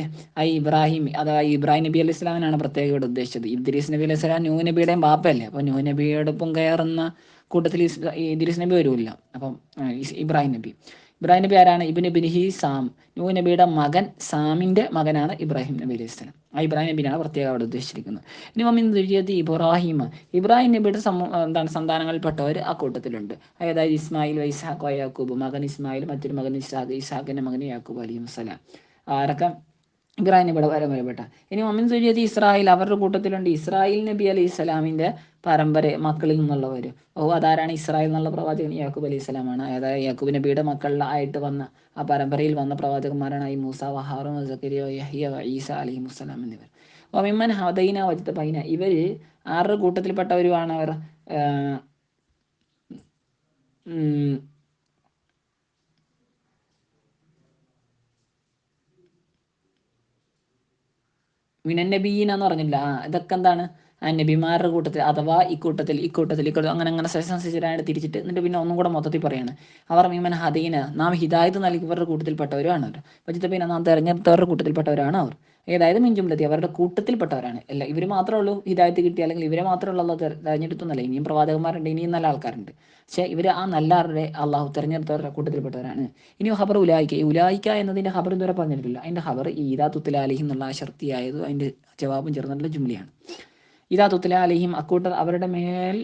ഇബ്രാഹിം അഥവാ ഇബ്രാഹിം നബി അലൈഹി സ്വലാമിനാണ് പ്രത്യേകം ഇവിടെ ഉദ്ദേശിച്ചത്. ഇദ്രീസ് നബി അലൈഹി സ്വലാം നൂഹ് നബിയുടെയും ബാപ്പയല്ലേ. അപ്പോൾ നൂഹ് നബിയോടൊപ്പം കയറുന്ന കൂട്ടത്തിൽ ഇദ്രീസ് നബി വരില്ല. അപ്പം ഇബ്രാഹിം നബി ആരാണ്? ഇബ്നു സാം. നൂഹ് നബിയുടെ മകൻ സാമിൻ്റെ മകനാണ് ഇബ്രാഹിം നബി അലൈഹി സ്വലാം. ആ ഇബ്രാഹിം നബിയാണ് പ്രത്യേകം അവിടെ ഉദ്ദേശിച്ചിരിക്കുന്നത്. ഇനി മിൻ ദുരിയത്തി ഇബ്രാഹിം നബിയുടെ സന്താനങ്ങളിൽപ്പെട്ടവർ ആ കൂട്ടത്തിലുണ്ട്. അതായത് ഇസ്മായിൽ ഇസ്ഹാഖ് യാക്കൂബ് മകൻ ഇസ്മായിൽ മറ്റൊരു മകൻ ഇസ്ഹാഖിൻ്റെ മകൻ യാക്കൂബ് അലൈഹി വസ്സലാം. ആരൊക്കെ ഇബ്രാഹിം നബിയുടെ പരമ്പരപ്പെട്ട. ഇനി മമിൻ സുരിയത്തി ഇസ്രായേൽ അവരുടെ കൂട്ടത്തിലുണ്ട് ഇസ്രായേൽ നബി അലൈഹി സ്വലാമിൻ്റെ മക്കളിൽ നിന്നുള്ളവർ. അതാരാണ് ഇസ്രായേൽ എന്നുള്ള പ്രവാചകൻ? യാക്കൂബ് അലൈഹി സ്വലാമാണ്. അതായത് യാക്കൂബ് നബിയുടെ മക്കളിലായിട്ട് വന്ന ആ പരമ്പരയിൽ വന്ന പ്രവാചകന്മാരാണ് ഈ മൂസ ഹാറൂൻ സക്കരിയ യഹ്യ ഈസ അലൈഹി മുസ്സലാം എന്നിവർ. മിമ്മൻ ഹദൈന വജ്തബൈന ഇവർ ആരുടെ കൂട്ടത്തിൽപ്പെട്ടവരുമാണ്? അവർ മിനൻ നബീന എന്ന് പറഞ്ഞില്ല. ഇതൊക്കെ എന്താണ്? നബിമാരുടെ കൂട്ടത്തിൽ അഥവാ ഇക്കൂട്ടത്തിൽ അങ്ങനെ അങ്ങനെ സെഷൻ സെഷനായിട്ട് തിരിച്ചിട്ട് എന്നിട്ട് പിന്നെ ഒന്നും കൂടെ മൊത്തത്തിൽ പറയാണ്. അവർ മീമൻ ഹദീന, നാം ഹിദായത്ത് നൽകിയവരുടെ കൂട്ടത്തിൽപ്പെട്ടവരുമാണ് അവർ. വജിതബീന, നാം തെരഞ്ഞെടുത്തവരുടെ കൂട്ടത്തിൽപ്പെട്ടവരാണ് അവർ. ഏതായത് മിഞ്ചുംലത്തി, അവരുടെ കൂട്ടത്തിൽപ്പെട്ടവരാണ്. അല്ല ഇവർ മാത്രമേ ഉള്ളൂ ഹിദായത്ത് കിട്ടി, അല്ലെങ്കിൽ ഇവരെ മാത്രമേ ഉള്ളൂ തെരഞ്ഞെടുത്തൊന്നല്ല. ഇനിയും പ്രവാചകന്മാരുണ്ട്, ഇനിയും നല്ല ആൾക്കാരുണ്ട്. പക്ഷേ ഇവർ ആ നല്ല ആളുടെ അള്ളാഹു തെരഞ്ഞെടുത്തവരുടെ കൂട്ടത്തിൽപ്പെട്ടവരാണ്. ഇനി ഖബർ ഉലായിക്ക, ഈ ഉലായിക്ക എന്നതിൻ്റെ ഖബർ ഇതുവരെ പറഞ്ഞിട്ടില്ല. അതിൻ്റെ ഖബർ ഈദാ തുത്ല അലൈഹിം എന്നുള്ള ശർത്തിയായത് അതിൻ്റെ ജവാബും ചേർന്നുള്ള ജുംലയാണ്. ഇദാ തുത്ല അലൈഹിം, അക്കൂട്ടർ അവരുടെ മേൽ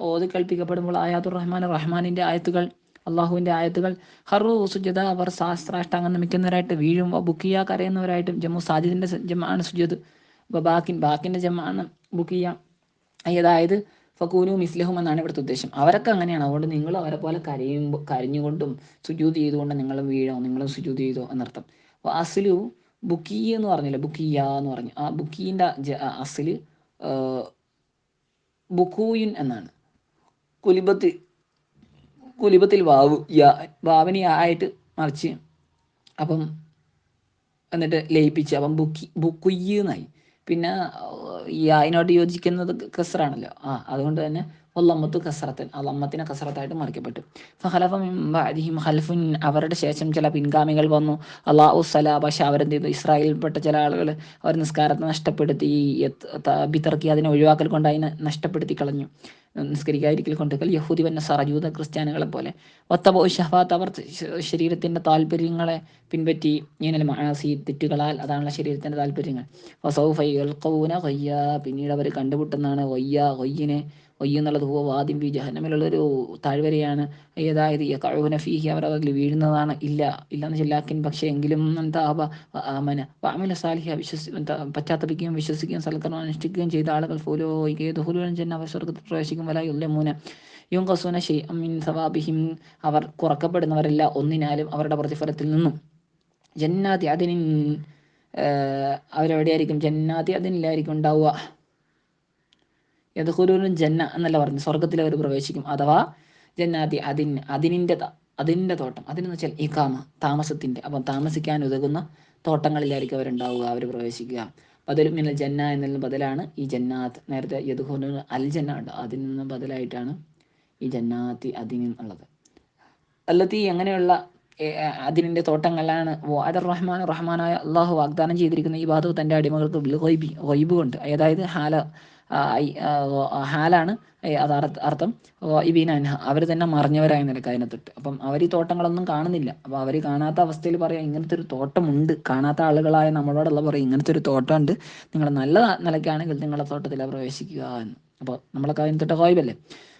ഓതി കൽപ്പിക്കപ്പെടുമ്പോൾ ആയാത്തുർ റഹ്മാൻ, റഹ്മാനിൻ്റെ ആയത്തുകൾ, അള്ളാഹുവിൻ്റെ ആയത്തുകൾ, ഹറു സുജദ, അവർ സാഷ്ടാംഗം നമിക്കുന്നവരായിട്ട് വീഴും. ബുക്കിയ, കരയുന്നവരായിട്ടും. ജമ്മു സാജിദിൻ്റെ ജമാണ് സുജദ്. ബാക്കിൻ്റെ ജമാണ് ബുക്കിയ. അതായത് ഫക്കൂനു മിസ്ലഹും എന്നാണ് ഇവിടുത്തെ ഉദ്ദേശം. അവരൊക്കെ അങ്ങനെയാണ്. അതുകൊണ്ട് നിങ്ങൾ അവരെ പോലെ കരഞ്ഞുകൊണ്ടും സുജൂദ് ചെയ്തുകൊണ്ടും നിങ്ങളും വീഴോ, നിങ്ങളും സുജൂദ് ചെയ്തോ എന്നർത്ഥം. അപ്പോൾ അസ്ലു ബുക്കി എന്ന് പറഞ്ഞില്ല, ബുക്കിയ എന്ന് പറഞ്ഞു. ആ ബുക്കീൻ്റെ അസ്ല് ബുക്കൂയിൻ എന്നാണ്. കുലിബത്തിൽ വാവ് വാവിനെ ആയിട്ട് മറിച്ച് അപ്പം എന്നിട്ട് ലയിപ്പിച്ച് അപ്പം ബുക്കുയ്യെന്നായി. പിന്നെ അതിനോട് യോജിക്കുന്നത് കസറാണല്ലോ. അതുകൊണ്ട് തന്നെ ഒല്ലമ്മത്ത് കസറത്തൻ, ആ ലമ്മത്തിനെ കസറത്തായിട്ട് മറിക്കപ്പെട്ടു. ഫഹലഫ മിൻ ബഅദിഹിം ഖൽഫുൻ, അവരുടെ ശേഷം ചില പിൻഗാമികൾ വന്നു. അല്ലാഹു സലാ, പക്ഷെ അവരെന്ത് ചെയ്തു? ഇസ്രായേലിൽപ്പെട്ട ചില ആളുകൾ അവർ നിസ്കാരത്തെ നഷ്ടപ്പെടുത്തി, ബിതർക്കി, അതിനെ ഒഴിവാക്കൽ കൊണ്ട് അതിനെ നഷ്ടപ്പെടുത്തി കളഞ്ഞു, നിസ്കരിക്കാതിരിക്കൽ കൊണ്ട്. യഹൂദി വന്നസാറ, ജൂത ക്രിസ്ത്യാനികളെ പോലെ. വത്തബഉ ഷഹവാത്ത്, അവർ ശരീരത്തിൻ്റെ താല്പര്യങ്ങളെ പിൻപറ്റി. ഇങ്ങനെ മആസി, തെറ്റുകളാൽ, അതാണുള്ള ശരീരത്തിൻ്റെ താല്പര്യങ്ങൾ. വസൗഫ യൽഖൗന ഗയ്യ, പിന്നീട് അവർ കണ്ടുമുട്ടുന്നതാണ് ഗയ്യിനെ. ഗയ്യ് എന്നുള്ളത് വാദിം ഫീ, ജഹന്നമിലുള്ളൊരു താഴ്വരയാണ്. അതായത് യഖഉന ഫീഹി, അവർ അതിൽ വീഴുന്നതാണ്. ഇല്ലെന്ന് ചെല്ലാക്കിൻ, പക്ഷേ എങ്കിലും താബ ആമന വഅമില സാലിഹ, പശ്ചാത്തപിക്കുകയും വിശ്വസിക്കുകയും സൽക്കർമ്മം അനുഷ്ഠിക്കുകയും ചെയ്ത ആളുകൾ യദ്ഖുലൂന ജന്ന, അവർ സ്വർഗ്ഗത്തിൽ പ്രവേശിക്കും. വലാ യുദ്ലമൂന യുൻഖസൂന ശൈഅൻ മിൻ സവാബിഹിം, അവർ കുറക്കപ്പെടുന്നവരല്ല ഒന്നിനാലും അവരുടെ പ്രതിഫലത്തിൽ നിന്നും. ജന്നാതി അദിനിൻ, അവരെവിടെയായിരിക്കും? ജന്നാതി അദിനിലായിരിക്കും ഉണ്ടാവുക. യദ്ഖുലൂന ജന്ന എന്നല്ല പറഞ്ഞു, സ്വർഗ്ഗത്തിൽ അവർ പ്രവേശിക്കും. അഥവാ ജന്നാതി അതിനിൻ്റെ തോട്ടം, അതിനെന്ന് വെച്ചാൽ ഇഖാമ, താമസത്തിൻ്റെ. അപ്പം താമസിക്കാൻ ഉതകുന്ന തോട്ടങ്ങളിലായിരിക്കും അവരുണ്ടാവുക, അവർ പ്രവേശിക്കുക. ബദലു മിനൽ ജന്ന എന്നതിന് ബദലാണ് ഈ ജന്നാത്ത്. നേരത്തെ യദ്ഖുലൂന അൽ ജന്ന ഉണ്ട്, അതിൽ നിന്ന് ബദലായിട്ടാണ് ഈ ജന്നാത്തി അതിൻ ഉള്ളത്. അല്ലത്തി, എങ്ങനെയുള്ള അതിനിൻ്റെ തോട്ടങ്ങളാണ്. വഅദർ റഹ്മാൻ, റഹ്മാനായ അള്ളാഹു വാഗ്ദാനം ചെയ്തിരിക്കുന്ന ഈ ബാധു തൻ്റെ അടിമകൾക്ക് ബിൽ ഗൈബ് കൊണ്ട്. അതായത് ഹാലാണ് അർത്ഥം. ഇബീന അൻഹ, അവർ തന്നെ മറിഞ്ഞവരായ നിലക്ക് അതിനകത്തിട്ട്. അപ്പം അവർ ഈ തോട്ടങ്ങളൊന്നും കാണുന്നില്ല. അപ്പോൾ അവർ കാണാത്ത അവസ്ഥയിൽ പറയാം, ഇങ്ങനത്തെ ഒരു തോട്ടമുണ്ട്. കാണാത്ത ആളുകളായ നമ്മളോടുള്ള പറയും, ഇങ്ങനത്തെ ഒരു തോട്ടമുണ്ട്, നിങ്ങൾ നല്ല നിലയ്ക്കാണെങ്കിൽ നിങ്ങളുടെ തോട്ടത്തിൽ പ്രവേശിക്കുക എന്ന്. അപ്പോൾ നമ്മളൊക്കെ അതിനകത്തിട്ട് ഗൈബല്ലേ.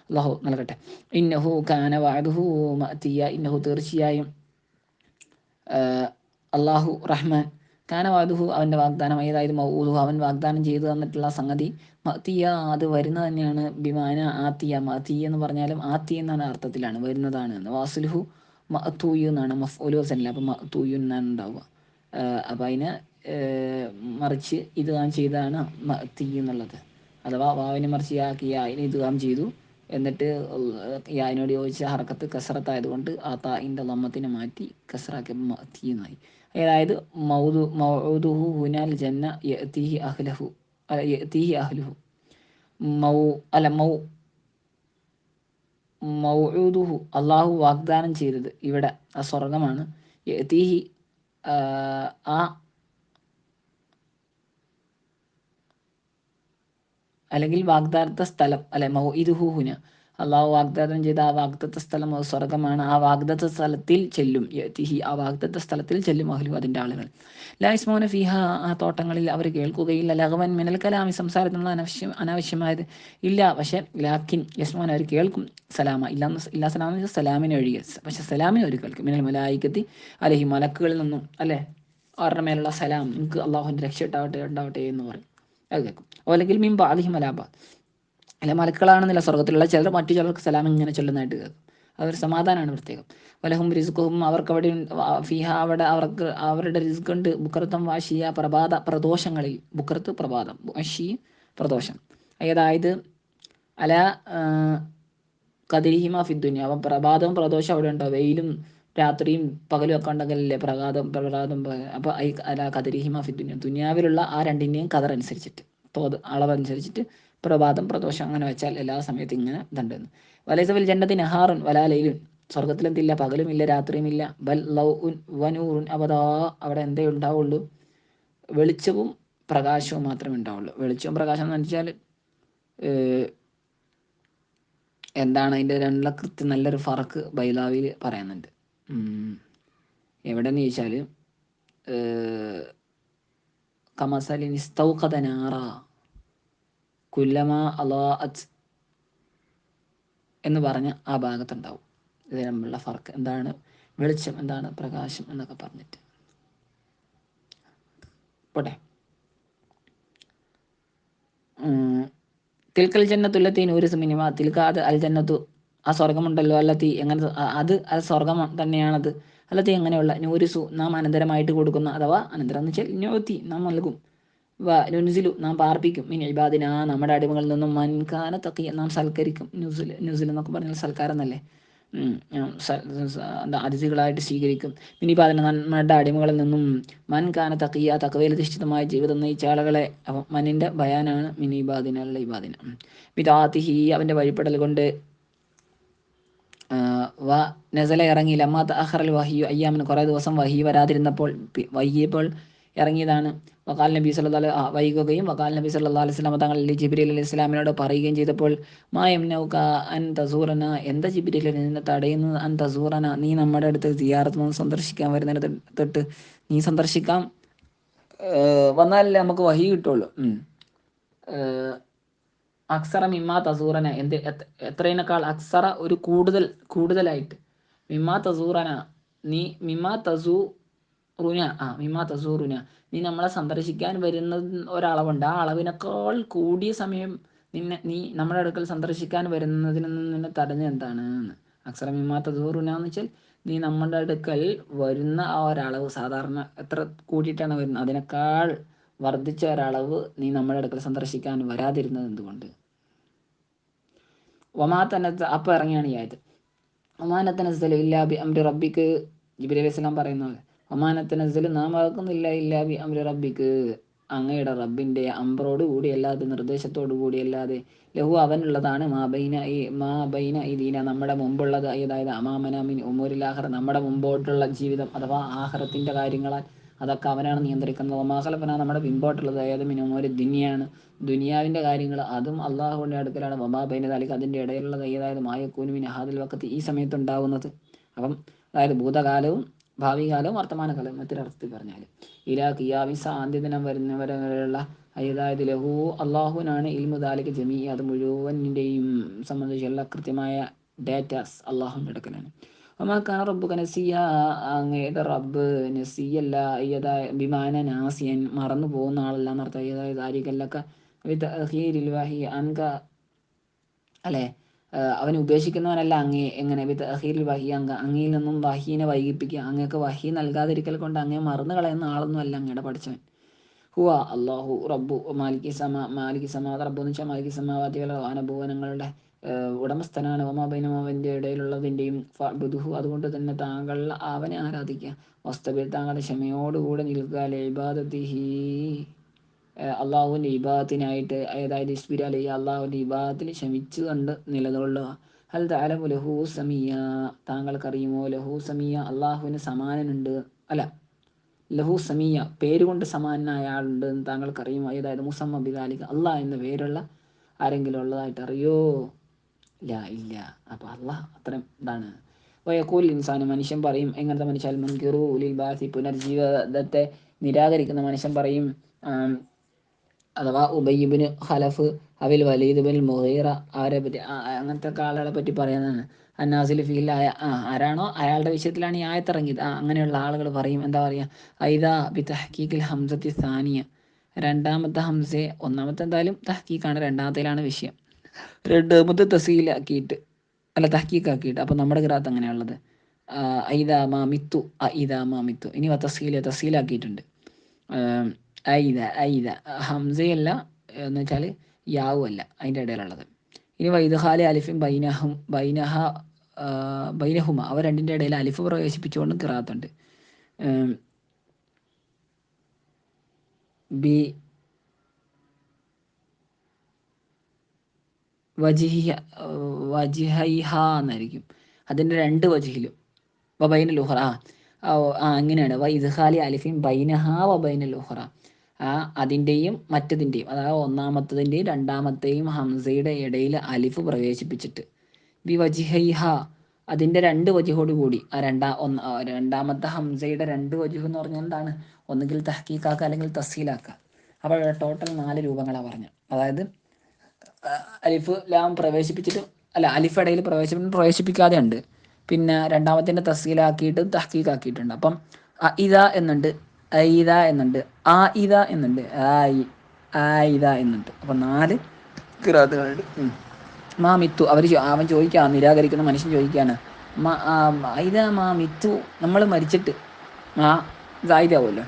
അള്ളാഹു നൽകട്ടെ. ഇന്നഹു കാന വഅദുഹു മഅതിയ, ഇന്നഹു തീർച്ചയായും അള്ളാഹു റഹ്മാൻ, കാന വഅദുഹു അവൻ്റെ വാഗ്ദാനം, അതായത് മൗഊദുഹു അവൻ വാഗ്ദാനം ചെയ്തു തന്നിട്ടുള്ള സംഗതി, മഅതിയ അത് വരുന്നത് തന്നെയാണ്. ബിമാന ആത്തിയ, മഅതിയ എന്ന് പറഞ്ഞാലും ആത്തി എന്നാണ് അർത്ഥത്തിലാണ്, വരുന്നതാണ് എന്ന്. വാസുലുഹു മഅതൂയു എന്നാണ്, മഫ്ഊലു വസല്ല, അപ്പം മഅതൂയു എന്നാണ് ഉണ്ടാവുക. അപ്പം അതിനെ മറിച്ച് ഇദ്ഗാം ചെയ്താണ് മഅതി എന്നുള്ളത്. അഥവാ വാവിനെ മറിച്ച് യാക്കി അതിനെ ഇദ്ഗാം ചെയ്തു. എന്നിട്ട് യാതിനോട് യോജിച്ച ഹർക്കത്ത് കസറത്തായതുകൊണ്ട് ആ താഇൻ്റെ ലമ്മത്തിനെ മാറ്റി കസറാക്കിയപ്പോൾ മഅതി എന്നായി. അതായത് മൗഊദുഹു ഹുനാൽ ജന്ന യഅതീഹി അഹ്ലുഹു മൗഊദുഹു, അള്ളാഹു വാഗ്ദാനം ചെയ്തത് ഇവിടെ ആ സ്വർഗമാണ്. യഅതീഹി, ആ അല്ലെങ്കിൽ വാഗ്ദാത്ത സ്ഥലം, അല്ലെ മൗഇദുഹു ഹുന, അള്ളാഹു വാഗ്ദാനം ചെയ്ത ആ വാഗ്ദത്ത സ്ഥലം സ്വർഗമാണ്. ആ വാഗ്ദത്ത സ്ഥലത്തിൽ ചെല്ലും. യഅതിഹി, ആ വാഗ്ദത്ത സ്ഥലത്തിൽ ചെല്ലും അഹ്ലു, അതിൻ്റെ ആളുകൾ. ലാ യസ്മഊന ഫീഹ, ആ തോട്ടങ്ങളിൽ അവർ കേൾക്കുകയില്ല. ലഗ്വൻ മിനൽ കലാമി, സംസാരത്തിനുള്ള അനാവശ്യമായത് ഇല്ല. പക്ഷേ ലാക്കിൻ യസ്മഊന, അവർ കേൾക്കും. സലാമ, ഇല്ലാ സലാം എന്ന് വെച്ചാൽ സലാമിനെ ഒഴികെ. പക്ഷെ സലാമിനെ അവർ കേൾക്കും. മിനൽ മലായികത്തി അലൈഹി, മലക്കുകളിൽ നിന്നും, അല്ലേ, അവരുടെ മേലുള്ള സലാം, നിങ്ങൾക്ക് അള്ളാഹുവിൻ്റെ രക്ഷ ഉണ്ടാവട്ടെ എന്ന് പറയും, അത് കേൾക്കും. അല്ലെങ്കിൽ മീൻ ബാലിഹിം അലാബാദ്, അല്ല മലക്കളാണെന്നില്ല, സ്വർഗത്തിലുള്ള ചിലർ മറ്റു ചിലർക്ക് സലാം ഇങ്ങനെ ചൊല്ലുന്നതായിട്ട് കേൾക്കും. അതൊരു സമാധാനമാണ് പ്രത്യേകം. വലഹും റിസ്ഖുഹും, അവർക്ക് അവിടെ ഫിഹ, അവിടെ അവർക്ക് അവരുടെ റിസ്ക് ഉണ്ട്. ബുക്കറത്തം വാശിയ, പ്രദോഷങ്ങളിൽ. ബുക്കറത്ത് പ്രഭാതം, വാശി പ്രദോഷം. അതായത് അല കദിരിഹിമ ഫിദ്ദുനിയ, അപ്പം പ്രഭാതവും പ്രദോഷം അവിടെ ഉണ്ടോ, വെയിലും രാത്രിയും പകലും ഒക്കെ ഉണ്ടെങ്കിലല്ലേ പ്രഭാതം. അപ്പോൾ അല കദിരിഹിമ ഫിദ്ദുനിയ, ദുനിയാവിലുള്ള ആ രണ്ടിൻ്റെയും കദർ അനുസരിച്ചിട്ട്, അളവനുസരിച്ചിട്ട് പ്രഭാതം പ്രദോഷം അങ്ങനെ വെച്ചാൽ എല്ലാ സമയത്തും ഇങ്ങനെ ഇതുണ്ടെന്ന്. വലൈസവിൽ ജന്നത്തി നഹാറുൻ വലാലയിലുൻ, സ്വർഗത്തിലെന്തില്ല പകലുമില്ല രാത്രിയുമില്ല. ബൽ ലൗ ഉൻ വനൂറുൻ അബദാ, അവിടെ എന്തേ ഉണ്ടാവുള്ളൂ, വെളിച്ചവും പ്രകാശവും മാത്രമേ ഉണ്ടാവുള്ളൂ. വെളിച്ചവും പ്രകാശം എന്ന് വെച്ചാൽ എന്താണ് അതിൻ്റെ രണ്ടുള്ള കൃത്യം നല്ലൊരു ഫറക്ക് ബൈലാവിൽ പറയുന്നുണ്ട്. എവിടെയെന്ന് ചോദിച്ചാൽ കമസലിൻ ഇസ്തൗഖദ നാറ കുല്ലമാ അളാഅത് എന്ന് പറഞ്ഞ ആ ഭാഗത്തുണ്ടാവും ഇത് തമ്മിലുള്ള ഫർക്ക്. എന്താണ് വെളിച്ചം, എന്താണ് പ്രകാശം എന്നൊക്കെ പറഞ്ഞിട്ട് പോട്ടെ. തിൽക്കൽ ജന്നത്തുല്ലത്തി നൂരിസ് മിനിമ, തിൽക്ക അത് അൽ ജന്നത്തു ആ സ്വർഗമുണ്ടല്ലോ, അല്ലത്തി എങ്ങനെ അത് അത് സ്വർഗം തന്നെയാണത്. അല്ലത്തി എങ്ങനെയുള്ള നൂരിസു നാം അനന്തരമായിട്ട് കൊടുക്കുന്ന, അഥവാ അനന്തരം എന്ന് വെച്ചാൽ ന്യൂത്തി നാം നൽകും, നുസിലു നാം പാർപ്പിക്കും, മിൻ ഇബാദിന നമ്മുടെ അടിമകളിൽ നിന്നും, മൻകാന തക്കിയ നാം സൽക്കരിക്കും. നുസിൽ എന്നൊക്കെ പറഞ്ഞാൽ സൽക്കാരം എന്നല്ലേ, എന്താ അതിഥികളായിട്ട് സ്വീകരിക്കും. മിനിബാദിന നമ്മുടെ അടിമകളിൽ നിന്നും, മൻകാന തക്കിയ തക്കവയിൽ അധിഷ്ഠിതമായ ജീവിതം നയിച്ച ആളുകളെ. അപ്പം മനിൻ്റെ ബയാനാണ് മിനിബാദിനുള്ള ഇബാദിന. ബിദാത്തിഹി അവൻ്റെ വഴിപ്പെടൽ കൊണ്ട്, വ നസല ഇറങ്ങി, ലമ്മാ തഅഖറൽ വഹിയു അയ്യാമിന് കുറേ ദിവസം വഹി വരാതിരുന്നപ്പോൾ, വൈകിയപ്പോൾ ഇറങ്ങിയതാണ്. വഖാൽ നബി സല്ലല്ലാഹു അലൈഹി വൈകുകയും, വഖാൽ നബി സല്ലല്ലാഹു അലൈഹി വസല്ലം തങ്ങൾ ജിബ്രീൽ അലൈഹി ഇസ്ലാമിനോട് പറയുകയും ചെയ്തപ്പോൾ, മാ യംനൗക അൻ തസൂറന, എന്താ ജിബ്രീൽ നിന്നെ തടയുന്നത്, അൻ തസൂറന നീ നമ്മുടെ അടുത്ത് സിയാറത്ത് സന്ദർശിക്കാൻ വരുന്നിടത്ത് തൊട്ട് നീ സന്ദർശിക്കാം വന്നാലല്ലേ നമുക്ക് വഹി കിട്ടുള്ളൂ. അക്സറ മിമ്മാ തസൂറന എത്രയിനേക്കാൾ, അക്സറ ഒരു കൂടുതലായിട്ട്, മിമ്മാ തസൂറന നീ, മിമ്മാ തസൂറുന മിമ്മാ തസൂറുന നീ നമ്മളെ സന്ദർശിക്കാൻ വരുന്ന ഒരളവുണ്ട്, ആ അളവിനേക്കാൾ കൂടിയ സമയം നീ നമ്മുടെ അടുക്കൽ സന്ദർശിക്കാൻ വരുന്നതിൽ നിന്ന് നിന്നെ തടഞ്ഞ എന്താണ്. അക്സറ മിമ്മാ തസൂറുന എന്ന് വെച്ചാൽ നീ നമ്മുടെ അടുക്കൽ വരുന്ന ആ ഒരളവ്, സാധാരണ എത്ര കൂടിയിട്ടാണ് വരുന്നത് അതിനേക്കാൾ വർദ്ധിച്ച ഒരളവ് നീ നമ്മുടെ അടുക്കൽ സന്ദർശിക്കാൻ വരാതിരുന്നത് എന്തുകൊണ്ട്. ഒമാത്തനത്ത് അപ്പം ഇറങ്ങിയാണ് ഈ ആയത്. ഒമാനത്തനസ്സൽ ഇല്ലാ ബി അംരി റബ്ബിക്ക്, ജിബ്രീൽ അലൈഹി സ്വലാം പറയുന്നത്, ഒമാനത്തനസ്സൽ നാം ആക്കുന്നില്ല ഇല്ലാ ബി അംരി റബ്ബിക്ക് അങ്ങയുടെ റബ്ബിൻ്റെ അംറോട് കൂടി അല്ലാതെ, നിർദ്ദേശത്തോടു കൂടി അല്ലാതെ, ലഹു അവനുള്ളതാണ്, മാ ബൈന ഈദീന നമ്മുടെ മുമ്പുള്ളത്, അതായത് അമാമന മിൻ ഉമൂരിൽ ആഖിറ നമ്മുടെ മുമ്പോട്ടുള്ള ജീവിതം അഥവാ ആഖിറത്തിൻ്റെ കാര്യങ്ങളാൽ അതൊക്കെ അവനാണ് നിയന്ത്രിക്കുന്നത്. ഒമാ ഖലഫന നമ്മുടെ പിമ്പോട്ടുള്ളത്, അതായത് മിൻ ഉമൂരി ദുനിയാണ് ദുനിയാവിൻ്റെ കാര്യങ്ങൾ, അതും അള്ളാഹുവിൻ്റെ അടുക്കലാണ്. വമാ ബൈന ദാലിക അതിൻ്റെ ഇടയിലുള്ളത്, അതായത് മായക്കൂനു മിൻ ഹാദിൽ വഖത്തി ഈ സമയത്തുണ്ടാകുന്നത്. അപ്പം അതായത് ഭൂതകാലവും ഭാവി കാലവും വർത്തമാനകാലവും മറ്റൊരർത്ഥത്തിൽ പറഞ്ഞാൽ, ഇലാ ഖിയാമിസ അന്ത്യദിനം വരുന്നവരെയുള്ള, അതായത് ലഹു അള്ളാഹുവിനാണ് ഇൽമു ദാലിക ജമീ അത് മുഴുവൻ്റെയും സംബന്ധിച്ചുള്ള കൃത്യമായ ഡേറ്റാസ് അള്ളാഹുവിൻ്റെ അടുക്കലാണ്. ഒമാക്കാന റബ്ബുക നസിയ അങ്ങയുടെ റബ്ബ് നസിയല്ല, ബിമാന നാസിയൻ മറന്നു പോകുന്ന ആളല്ല എന്നർത്ഥം. അതായത് ആരിക്കല്ലൊക്കെ വിതഅഖീരിൽ വഹി അൻക അല്ലേ, അവൻ ഉപേക്ഷിക്കുന്നവനല്ല അങ്ങേ, എങ്ങനെ വിതഅഖീരിൽ വഹി അങ്ങയിൽ നിന്നും വഹീനെ വൈകിപ്പിക്കുക, അങ്ങക്ക് വഹി നൽകാതിരിക്കൽ കൊണ്ട് അങ്ങേ മറന്നു കളയുന്ന ആളൊന്നും അല്ല അങ്ങയുടെ പഠിച്ചവൻ. ഹുവ അള്ളാഹു റബ്ബു മാലികി സമാ റബ്ബു എന്ന് വെച്ചാൽ മാലികി സമാവാതികളോ അനുഭവനങ്ങളുടെ ഉടമസ്ഥനാണ്. ഒമാബൈനമാവിൻ്റെ ഇടയിലുള്ളതിൻ്റെയും ഫഅ്ബുദുഹു അതുകൊണ്ട് തന്നെ താങ്കൾ അവനെ ആരാധിക്കുക. വസ്തബിർ താങ്കളുടെ ക്ഷമയോടുകൂടെ നിൽക്കുക, ഇബാദത്തിഹി അള്ളാഹുവിൻ്റെ ഇബാദത്തിനായിട്ട്, അതായത് ഇസ്ബിർ അലൈഹി അള്ളാഹുവിൻ്റെ ഇബാദത്തിന് ക്ഷമിച്ചു കണ്ട് നിലകൊള്ളുക. ഹൽ തഅലമു ലഹു സമീയ താങ്കൾക്കറിയുമോ, ലഹു സമീയ അള്ളാഹുവിന് സമാനനുണ്ട്, അല്ല ലഹു സമീയ പേരുകൊണ്ട് സമാനായ ആളുണ്ട് എന്ന് താങ്കൾക്കറിയുമോ, അതായത് മുസമ്മ ബിദാലിക അള്ളാഹ് എന്ന പേരുള്ള ആരെങ്കിലും ഉള്ളതായിട്ട് അറിയോ, ഇല്ല. അപ്പോൾ അള്ളാഹ് അത്രയും ഇതാണ്. വയഖൂൽ ഇൻസാന് മനുഷ്യൻ പറയും, എങ്ങനത്തെ മനുഷ്യൻ, മുൻകിറു ഉലിൽ ബാസി പുനർജീവിതത്തെ നിരാകരിക്കുന്ന മനുഷ്യൻ പറയും, അഥവാ ഉബയ്യിബ്നു ഖലഫ് അവിൽ വലീദ് ബിൻ മുഗീറ അവരെ പറ്റി, അങ്ങനത്തെ ആളുകളെ പറ്റി പറയുന്നതാണ്. അന്നാസിൽ ഫീൽ ആരാണോ അയാളുടെ വിഷയത്തിലാണ് ഈ ആയത്തിറങ്ങിയത്, അങ്ങനെയുള്ള ആളുകൾ പറയും, എന്താ പറയുക, ഐദാ ബി തഹ്കീഖിൽ ഹംസത്തി സാനിയ രണ്ടാമത്തെ ഹംസയെ, ഒന്നാമത്തെ എന്തായാലും തഹ്കീഖാണ്, രണ്ടാമത്തേലാണ് വിഷയം, രണ്ടാമത്തെ തസീലാക്കിയിട്ട് അല്ല തഹ്കീഖാക്കിയിട്ട്. അപ്പോൾ നമ്മുടെ ഖിറാഅത്ത് അങ്ങനെയുള്ളത് ഐദാ മാ മിത്തു ഇദാ മാ മിത്തു, ഇനി തസീലാക്കിയിട്ടുണ്ട്. ഐദ ഹംസയല്ല എന്ന് വെച്ചാൽ യാവും അല്ല അതിൻ്റെ ഇടയിലുള്ളത്. ഇനി വൈദ്ഹാലി അലിഫിൻ ബൈനഹുമ അവ രണ്ടിൻ്റെ ഇടയിൽ അലിഫ് പ്രവേശിപ്പിച്ചുകൊണ്ട് ഖിറാഅത്തുണ്ട്. ബി വജിഹിയ വജിഹൈഹ എന്നായിരിക്കും. അതിൻ്റെ രണ്ട് വജിഹിലും വബൈനൽ ഉഹ്റ അങ്ങനെയാണ്. വ ഇദ്ഖാലി അലിഫിൻ ബൈനഹ വബൈനൽ ഉഹ്റ അതിൻ്റെയും മറ്റതിൻ്റെയും, അതായത് ഒന്നാമത്തതിൻ്റെയും രണ്ടാമത്തെയും ഹംസയുടെ ഇടയിൽ അലിഫ് പ്രവേശിപ്പിച്ചിട്ട് ബി വജിഹൈഹ അതിൻ്റെ രണ്ട് വജിഹോട് കൂടി രണ്ടാമത്തെ ഹംസയുടെ രണ്ട് വജിഹ് എന്ന് പറഞ്ഞാൽ എന്താണ്? ഒന്നുകിൽ തഹ്കീക്കാക്കുക അല്ലെങ്കിൽ തസ്ഹീലാക്കുക. അപ്പോൾ ടോട്ടൽ 4 രൂപങ്ങളാണ് പറഞ്ഞത്. അതായത് അലിഫ് ലാം പ്രവേശിപ്പിച്ചിട്ട് അലിഫ് ഇടയിൽ പ്രവേശിപ്പിക്കാതെ ഉണ്ട്. പിന്നെ രണ്ടാമത്തിൻ്റെ തസ്ഹീലാക്കിയിട്ട് തഹ്കീക്കാക്കിയിട്ടുണ്ട്. അപ്പം ഇത എന്നുണ്ട്, ഐദ എന്നുണ്ട്, ഇത എന്നുണ്ട്, ഇത എന്നുണ്ട്. അപ്പം 4 ഖിറാഅത്തുകളുണ്ട്. മാ മിത്തു അവൻ ചോദിക്കുക, നിരാകരിക്കുന്ന മനുഷ്യൻ ചോദിക്കുകയാണ്, ഇതാ മാ മിത്തു നമ്മൾ മരിച്ചിട്ട് ഇതാവുമല്ലോ,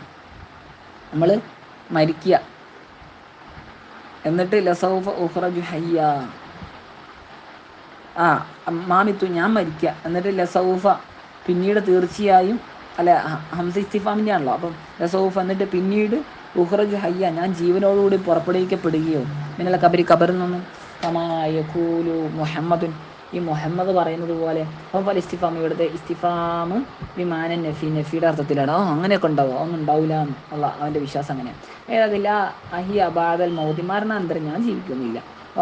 നമ്മൾ മരിക്കുക, എന്നിട്ട് ലസൗഫ ഉഖ്റജു ഹയ്യ മാമിത്തു ഞാൻ മരിക്കുക, എന്നിട്ട് ലസൗഫ പിന്നീട് തീർച്ചയായും ഹംസ ഇസ്തിഫാമിൻ്റെ ആണല്ലോ. അപ്പം ലസൗഫ എന്നിട്ട് പിന്നീട് ഉഖ്റജു ഹയ്യ ഞാൻ ജീവനോടുകൂടി പുറപ്പെടുവിക്കപ്പെടുകയോ മിനൽ ഖബരി ഖബറിൽ നിന്നും കമാ യഖൂലു മുഹമ്മദുൻ ഈ മുഹമ്മദ് പറയുന്നത് പോലെ. അപ്പോൾ ഇസ്തിഫാം ഇവിടുത്തെ ഇസ്തിഫാം വിമാനൻ നഫിയുടെ അർത്ഥത്തിലാണ്. അങ്ങനെയൊക്കെ ഉണ്ടാവും, ഒന്നും ഉണ്ടാവില്ല എന്നുള്ള അവൻ്റെ വിശ്വാസം അങ്ങനെയാണ്. ഏതതില്ല അഹിയ ബാദൽ മൗതി മരണാന്തരം ഞാൻ ജീവിക്കുന്നില്ല.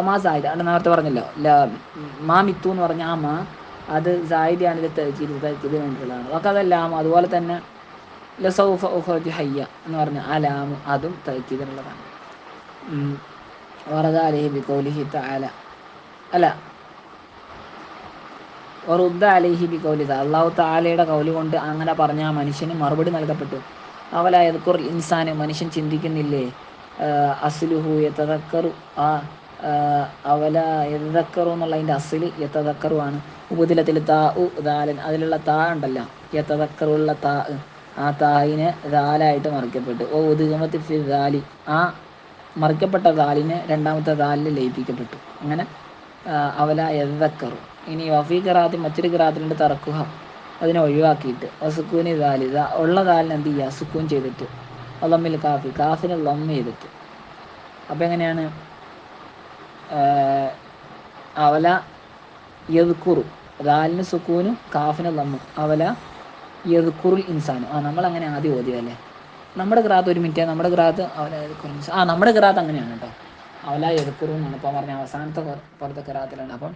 മാ സായിദ അവിടെ നേരത്തെ പറഞ്ഞല്ലോ മാ മിത്തു എന്ന് പറഞ്ഞാൽ മാ അത് സായിദയാണ്, ഇത് വേണ്ടിയിട്ടുള്ളതാണ്. ഒക്കെ അതെല്ലാം അതുപോലെ തന്നെ ലസൗഫ ഉഖ്റജു ഹയ്യ എന്ന് പറഞ്ഞ ലാം അതും തഅക്കീദിനുള്ളതാണ്. വറദ അലൈഹി ബിഖൗലിഹി തആല വറുദ്ദ അലൈഹി ബിഖൗലി അല്ലാഹു തആലയുടെ കൗല് കൊണ്ട് അങ്ങനെ പറഞ്ഞ ആ മനുഷ്യന് മറുപടി നൽകപ്പെട്ടു. അവല യദ്കുർ ഇൻസാന് മനുഷ്യൻ ചിന്തിക്കുന്നില്ലേ, അസ്ലുഹു യതദക്കറു അവല യതദക്കറു എന്നുള്ളതിൻ്റെ അസ്ല് യതദക്കറു ആണ്. ഉപതിലത്തിൽ ദാലൻ അതിലുള്ള ഉണ്ടല്ലോ, യതദക്കറുള്ള ആ തായിനെ ദാലായിട്ട് മറിക്കപ്പെട്ടു. ഉദ്ഗമത്തി ഫി ദാലി മറിക്കപ്പെട്ട ദാലിനെ രണ്ടാമത്തെ ദാലിൽ ലയിപ്പിക്കപ്പെട്ടു. അങ്ങനെ അവല യതദക്കറു. ഇനി വഫീ ഖിറാഅത്തിൽ മറ്റൊരു ഖിറാഅത്തിലുണ്ട് തറക്കുഹ അതിനെ ഒഴിവാക്കിയിട്ട് സുക്കൂനി ദാലി ഉള്ള ദാലിനെ എന്ത് ചെയ്യുക, സുക്കൂൻ ചെയ്തിട്ട് ലമ്മിൽ കാഫിനെ ലമ്മ് ചെയ്തിട്ട്. അപ്പം എങ്ങനെയാണ് അവല യദ്കുറു ദാലിന് സുക്കൂനും കാഫിന് ലമ്മും അവല യദ്കുറുൽ ഇൻസാൻ. നമ്മളങ്ങനെ ആദ്യം ഓതിയല്ലേ. നമ്മുടെ ഖിറാഅത്ത് ഒരു മിനിറ്റ്, നമ്മുടെ ഖിറാഅത്ത് നമ്മുടെ ഖിറാഅത്ത് അങ്ങനെയാണ് കേട്ടോ. അവല യദ്കുറു എന്നാണ് ഇപ്പം പറഞ്ഞ അവസാനത്തെ പുറത്തെ ഖിറാഅത്തിലാണ്. അപ്പം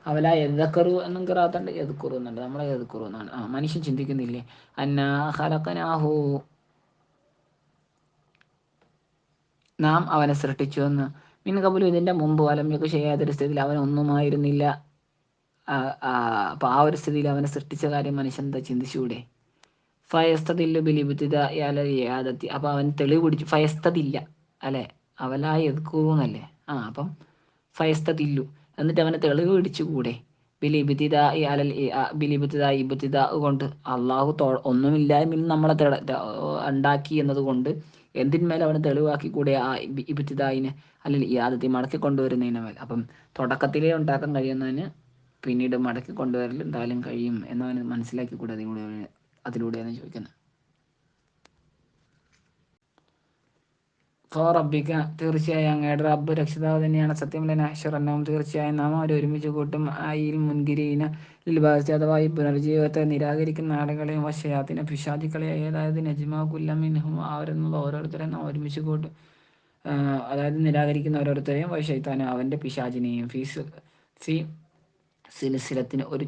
അവല യദ്ക്കറു എന്നും ഖിറാഅത്തുണ്ട്, യദ്കുറു എന്നുണ്ട്. നമ്മളെ യദ്കുറു എന്നാണ്. മനുഷ്യൻ ചിന്തിക്കുന്നില്ലേ അന്നാ ഖലഖനാഹു നാം അവനെ സൃഷ്ടിച്ചു എന്ന് മിൻ ഖബ്ലു ഇതിൻ്റെ മുമ്പ് വലം യകു ചെയ്യാത്തൊരു സ്ഥിതിയിൽ അവൻ ഒന്നുമായിരുന്നില്ല. അപ്പോൾ ആ ഒരു സ്ഥിതിയിൽ അവനെ സൃഷ്ടിച്ച കാര്യം മനുഷ്യൻ എന്താ ചിന്തിച്ചൂടെ? ഫയസ്തദില്ലു ബിൽ ഇബ്തിദാഇ അലൽ ഇആദത്തി അപ്പോൾ അവൻ തെളിവ് പിടിച്ചു. ഫയസ്തദില്ല അല്ലേ, അവലാ യദ്കുറു എന്നല്ലേ. അപ്പം ഫയസ്തദില്ലു എന്നിട്ട് അവനെ തെളിവ് പിടിച്ചുകൂടെ ബിലിബിത്തിദാഇ അലൽ ബിലിബിത്തിദാഇ ഇബ്തിദാ കൊണ്ട് അള്ളാഹു ഒന്നുമില്ലായ്മയിൽ നമ്മളെ ഉണ്ടാക്കി എന്നതുകൊണ്ട് എന്തിന്മേൽ അവന് തെളിവാക്കി കൂടെ ആ ഇബ്തിദായിനെ അല്ലെങ്കിൽ ഈ ആദ്യത്തെ മടക്കി കൊണ്ടുവരുന്നതിന് മേൽ. അപ്പം തുടക്കത്തിലേ ഉണ്ടാക്കാൻ കഴിയുന്നതിന് പിന്നീട് മടക്കി കൊണ്ടുവരൽ എന്തായാലും കഴിയും എന്നവന് മനസ്സിലാക്കി കൂടെ അതിലൂടെയാണ് ചോദിക്കുന്നത്. റബ്ബിക്ക തീർച്ചയായും അങ്ങയുടെ റബ്ബ് രക്ഷിതാവ് തന്നെയാണ് സത്യം. ലനഹ്ശറന്നഹും തീർച്ചയായും നാം അവരെ ഒരുമിച്ച് കൂട്ടും. ആയിൽ മുൻകിരീന ലിൽബാസി അഥവാ ഈ പുനർജീവിതത്തെ നിരാകരിക്കുന്ന ആളുകളെയും വശയാത്തിനെ പിശാചുക്കളെ അതായത് നജ്മാ കുല്ലമിൻഹും അവരെന്നുള്ള ഓരോരുത്തരെയും നാം ഒരുമിച്ച് കൂട്ടും. അതായത് നിരാകരിക്കുന്ന ഓരോരുത്തരെയും വശൈത്താനും അവൻ്റെ പിശാചിനെയും ഫി സിൽസിലത്തിന് ഒരു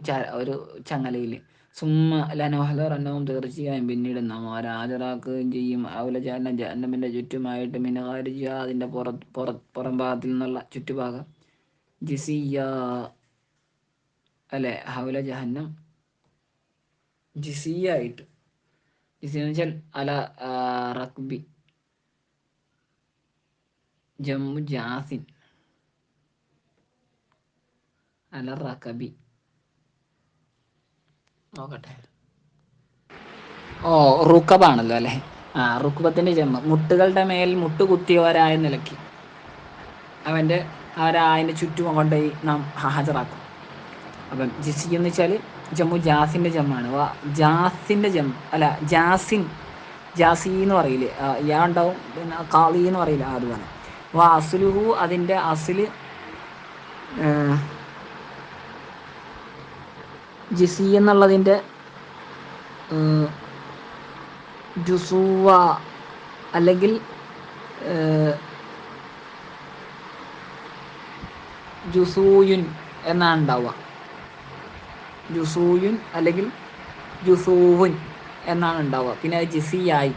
ചങ്ങലയിൽ സുമ്മ ലനഹ്ദറന്നഹും തീർച്ചയായും പിന്നീട് നാം അവരെ ഹാജരാക്കുകയും ചെയ്യും. അവല ജഹന്നമിൻ്റെ ചുറ്റുമായിട്ട് മിനഹാരിജ അതിൻ്റെ പുറം ഭാഗത്തിൽ നിന്നുള്ള ചുറ്റുഭാഗം ജിസിയ അല്ലെ ഹൗല ജഹന്നം ജിസിയ ആയിട്ട്. ജിസിയ എന്ന് വെച്ചാൽ അല റക്ബി ജമ്മു ജാസിൻ അല റക്കബി നോക്കട്ടെ. റുക്കബാണല്ലോ അല്ലേ. റുക്ബത്തിൻ്റെ ജമ്മ മുട്ടുകളുടെ മേൽ മുട്ടുകുത്തിയവരായ നിലയ്ക്ക് അവരതിൻ്റെ ചുറ്റും കൊണ്ടുപോയി നാം ഹാജരാക്കും. അപ്പം ജിസി എന്ന് വെച്ചാൽ ജമ്മു ജാസിൻ്റെ ജമ്മാണ്. ജാസിൻ്റെ ജം അല്ല ജാസി എന്ന് പറയില്ലേ, യാ ഉണ്ടാവും. പിന്നെ കാളി എന്ന് പറയില്ല, അതുപോലെ അസുലുഹു അതിൻ്റെ അസില് ജിസി എന്നുള്ളതിൻ്റെ ജുസൂവ അല്ലെങ്കിൽ ജുസൂയുൻ എന്നാണ് ഉണ്ടാവുക. ജുസൂയുൻ അല്ലെങ്കിൽ ജുസൂവുൻ എന്നാണ് ഉണ്ടാവുക. പിന്നെ അത് ജിസിയായി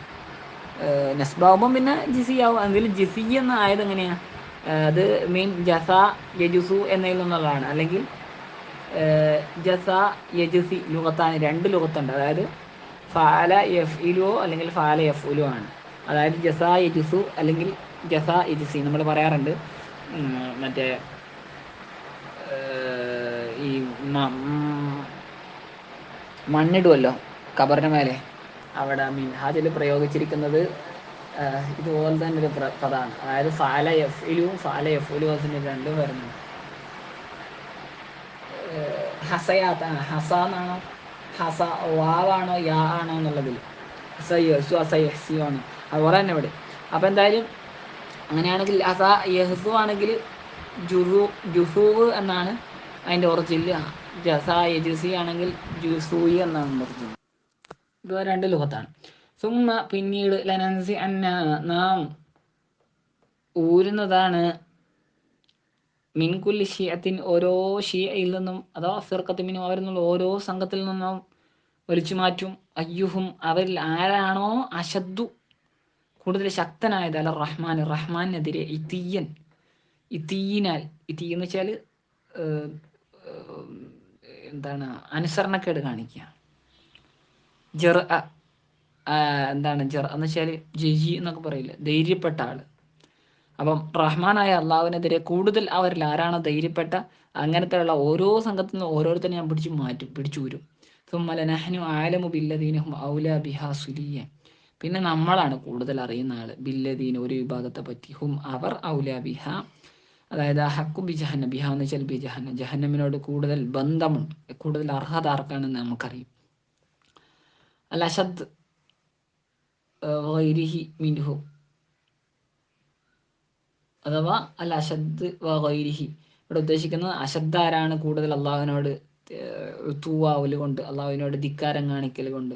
നസ്ബാവുമ്പം പിന്നെ ജിസിയാവും. എങ്കിലും ജിസി എന്ന് ആയത് എങ്ങനെയാണ്? അത് മീൻ ജസ യജുസു എന്നതിൽ നിന്നുള്ളതാണ്. അല്ലെങ്കിൽ ജസ യജുസി ലുഗത്താണ്, 2 ലുഗത്തുണ്ട്. അതായത് ഫാല യഫ്ഇലുവോ അല്ലെങ്കിൽ ഫാല യഫ്ഉലോ ആണ്. അതായത് ജസ യജുസു അല്ലെങ്കിൽ ജസ യജുസി നമ്മൾ പറയാറുണ്ട്. മറ്റേ ഈ മണ്ണിടുമല്ലോ ഖബറിന് മേലെ, അവിടെ മിൻഹാജിൽ പ്രയോഗിച്ചിരിക്കുന്നത് ഇതുപോലെ തന്നെ ഒരു പദമാണ്. അതായത് ഫാല യഫ്ഇലുവും ഫാല യഫ്ഉലുവിന് 2 വരുന്നുണ്ട്. ഹസയാത്താണ്. ഹസ എന്നാണോ ഹസ വാവാണോ യാ ആണോ എന്നുള്ളതിൽ ഹസയസു ഹസയസു ആണ്. അതുപോലെ തന്നെ ഇവിടെ. അപ്പോൾ എന്തായാലും അങ്ങനെയാണെങ്കിൽ ഹസ യഹസു ആണെങ്കിൽ ജുസൂവ് എന്നാണ് അതിൻ്റെ ഒറിജിനൽ. ജസ യജുസി ആണെങ്കിൽ ജുസൂയി എന്നാണ് ഒറിജിനൽ. ഇത് 2 ലുഗത്താണ്. സുമ്മ പിന്നീട് ലനൻസി അന്ന നാം ഊരുന്നതാണ് മിൻകുല്ലി ഷിയത്തിൻ ഓരോ ഷിയയിൽ നിന്നും, അഥവാ ഫിർഖത്തിനും അവരിൽ നിന്നുള്ള ഓരോ സംഘത്തിൽ നിന്നും വലിച്ചു മാറ്റും. അയ്യുഹും അവരിൽ ആരാണോ അശദ്ദു കൂടുതൽ ശക്തനായത് അല്ല റഹ്മാൻ റഹ്മാനെതിരെ ഇതീയൻ ഇതീനാൽ ഇതീ എന്ന് വെച്ചാൽ എന്താണ് അനുസരണക്കേട് കാണിക്കുക. ജെർ എന്താണ് ജെർ എന്ന് വെച്ചാൽ ജയി എന്നൊക്കെ പറയില്ല, ധൈര്യപ്പെട്ട ആള്. അപ്പം റഹ്മാനായ അള്ളാഹുവിനെതിരെ കൂടുതൽ അവരിൽ ആരാണോ ധൈര്യപ്പെട്ട അങ്ങനത്തെയുള്ള ഓരോ സംഘത്തിൽ നിന്ന് ഓരോരുത്തരും ഞാൻ പിടിച്ചൂരും. സുമ്മല നഹ്നു ആലമു ബില്ലദീനഹും ഔലാ ബിഹാ സുലിയ, പിന്നെ നമ്മളാണ് കൂടുതൽ അറിയുന്ന ആള് ബില്ലദീൻ ഒരു വിഭാഗത്തെ പറ്റി, ഹും അവർ ഔലാ ബിഹ അതായത് ഹക്കു ബി ജഹന്ന, ബിഹ എന്ന് വെച്ചാൽ ബി ജഹന്ന ജഹന്നമിനോട് കൂടുതൽ ബന്ധമുണ്ട്, കൂടുതൽ അർഹത ആർക്കാണെന്ന് നമുക്കറിയും. അൽ അശദ് ഗൈരിഹി മിൻഹു അഥവാ അൽ അശദ് വഗൈരിഹി, ഇവിടെ ഉദ്ദേശിക്കുന്നത് അശദ് ആരാണ് കൂടുതൽ അള്ളാഹുവിനോട് തൂവാവൽ കൊണ്ട്, അള്ളാഹുവിനോട് ധിക്കാരം കാണിക്കൽ കൊണ്ട്,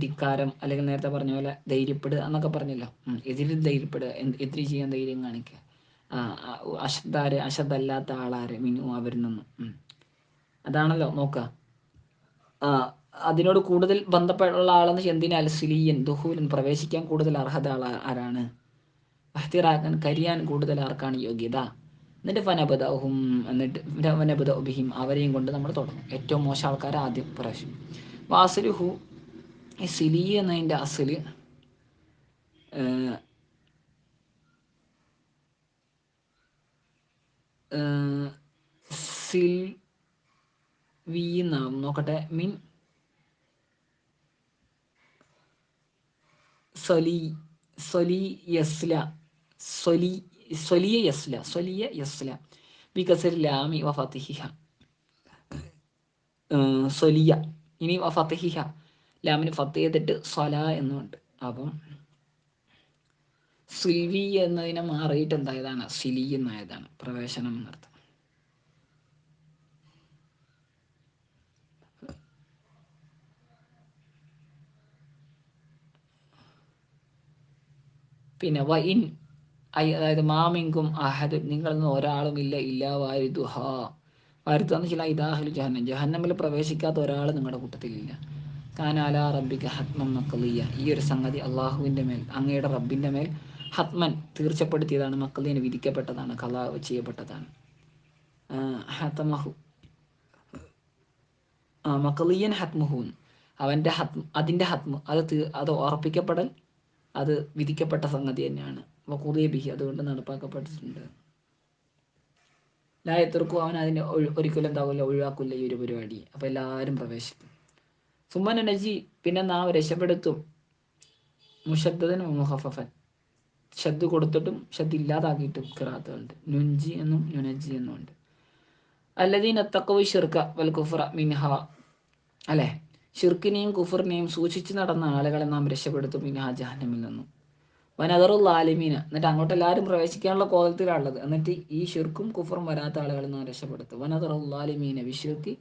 ധിക്കാരം അല്ലെങ്കിൽ നേരത്തെ പറഞ്ഞ പോലെ ധൈര്യപ്പെടുക എന്നൊക്കെ പറഞ്ഞല്ലോ, എതിരിൽ ധൈര്യപ്പെടുക, എതിരി ചെയ്യാൻ ധൈര്യം കാണിക്കുക. അശദാര് അശദല്ലാത്ത ആളാര് മിനു അവരിൽ നിന്നും, അതാണല്ലോ നോക്കുക. അതിനോട് കൂടുതൽ ബന്ധപ്പെട്ടുള്ള ആളെന്ന് എന്തിനാൽ സുലിയൻ ദുഹൂലൻ പ്രവേശിക്കാൻ കൂടുതൽ അർഹത ആരാണ്, അഹ്തിറാക്കാൻ കരിയാൻ കൂടുതൽ ആർക്കാണ് യോഗ്യത. എന്നിട്ട് ഫനബദഹും എന്നിട്ട് ഫനബദഹും അവരെയും കൊണ്ട് നമ്മൾ തുടങ്ങും. ഏറ്റവും മോശം ആൾക്കാരെ ആദ്യം പ്രാവശ്യം. വാസലുഹു ഈ സിലി എന്നതിൻ്റെ അസല് സിൽ വി എന്നാവും, നോക്കട്ടെ, മീൻ സൊലി സൊലി യസ്ല സൊലി സൊലിയ യസ്ല സൊലിയ യസ്ല ബികസർ ലാമി വ ഫതിഹിഹ സൊലിയ. ഇനി വ ഫതിഹിഹ ലാമിന് ഫത്ത് ചെയ്തിട്ട് സ്വല എന്നുണ്ട്. അപ്പം സിൽവി എന്നതിനെ മാറിയിട്ട് എന്തായതാണ് സിലി എന്നായതാണ്, പ്രവേശനം എന്നർത്ഥം. പിന്നെ വ ഇൻ അതായത് മാമിങ്കും അഹദ് നിങ്ങളിൽ നിന്ന് ഒരാളും ഇല്ല ഇല്ലാ വാരിദുഹ, വാരിദെന്ന് ചില ഇദാഹുൽ ജഹന്നം ജഹന്നമിൽ പ്രവേശിക്കാത്ത ഒരാൾ നിങ്ങളുടെ കൂട്ടത്തിലില്ല. കാനാല റബ്ബിക ഹത്മൻ മഖ്ളിയ, ഈ ഒരു സംഗതി അള്ളാഹുവിൻ്റെ മേൽ അങ്ങയുടെ റബ്ബിൻ്റെ മേൽ ഹത്മൻ തീർച്ചപ്പെടുത്തിയതാണ്, മഖ്ലിയന് വിധിക്കപ്പെട്ടതാണ്, ഖലാ ചെയ്യപ്പെട്ടതാണ്. ഹതമഹു മഖ്ലിയൻ ഹത്മുഹൂൻ അവൻ്റെ അതിൻ്റെ ഹത്മ് അത് ഉറപ്പിക്കപ്പെടൽ, അത് വിധിക്കപ്പെട്ട സംഗതി തന്നെയാണ്. വഖുദിയ ബിഹി അതുകൊണ്ട് നടപ്പാക്കപ്പെട്ടിട്ടുണ്ട്. ലായത്തിർക്കും അവൻ അതിനെ ഒരിക്കലും എന്താവില്ല ഒഴിവാക്കില്ല ഈ ഒരു പരിപാടി. അപ്പോൾ എല്ലാവരും പ്രവേശിക്കും. സുമ്മന നജി പിന്നെ നാം രക്ഷപ്പെടുത്തും, മുഷദ്ദദൻ മുഹഫഫൻ ഷദ് കൊടുത്തിട്ടും ഷദ് ഇല്ലാതാക്കിയിട്ടും ഖിറാത്തുണ്ട്. നുൻജി എന്നും നുനജി എന്നും ഉണ്ട്. അല്ലദീന തഖവു ശിർക വൽ കുഫ്ര മിൻഹ, അല്ലേ, ഷിർക്കിനെയും കുഫറിനെയും സൂക്ഷിച്ചു നടന്ന ആളുകളെ നാം രക്ഷപ്പെടുത്തും മിൻഹ ജഹന്നമിൽ നിന്നും. വനദറുൽ ആലിമീന, എന്നിട്ട് അങ്ങോട്ട് എല്ലാവരും പ്രവേശിക്കാനുള്ള കോലത്തിലാണുള്ളത്. എന്നിട്ട് ഈ ഷിർക്കും കുഫറും വരാത്ത ആളുകളെ നാം രക്ഷപ്പെടുത്തും. വനദറുൽ ആലിമീന വിഷിർക്ക്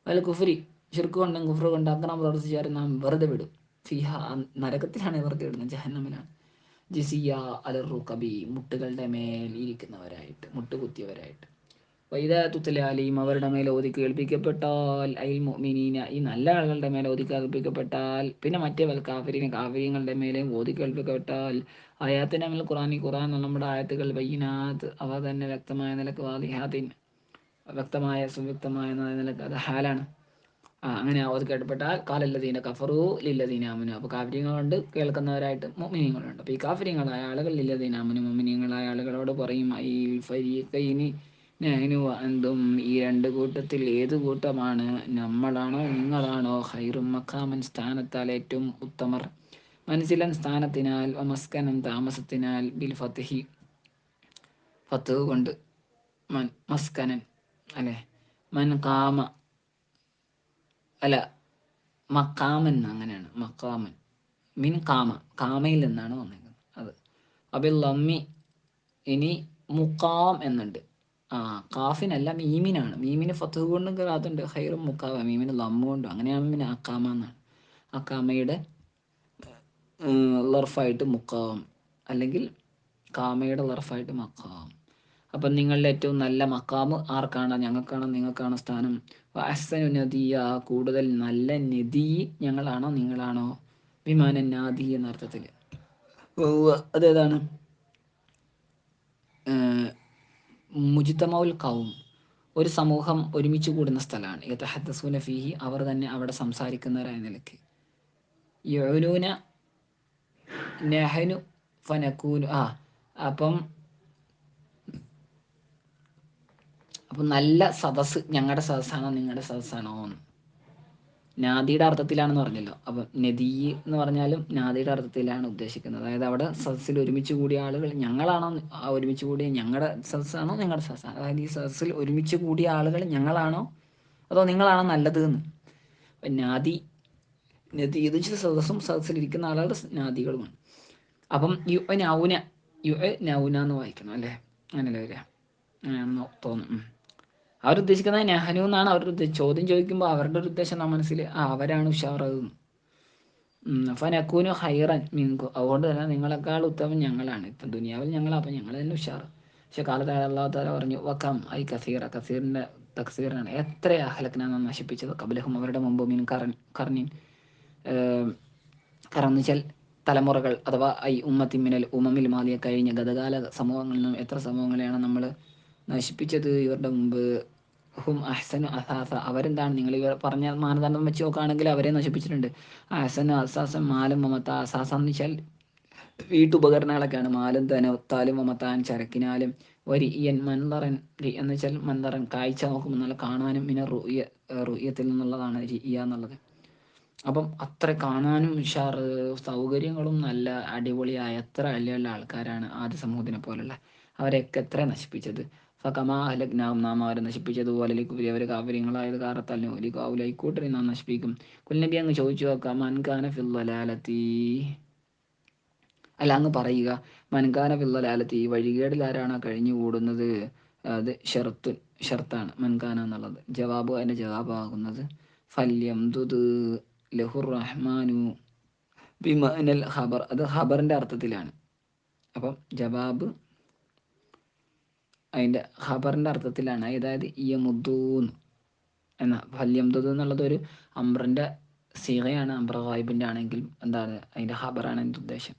വൽ കുഫരി, ഷിർക്ക് കൊണ്ടും കുഫർ കൊണ്ടും അക്രമം പ്രവർത്തിച്ചാൽ നാം വെറുതെ വിടും. ഫിഹ, നരകത്തിലാണ് വെറുതെ വിടുന്നത്, ജഹന്നമിലാണ്. ജിസിയ അലറുക്കബി, മുട്ടുകളുടെ മേൽ ഇരിക്കുന്നവരായിട്ട്, മുട്ടുകുത്തിയവരായിട്ട്. വൈദാ തുത്തല അലീം, അവരുടെ മേൽ ഓതി കേൾപ്പിക്കപ്പെട്ടാൽ, അയിൽ മുഅ്മിനീന, ഈ നല്ല ആളുകളുടെ മേലെ ഓതി കേൾപ്പിക്കപ്പെട്ടാൽ, പിന്നെ മറ്റേ വൽ കാഫിരീന, കാഫിര്യങ്ങളുടെ മേലെയും ഓതി കേൾപ്പിക്കപ്പെട്ടാൽ, ആയാത്തിൻ്റെ മേൽ ഖുറാൻ നമ്മുടെ ആയത്തുകൾ ബയ്യിനാത്ത്, അവ തന്നെ വ്യക്തമായ നിലക്ക് വാദിഹാത്തിൻ, വ്യക്തമായ സുവ്യക്തമായ നിലക്ക്, അത് ഹാലാണ്. അങ്ങനെ ഓതി കേൾക്കപ്പെട്ടാൽ കാലല്ലദീന കഫറു ലില്ലദീന ആമനു, അപ്പോൾ കാഫിര്യങ്ങളുണ്ട്, കേൾക്കുന്നവരായിട്ട് മുഅ്മിനീങ്ങളുണ്ട്. അപ്പോൾ ഈ കാഫിര്യങ്ങളായ ആളുകൾ ലില്ലദീന ആമനു, മുഅ്മിനീങ്ങളായ ആളുകളോട് പറയും, ഐ ഫരീഖൈനി നഹ്നു അൻതും, ഈ രണ്ട് കൂട്ടത്തിൽ ഏത് കൂട്ടമാണ്, നമ്മളാണോ നിങ്ങളാണോ, ഖൈറും മഖാമൻ, സ്ഥാനത്താൽ ഏറ്റവും ഉത്തമർ, മനസ്സിലൻ സ്ഥാനത്തിനാൽ, മസ്കനൻ താമസത്തിനാൽ, ബിൽ ഫത്ഹി, ഫത്ത് കൊണ്ട്, മസ്കനൻ അല്ലെ, മൻ കാമ അല്ല മക്കാമൻ, അങ്ങനെയാണ് മക്കാമൻ, മിൻ കാമ, കാമയിൽ നിന്നാണ് വന്നിരിക്കുന്നത് അത്. അബിൽ ലമ്മി, ഇനി മുക്കാം എന്നുണ്ട്. കാഫിനല്ല മീമിനാണ്, മീമിന് ഫത്ത് കൊണ്ടും കാത്തുണ്ട്, ഹൈറും മുക്കാവ, മീമിന് ലമ്മ കൊണ്ടും, അങ്ങനെയാണ് പിന്നെ അക്കാമ എന്നാണ്. അക്കാമയുടെ ലർഫായിട്ട് മുക്കാം, അല്ലെങ്കിൽ കാമയുടെ ലർഫായിട്ട് മക്കാം. അപ്പം നിങ്ങളുടെ ഏറ്റവും നല്ല മക്കാമ് ആർക്കാണ്, ഞങ്ങൾക്കാണോ നിങ്ങൾക്കാണോ സ്ഥാനം. അഹ്സനു നദിയ, കൂടുതൽ നല്ല നദി ഞങ്ങളാണോ നിങ്ങളാണോ, വിമാനൻ നാദി എന്ന അർത്ഥത്തിൽ. അതേതാണ്, മുജ്തമഉൽ ഖൗം, ഒരു സമൂഹം ഒരുമിച്ച് കൂടുന്ന സ്ഥലമാണ്. യതഹദ്ദസൂന ഫീഹി, അവർ തന്നെ അവിടെ സംസാരിക്കുന്നവരായ നിലയ്ക്ക്. യുഅ്നൂന നഹ്നു ഫനകൂനു, അപ്പം നല്ല സദസ്സ് ഞങ്ങളുടെ സദസ്സാണോ നിങ്ങളുടെ സദസ്സാണോ എന്ന്. നാദിയുടെ അർത്ഥത്തിലാണെന്ന് പറഞ്ഞല്ലോ. അപ്പം നദി എന്ന് പറഞ്ഞാലും നാദിയുടെ അർത്ഥത്തിലാണ് ഉദ്ദേശിക്കുന്നത്. അതായത് അവിടെ സദസ്സിൽ ഒരുമിച്ച് കൂടിയ ആളുകൾ ഞങ്ങളാണോ, ഒരുമിച്ച് കൂടിയ ഞങ്ങളുടെ സദസ്സാണോ നിങ്ങളുടെ സദസ്സാണോ, അതായത് ഈ സദസ്സിൽ ഒരുമിച്ച് കൂടിയ ആളുകൾ ഞങ്ങളാണോ അതോ നിങ്ങളാണോ നല്ലത് എന്ന്. അപ്പം നദി ഇത് സദസ്സും സദസ്സിലിരിക്കുന്ന ആളുകളുടെ നാദികളുമാണ്. അപ്പം നൗന എന്ന് വായിക്കണം അല്ലേ, അങ്ങനെയല്ലേ വരിക, അങ്ങനെയാണെന്ന് തോന്നും. അവരുദ്ദേശിക്കുന്നത് നെഹനു എന്നാണ്. അവരുടെ ചോദ്യം ചോദിക്കുമ്പോൾ അവരുടെ ഒരു ഉദ്ദേശം നമ്മുടെ മനസ്സിൽ അവരാണ് ഉഷാറതെന്ന്. ഫനക്കൂനു ഹൈറൻ മീൻകു, അതുകൊണ്ട് തന്നെ നിങ്ങളെക്കാൾ ഉത്തമം ഞങ്ങളാണ്, ഇപ്പം ദുനിയാവിൽ ഞങ്ങളാണ്, അപ്പം ഞങ്ങൾ തന്നെ ഉഷാറ്. പക്ഷെ കാലത്ത് അല്ലാഹു തആല പറഞ്ഞു വക്കാം ഐ കസീറ, കസീറിൻ്റെ തക്സീറാണ്, എത്ര അഹ്ലക്നാ നശിപ്പിച്ചത്, കബലഹും അവരുടെ മുമ്പ്, മീൻ കർണിൻ, കറന്ന് വെച്ചാൽ തലമുറകൾ, അഥവാ ഐ ഉമ്മത്തി മിനൽ ഉമമിൽ മാലിയ, കഴിഞ്ഞ ഗതകാല സമൂഹങ്ങളിൽ നിന്നും എത്ര സമൂഹങ്ങളെയാണ് നമ്മൾ നശിപ്പിച്ചത് ഇവരുടെ മുമ്പ്. ഹും അഹ്സനു അസാസ, അവരെന്താണ്, നിങ്ങൾ ഇവർ പറഞ്ഞ മാനദണ്ഡം വെച്ച് നോക്കുകയാണെങ്കിൽ അവരെ നശിപ്പിച്ചിട്ടുണ്ട്. അഹ്സനു അസാസൻ മാലും മമത്ത, അസാസ എന്ന് വെച്ചാൽ വീട്ടുപകരണങ്ങളൊക്കെയാണ്, മാലും തനത്താലും മമത്താൻ ചരക്കിനാലും, ഇയൻ മന്ദറൻ, എന്ന് വെച്ചാൽ മന്ദറൻ കാഴ്ച നോക്കുമ്പോൾ നല്ല കാണാനും, പിന്നെ റുയത്തിൽ നിന്നുള്ളതാണ് ഇയ എന്നുള്ളത്. അപ്പം അത്ര കാണാനും ഉഷാറ്, സൗകര്യങ്ങളും നല്ല അടിപൊളിയായ എത്ര വലിയ വലിയ ആൾക്കാരാണ് ആദ്യ സമൂഹത്തിനെ പോലുള്ള, അവരെയൊക്കെ എത്ര നശിപ്പിച്ചത്. ഫകമാ അഹ്ലക്നാഹും, നാം അവരെ നശിപ്പിച്ചതുപോലെ ലിക്കുഫരി, അവർ കാഫിര്യങ്ങളായത് കാരണത്താൽ ലിഖാഉല, ഇക്കൂട്ടരെ നാം നശിപ്പിക്കും. കുൽനബി അങ്ങ് ചോദിച്ചു നോക്കാം, മൻകാന ഫിൽ ളലാലത്തി, അല്ല അങ്ങ് പറയുക, മൻകാന ഫിൽ ളലാലത്തി, വഴികേടിൽ ആരാണോ കഴിഞ്ഞു കൂടുന്നത്, അത് ഷർത്താണ് മൻകാന എന്നുള്ളത്. ജവാബ്, അതിൻ്റെ ജവാബാകുന്നത് ഫല്യംദുദ് ലഹുർ റഹ്മാനു ബിമഅനൽ ഖബർ, അത് ഖബറിൻ്റെ അർത്ഥത്തിലാണ്. അപ്പം ജവാബ് അതിൻ്റെ ഖബറിൻ്റെ അർത്ഥത്തിലാണ്, അതായത് യമുദ്ദൂന്ന് എന്ന ഫല്യംദുദ് എന്നുള്ളത് ഒരു അംറിൻ്റെ സീഗയാണ്, അംറ ഗായിബിൻ്റെ ആണെങ്കിൽ എന്താണ് അതിൻ്റെ ഖബറാണ് എൻ്റെ ഉദ്ദേശം.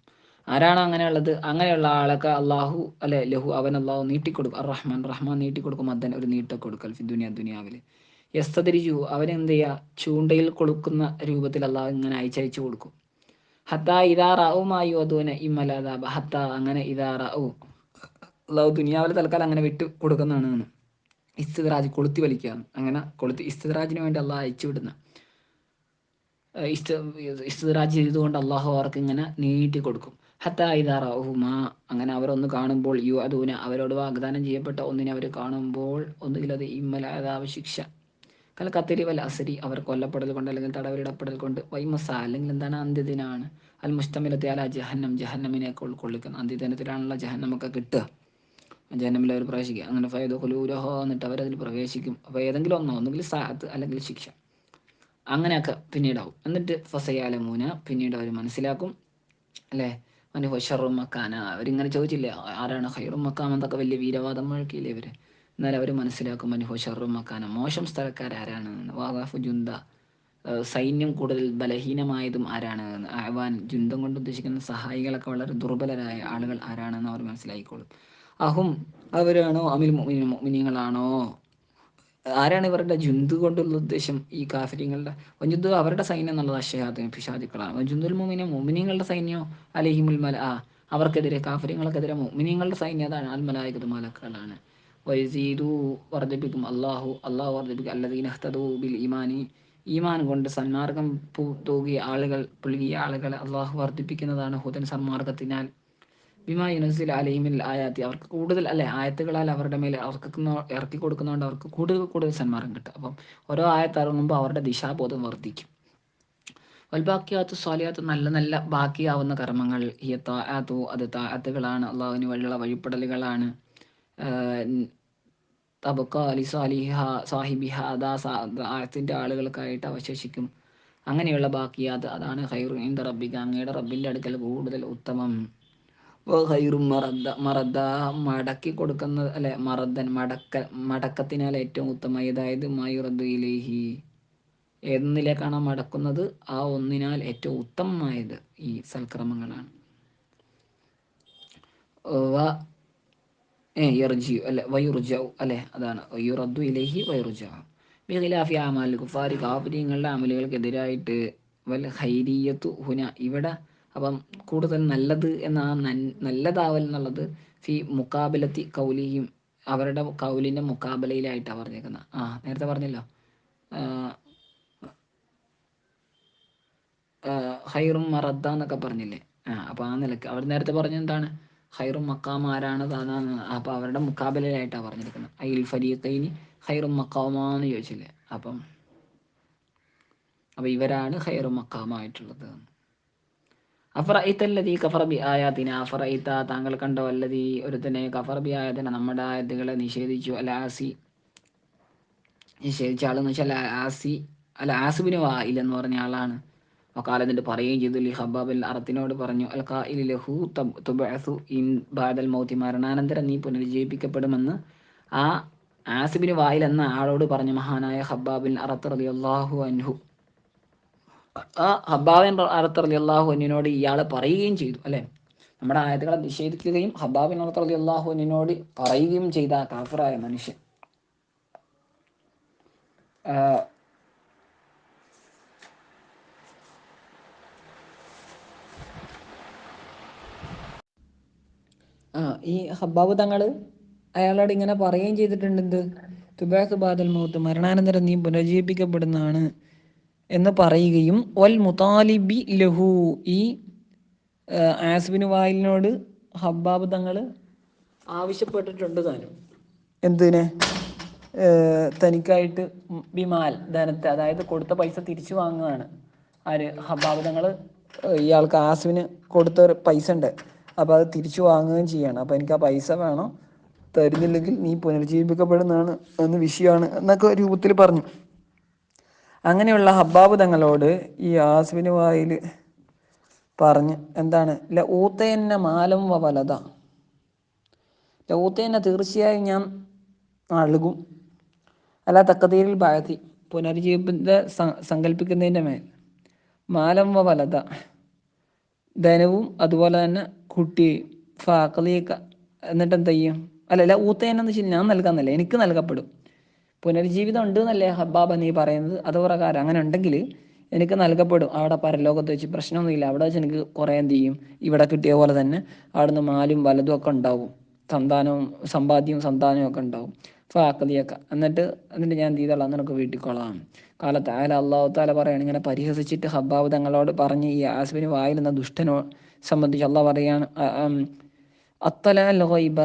ആരാണ് അങ്ങനെയുള്ളത്, അങ്ങനെയുള്ള ആളൊക്കെ അള്ളാഹു അല്ലെ ലഹു, അവൻ അള്ളാഹു നീട്ടിക്കൊടുക്കും, റഹ്മാൻ നീട്ടിക്കൊടുക്കും, അദ്ദൻ ഒരു നീട്ടിക്കൊടുക്കൽ, ദുനിയാവിൽ. യസ്തദ്രിജു, അവനെന്ത് ചെയ്യുക, ചൂണ്ടയിൽ കൊടുക്കുന്ന രൂപത്തിൽ അള്ളാഹു ഇങ്ങനെ അയച്ചയച്ചു കൊടുക്കും. ഹത്ത ഇദാ റഔ മാ യുഅദൂന ഇമ്മലദാബ, ഹത്ത അങ്ങനെ ഇദാ റഔ, അള്ളാഹു ദുനിയാവിൽ തൽക്കാലം അങ്ങനെ വിട്ട് കൊടുക്കുന്നതാണ്. ഇസ്തിദ്രാജ്, കൊളുത്തി വലിക്കുക, അങ്ങനെ ഇസ്തിദ്രാജിന് വേണ്ടി അള്ളാഹു അയച്ചു വിടുന്ന, ഇസ്തിദ്രാജ് ചെയ്തുകൊണ്ട് അള്ളാഹു അവർക്ക് ഇങ്ങനെ നീട്ടി കൊടുക്കും. ഹത്ത ഇദാ റഔമാ, അങ്ങനെ അവരൊന്ന് കാണുമ്പോൾ, യുഅദൂന, അവരോട് വാഗ്ദാനം ചെയ്യപ്പെട്ട ഒന്നിനെ അവർ കാണുമ്പോൾ, ഒന്നുകിൽ അത് ഇമ്മലദാബ ശിക്ഷ, കൽ കത്തിരി വൽ അസരി അവർ കൊല്ലപ്പെടൽ കൊണ്ട് അല്ലെങ്കിൽ തടവിലിടപ്പെടൽ കൊണ്ട് വൈമസ അല്ലെങ്കിൽ എന്താണ് അന്ത്യദിനാണ് അൽ മുസ്തമിലത്തെ അല ജഹന്നം ജഹന്നമിനെ ഉൾക്കൊള്ളിക്കുന്ന അന്ത്യദിനത്തിലാണുള്ള ജഹന്നമൊക്കെ കിട്ടുക ജഹന്നമിൽ അവർ പ്രവേശിക്കുക അങ്ങനെ ഫയദ് ഹുലൂരഹോ എന്നിട്ട് അവരതിൽ പ്രവേശിക്കും അപ്പോൾ ഏതെങ്കിലും ഒന്നുകിൽ സാത്ത് അല്ലെങ്കിൽ ശിക്ഷ അങ്ങനെയൊക്കെ പിന്നീടാവും എന്നിട്ട് ഫസയാലമൂന പിന്നീട് അവർ മനസ്സിലാക്കും അല്ലേ മനു ഷറും മക്കാന അവരിങ്ങനെ ചോദിച്ചില്ലേ ആരാണ് ഹൈറും മക്കാം എന്നൊക്കെ വലിയ വീരവാദം മുഴക്കിയില്ലേ ഇവർ എന്നാലും അവർ മനസ്സിലാക്കും മനു ഷറും മക്കാന മോശം സ്ഥലക്കാരാരാണ് വാദാഫു ജുന്ത സൈന്യം കൂടുതൽ ബലഹീനമായതും ആരാണ് ആവാൻ ജുന്തം കൊണ്ട് ഉദ്ദേശിക്കുന്ന സഹായികളൊക്കെ വളരെ ദുർബലരായ ആളുകൾ ആരാണെന്ന് അവർ മനസ്സിലാക്കിക്കോളും അഹും അവരാണോ അമിൽ മുഅ്മിനീങ്ങളാണോ ആരാണ് ഇവരുടെ ജുന്തു കൊണ്ടുള്ള ഉദ്ദേശം ഈ കാഫര്യങ്ങളുടെ വജുന്തു അവരുടെ സൈന്യം എന്നുള്ളത് അഷയാദിന് പിശാചുക്കളാണ് വജുന്തുൽ മുഅ്മിനീങ്ങളുടെ സൈന്യമോ അലഹിമുൽ മല അവർക്കെതിരെ കാഫര്യങ്ങൾക്കെതിരെ മുഅ്മിനീങ്ങളുടെ സൈന്യം അതാണ് അൽ മലായികത്തു മലക്കുകളാണ് വയസീദു വർദ്ധിപ്പിക്കും അള്ളാഹു വർദ്ധിപ്പിക്കും അല്ലദീന ഇഹ്തദൂ ബിൽ ഈമാനി ഈമാൻ കൊണ്ട് സന്മാർഗം തൂകിയ ആളുകൾ പുൽകിയ ആളുകളെ അള്ളാഹു വർദ്ധിപ്പിക്കുന്നതാണ് ഹുദൻ സന്മാർഗത്തിനാൽ ബിമാ യുനസിൽ അലൈമിൽ ആയാത്തി അവർക്ക് കൂടുതൽ അല്ലെ ആയത്തുകളാൽ അവരുടെ മേലെ ഇറക്കി കൊടുക്കുന്നതുകൊണ്ട് അവർക്ക് കൂടുതൽ സന്മാർഗം കിട്ടും അപ്പം ഓരോ ആയത്ത് ഇറങ്ങുമ്പോൾ അവരുടെ ദിശാബോധം വർദ്ധിക്കും വൽബാക്കിയാത്ത് സ്വാലിയാത്ത് നല്ല നല്ല ബാക്കിയാവുന്ന കർമ്മങ്ങൾ ഈ താഅത്തു അത് താഅത്തുകളാണ് അള്ളാഹുവിന് വഴിയുള്ള വഴിപ്പെടലുകളാണ് തബക്ക അലി സാലിഹ സാഹിബിഹ അതാ ആയത്തിൻ്റെ ആളുകൾക്കായിട്ട് അവശേഷിക്കും അങ്ങനെയുള്ള ബാക്കിയാത്ത് അതാണ് ഖൈറു ഇൻദ റബ്ബിക അങ്ങയുടെ റബ്ബിൻ്റെ അടുക്കൽ കൂടുതൽ ഉത്തമം ഹൈറും മറദ്ദ മടക്കി കൊടുക്കുന്നത് അല്ലെ മടക്കത്തിനാൽ ഏറ്റവും ഉത്തമം അതായത് മായുറദ്ദു ഇലൈഹി ഏതൊന്നിലേക്കാണോ മടക്കുന്നത് ആ ഒന്നിനാൽ ഏറ്റവും ഉത്തമമായത് ഈ സൽക്രമങ്ങളാണ് യർജിയു അല്ലെ വയുർജു അല്ലെ അതാണ് യുറദ്ദു ഇലൈഹി വയുർജു ബിഖിലാഫി അമാൽ കുഫാരി കാഫിര്യങ്ങളുടെ അമലുകൾക്കെതിരായിട്ട് വൽ ഖൈരിയത്തു ഹുന ഇവിടെ അപ്പം കൂടുതൽ നല്ലത് എന്ന ആ നല്ലതാവൽ എന്നുള്ളത് ഫി മുക്കാബിലത്തി കൗലിയും അവരുടെ കൗലിൻ്റെ മുക്കാബലയിലായിട്ടാണ് പറഞ്ഞേക്കുന്നത് നേരത്തെ പറഞ്ഞല്ലോ ഹൈറും മറദ്ദ എന്നൊക്കെ പറഞ്ഞില്ലേ അപ്പോൾ ആ നിലക്ക് അവർ നേരത്തെ പറഞ്ഞ എന്താണ് ഹൈറും മക്കാം ആരാണ് അപ്പോൾ അവരുടെ മുക്കാബലയിലായിട്ടാണ് പറഞ്ഞിരിക്കുന്നത് അയിൽ ഫരീഖൈനി ഹൈറും മക്കാമാന്ന് ചോദിച്ചില്ലേ അപ്പം ഇവരാണ് ഹൈറും മക്കാമായിട്ടുള്ളത് അഫറൈത്തല്ലതി കഫർ ബി ആയാതിന അഫറൈത്ത താങ്കൾ കണ്ടോ അല്ലതി ഒരുത്തനെ കഫർ ബി ആയാതിന നമ്മുടെ ആയത്തുകളെ നിഷേധിച്ചു നിഷേധിച്ച ആളെന്ന് വെച്ചാൽ ആസിബിന് വായിൽ എന്ന് പറഞ്ഞ ആളാണ് വക്കാലത്തിൻ്റെ പറയുകയും ചെയ്തു ലി ഹബ്ബാബിൽ അറത്തിനോട് പറഞ്ഞു അൽ ഖാഇലി ലഹു തുബഅസു ഇൻ ബഅദൽ മൗതി മരണാനന്തരം നീ പുനരുജ്ജീവിക്കപ്പെടുമെന്ന് ആ ആസിബിന് വായിൽ എന്ന ആളോട് പറഞ്ഞു മഹാനായ ഹബ്ബാബിൻ അറത്ത് റളിയല്ലാഹു അൻഹു ആ ഹബ്ബാബിൻ അറത്ത് റളിയല്ലാഹു അൻഹുവിനോട് ഇയാൾ പറയുകയും ചെയ്തു അല്ലേ നമ്മുടെ ആയത്തുകളെ നിഷേധിക്കുകയും ഹബ്ബാബിൻ അറത്ത് റളിയല്ലാഹു അൻഹുവിനോട് പറയുകയും ചെയ്ത ആ കാഫിറായ മനുഷ്യൻ ഈ ഹബ്ബാബ് തങ്ങൾ അയാളോട് ഇങ്ങനെ പറയുകയും ചെയ്തിട്ടുണ്ട് എന്ത് തുബാസ് ബാദൽ മൗത്ത് മരണാനന്തരം നീ പുനർജീവിപ്പിക്കപ്പെടുന്നതാണ് എന്ന് പറയുകയും വൽ മുതാലിബി ലഹു ഈ ആസ്ബിന് വായിലിനോട് ഹബ്ബാബ് തങ്ങൾ ആവശ്യപ്പെട്ടിട്ടുണ്ട് താനും എന്തിനെ തനിക്കായിട്ട് ബിമാൽ ധനത്തെ അതായത് കൊടുത്ത പൈസ തിരിച്ചു വാങ്ങുകയാണ് ആര് ഹബ്ബാബ് തങ്ങൾ ഇയാൾക്ക് ആസ്ബിന് കൊടുത്ത ഒരു പൈസ ഉണ്ട് അപ്പോൾ അത് തിരിച്ചു വാങ്ങുകയും ചെയ്യാണ് അപ്പോൾ എനിക്ക് ആ പൈസ വേണം തരുന്നില്ലെങ്കിൽ നീ പുനർജീവിപ്പിക്കപ്പെടുന്നതാണ് എന്ന് വിഷയമാണ് എന്നൊക്കെ രൂപത്തിൽ പറഞ്ഞു അങ്ങനെയുള്ള ഹബ്ബാബ് തങ്ങളോട് ഈ ആസ്ബിന് വായിൽ പറഞ്ഞ് എന്താണ് ഊത്തയന്ന മാലം വലത ഊത്തയന്ന തീർച്ചയായും ഞാൻ നൽകും അല്ല തക്കതീരിൽ ബാഴത്തി പുനർജീവിതത്തെ സങ്കല്പിക്കുന്നതിൻ്റെ മേൽ മാലം വലത ധനവും അതുപോലെ തന്നെ കുട്ടിയെയും ഫാക്കളിയൊക്കെ എന്നിട്ട് എന്ത് ചെയ്യും അല്ല ഊത്തയനെന്ന് വെച്ചാൽ ഞാൻ നൽകാന്നല്ല എനിക്ക് നൽകപ്പെടും പുനർജീവിതം ഉണ്ട് എന്നല്ലേ ഹബ്ബാബ് നീ പറയുന്നത് അത് പ്രകാരം അങ്ങനെ ഉണ്ടെങ്കിൽ എനിക്ക് നൽകപ്പെടും അവിടെ പരലോകത്ത് വെച്ച് പ്രശ്നമൊന്നുമില്ല അവിടെ വെച്ച് എനിക്ക് കുറേ എന്ത് ചെയ്യും ഇവിടെ കിട്ടിയ പോലെ തന്നെ അവിടുന്ന് മാലും വലതും ഒക്കെ ഉണ്ടാവും സമ്പാദ്യവും സന്താനവും ഒക്കെ ഉണ്ടാവും ഫാക്കളിയൊക്കെ എന്നിട്ട് ഞാൻ എന്ത് ചെയ്തോളാം നിനക്ക് വീട്ടിക്കൊള്ളാം കാലത്ത് അള്ളാഹു താല പറയാണ് ഇങ്ങനെ പരിഹസിച്ചിട്ട് ഹബ്ബാബ് തങ്ങളോട് പറഞ്ഞ് ഈ ആസ്ബിന് വായിൽ എന്ന ദുഷ്ടനോ സംബന്ധിച്ച് അള്ളാഹ് പറയാണ് അത്തല അൽ ഗൈബ,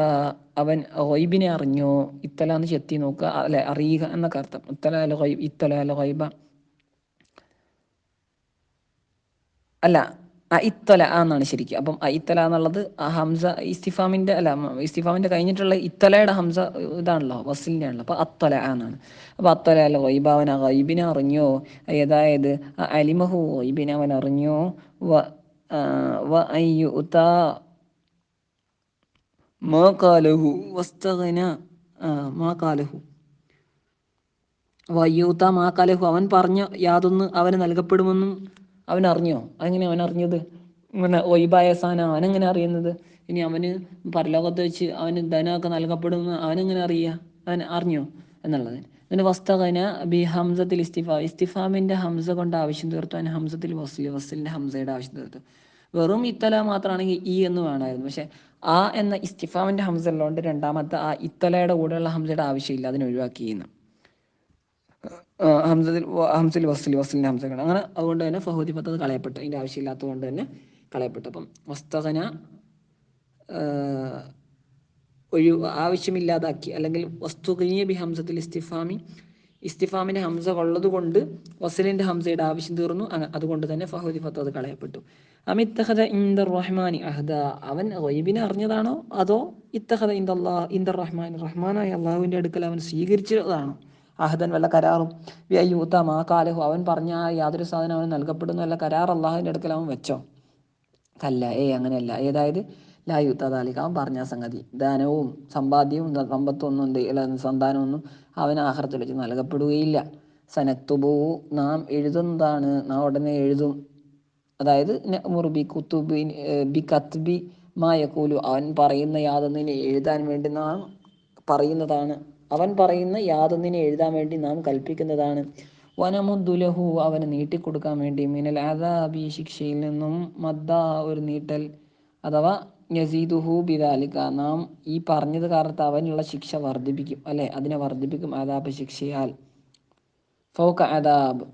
അവൻ ഗൈബിനെ അറിഞ്ഞോ. ഇത്തല എന്ന് ചെത്തി നോക്കുക, അല്ലെ അറിയുക എന്നൊക്കെ അർത്ഥം. ഇത്തല അൽ ഗൈബ്, ഇത്തല അൽ ഗൈബ അല്ല, ഇത്തല എന്നാണ് ശരിക്കും. അപ്പം ഇത്തല എന്നുള്ളത് ആ ഹംസ ഇസ്തിഫാമിന്റെ അല്ല, ഇസ്തിഫാമിന്റെ കഴിഞ്ഞിട്ടുള്ള ഇത്തലയുടെ ഹംസ ഇതാണല്ലോ, വസ്ലിന്റെ ആണല്ലോ. അപ്പൊ അത്തല എന്നാണ്. അപ്പൊ അത്തല അല്ല ഗൈബ, അവൻ ആ ഗൈബിനെ അറിഞ്ഞോ. അതായത് അലിമഹു, ഗൈബിനെ അവൻ അറിഞ്ഞോ. വ അൻ യുഅ്താ മാ ഖാലഹു വസ്തഗ്ന, മാ ഖാലഹു വയ്യൂത്ത മാ ഖാലഹു, അവൻ പറഞ്ഞ യാതൊന്ന് അവന് നൽകപ്പെടുമെന്നും അവൻ അറിഞ്ഞോ. അതെങ്ങനെ അവൻ അറിഞ്ഞത്? ഇങ്ങനെ ഒയ്ബായ സാധനം അവനെങ്ങനെ അറിയുന്നത്? ഇനി അവന് പരലോകത്ത് വെച്ച് അവന് ധനമൊക്കെ നൽകപ്പെടുമെന്ന് അവനെങ്ങനെ അറിയുക? അവൻ അറിഞ്ഞോ എന്നുള്ളത്. പിന്നെ വസ്തഖന ബി ഹംസത്തിൽ ഇസ്തിഫാ, ഇസ്തിഫാമിന്റെ ഹംസ കൊണ്ട് ആവശ്യം തീർത്തു. അവൻ ഹംസത്തിൽ വസ്ലി, വസ്ലിന്റെ ഹംസയുടെ ആവശ്യം തീർത്തു. വെറും ഇത്തല മാത്രമാണെങ്കിൽ ഈ എന്ന് വേണമായിരുന്നു. പക്ഷെ ആ എന്ന ഇസ്തിഫാമിന്റെ ഹംസ ഉള്ളതുകൊണ്ട് രണ്ടാമത്തെ ആ ഇത്തലയുടെ കൂടെയുള്ള ഹംസയുടെ ആവശ്യമില്ല, അതിനെ ഒഴിവാക്കിയിരുന്നു. ഹംസിൽ വസ്ലി, വസ്ലിൻ്റെ ഹംസകൾ അങ്ങനെ. അതുകൊണ്ട് തന്നെ ഫഹൂദി പത്തത് കളയപ്പെട്ടു, അതിൻ്റെ ആവശ്യമില്ലാത്തത് കൊണ്ട് തന്നെ കളയപ്പെട്ടു. അപ്പം വസ്തഖന ആവശ്യമില്ലാതാക്കി, അല്ലെങ്കിൽ വസ്തുഖിയ ബി ഹംസത്തിൽ ഇസ്തിഫാമി, ഇസ്തിഫാമിൻ്റെ ഹംസ ഉള്ളത് കൊണ്ട് വസ്ലിൻ്റെ ഹംസയുടെ ആവശ്യം തീർന്നു. അതുകൊണ്ട് തന്നെ ഫഹൂദി പത്തത് കളയപ്പെട്ടു. അമിത്തഖദ ഇന്ദർ റഹ്മാനി അഹദ, അവൻ ഗൈബിനെ അറിഞ്ഞതാണോ അതോ ഇത്തഖദ ഇന്ദർ റഹ്മാൻ, റഹ്മാനായ അള്ളാഹുവിൻ്റെ അടുക്കൽ അവൻ സ്വീകരിച്ചതാണോ അഹദൻ വല്ല കരാറും. യൂത്ത മാ കാലഹു, അവൻ പറഞ്ഞ യാതൊരു സാധനം അവൻ നൽകപ്പെടുന്ന വല്ല കരാർ അള്ളാഹുവിൻ്റെ അടുക്കൽ അവൻ വെച്ചോ? കല്ല, അങ്ങനെയല്ല. ഏതായത് ലാ യൂത്ത താലിക, അവൻ പറഞ്ഞ സംഗതി ധനവും സമ്പാദ്യവും സമ്പത്തും ഒന്നും സന്താനമൊന്നും അവൻ ആഖിറത്തിൽ വെച്ച് നൽകപ്പെടുകയില്ല. സനക്തുബു, നാം എഴുതുന്നതാണ്, നാം ഉടനെ എഴുതും. അതായത് ബി കുത്തുബി ബി കത്ബി മാ യഖൂലു, അവൻ പറയുന്ന യാതൊന്നിനെ എഴുതാൻ വേണ്ടി നാം പറയുന്നതാണ്. അവൻ പറയുന്ന യാതൊന്നിനെ എഴുതാൻ വേണ്ടി നാം കൽപ്പിക്കുന്നതാണ്. വനമുദ്ദുലഹു, അവന് നീട്ടിക്കൊടുക്കാൻ വേണ്ടി, മിനൽ അദാബി, ശിക്ഷയിൽ നിന്നും, മദ്ദ, ഒരു നീട്ടൽ, അഥവാ യസീദുഹു ബിദാലിക, നാം ഈ പറഞ്ഞത് കാലത്ത് അവനുള്ള ശിക്ഷ വർദ്ധിപ്പിക്കും, അല്ലെ അതിനെ വർദ്ധിപ്പിക്കും. അദാബ്, ശിക്ഷയാൽ. ഫൗക അദാബ്,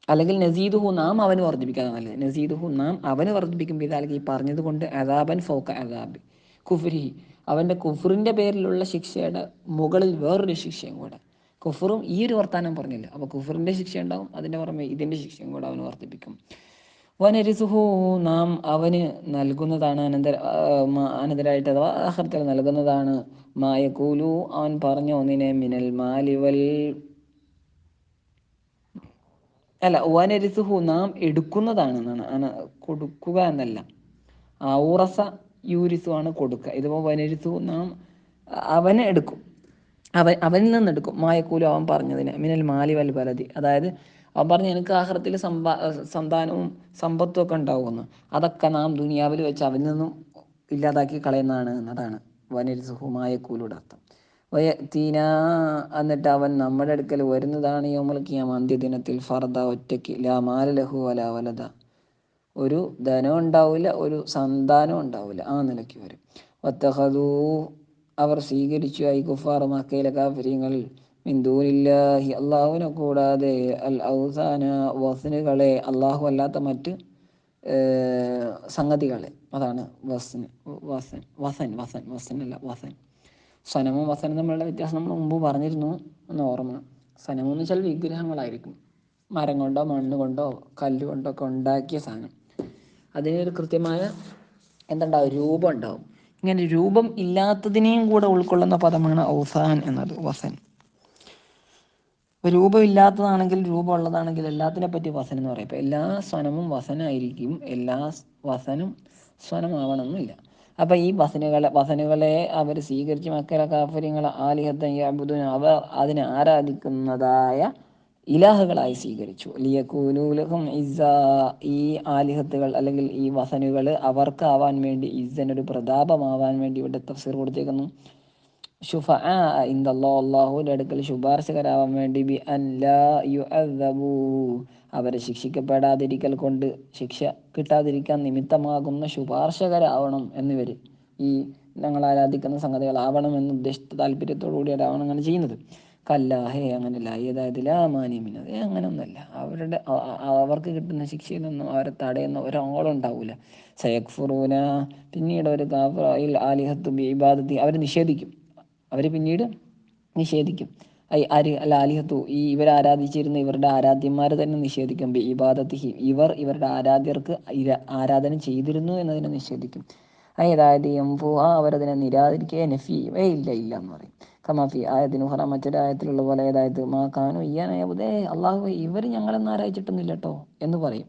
അല്ലെങ്കിൽ നസീദുഹു, നാം അവന് വർദ്ധിപ്പിക്കാതെ നല്ലത്. നസീദുഹു, നാം അവന് വർദ്ധിപ്പിക്കും. ബിദാലിക, ഈ പറഞ്ഞത് കൊണ്ട്, അദാബൻ ഫൗക അദാബ് കുഫ്രി, അവൻ്റെ കുഫറിൻ്റെ പേരിലുള്ള ശിക്ഷയുടെ മുകളിൽ വേറൊരു ശിക്ഷയും കൂടെ. കുഫറും ഈ ഒരു വർത്താനം പറഞ്ഞില്ല, അപ്പോൾ കുഫറിൻ്റെ ശിക്ഷ ഉണ്ടാവും, അതിൻ്റെ പുറമെ ഇതിൻ്റെ ശിക്ഷയും കൂടെ അവന് വർദ്ധിപ്പിക്കും. വനരിസുഹു, നാം അവന് നൽകുന്നതാണ്, അനന്തരായിട്ട്, അഥവാ ആഖിറത്തിൽ നൽകുന്നതാണ്. മായക്കൂലു, അവൻ പറഞ്ഞ ഒന്നിനെ, മിനൽ മാലി വൽ, അല്ല വനരിസുഹു, നാം എടുക്കുന്നതാണ് എന്നാണ്, കൊടുക്കുക എന്നല്ല. ഊറസ യൂരിസു ആണ് കൊടുക്കുക. ഇതിപ്പോൾ വനരിസു, നാം അവനെ എടുക്കും, അവനിൽ നിന്നെടുക്കും. മായക്കൂലു, അവൻ പറഞ്ഞതിന്, മിനൽ മാലി വൽ ബലതി, അതായത് അവൻ പറഞ്ഞു എനിക്ക് ആഖിറത്തിൽ സന്താനവും സമ്പത്തും ഒക്കെ ഉണ്ടാകുമെന്ന്, അതൊക്കെ നാം ദുനിയാവിൽ വെച്ച് അവനിൽ നിന്നും ഇല്ലാതാക്കി കളയുന്നതാണ് എന്നതാണ് വനരിസുഹു മായക്കൂലുടെ അർത്ഥം. വയതീന, എന്നിട്ട് അവൻ നമ്മുടെ അടുക്കൽ വരുന്നതാണ്, യൗമുൽ ഖിയാമ, അന്ത്യദിനത്തിൽ, ഫർദ, ഒറ്റയ്ക്ക്, ലാ മാല ലഹു വലാ വലദ, ഒരു ധനം ഉണ്ടാവില്ല, ഒരു സന്താനം ഉണ്ടാവില്ല, ആ നിലയ്ക്ക് വരും. വത്തഖദൂ, അവർ സ്വീകരിച്ചു, ഐ കുഫാർ, മക്കയിലെ കാഫിര്യങ്ങൾ, മിൻ ദൂനില്ലാഹി, അള്ളാഹുവിനെ കൂടാതെ, അൽ ഔസാന, വസനുകളെ, അള്ളാഹു അല്ലാത്ത മറ്റ് സംഗതികളെ. അതാണ് വസൻ, വസൻ വസൻ വസൻ വസനല്ല വസൻ. സനമും വസനും തമ്മിലുള്ള വ്യത്യാസം നമ്മൾ മുമ്പ് പറഞ്ഞിരുന്നു എന്ന് ഓർമ്മ. സനമം എന്ന് വെച്ചാൽ വിഗ്രഹങ്ങളായിരിക്കും, മരം കൊണ്ടോ മണ്ണ് കൊണ്ടോ കല്ല് കൊണ്ടോ ഒക്കെ ഉണ്ടാക്കിയ സാധനം. അതിനൊരു കൃത്യമായ എന്തുണ്ടാവും, രൂപം ഉണ്ടാവും. ഇങ്ങനെ രൂപം ഇല്ലാത്തതിനെയും കൂടെ ഉൾക്കൊള്ളുന്ന പദമാണ് ഔസാൻ എന്നത്, വസൻ. രൂപമില്ലാത്തതാണെങ്കിൽ രൂപമുള്ളതാണെങ്കിൽ എല്ലാത്തിനെ പറ്റി വസൻ എന്ന് പറയും. ഇപ്പം എല്ലാ സ്വനമും വസനായിരിക്കും, എല്ലാ വസനും സ്വനമാവണമെന്നില്ല. അപ്പം ഈ വസനുകളെ അവർ സ്വീകരിച്ച്, മക്കയിലെ കാഫര്യങ്ങൾ, ആലിഹത്തൻ യഅ്ബുദൂന, അവർ അതിനെ ആരാധിക്കുന്നതായ ഇലാഹുകളായി സ്വീകരിച്ചു. ലിയകൂനൂ ലഹും ഇസ്സ, ഈ ആലിഹത്തുകൾ അല്ലെങ്കിൽ ഈ വസനുകൾ അവർക്കാവാൻ വേണ്ടി, ഇസ്സനൊരു പ്രതാപമാവാൻ വേണ്ടി ഇവിടെ തഫ്സീർ കൊടുത്തേക്കുന്നു. ശുഫആ ഇൻദല്ലാഹ്, അല്ലാഹുവിൻ്റെ അടുക്കൽ ശുപാർശകരാവാൻ വേണ്ടി, ബി അൻ ലാ യുഅദ്ദബൂ, അവരെ ശിക്ഷിക്കപ്പെടാതിരിക്കൽ കൊണ്ട്, ശിക്ഷ കിട്ടാതിരിക്കാൻ നിമിത്തമാകുന്ന ശുപാർശകരാവണം എന്നിവർ, ഈ ഞങ്ങൾ ആരാധിക്കുന്ന സംഗതികളാവണം എന്ന ഉദ്ദേശിച്ച താല്പര്യത്തോടു കൂടിയാവണം അങ്ങനെ ചെയ്യുന്നത്. കല്ല ഹേ അങ്ങനെയല്ല, ഏതായത് ലാ മാനിയമിനത് അങ്ങനെയൊന്നുമല്ല. അവർക്ക് കിട്ടുന്ന ശിക്ഷയിൽ നിന്നും അവരെ തടയുന്ന ഒരാളുണ്ടാവില്ല. സയക്ഫുറൂന, പിന്നീട് ഒരു ആലിഹത്തു ബി ഇബാദത്തി, അവർ നിഷേധിക്കും. അവർ പിന്നീട് നിഷേധിക്കും. ആര് അല്ല ആലിഹത്തു, ഈ ഇവർ ആരാധിച്ചിരുന്ന ഇവരുടെ ആരാധ്യന്മാർ തന്നെ നിഷേധിക്കും. ബി ഇബാദത്തിഹി, ഇവരുടെ ആരാധ്യർക്ക് ആരാധന ചെയ്തിരുന്നു എന്നതിനെ നിഷേധിക്കും. അതായത് അവരതിനെ നിരാകരിക്കുക, നഫിയേ ഇല്ല ഇല്ല എന്ന് പറയും. കമാഫി ആയതിന് ഹറ, മറ്റൊരു ആയത്തിലുള്ള പോലെ, അതായത് മാ കാനു ഇയ്യാനബുദേ, അള്ളാഹു ഇവർ ഞങ്ങളെന്ന് ആരാധിച്ചിട്ടൊന്നുമില്ല കേട്ടോ എന്ന് പറയും.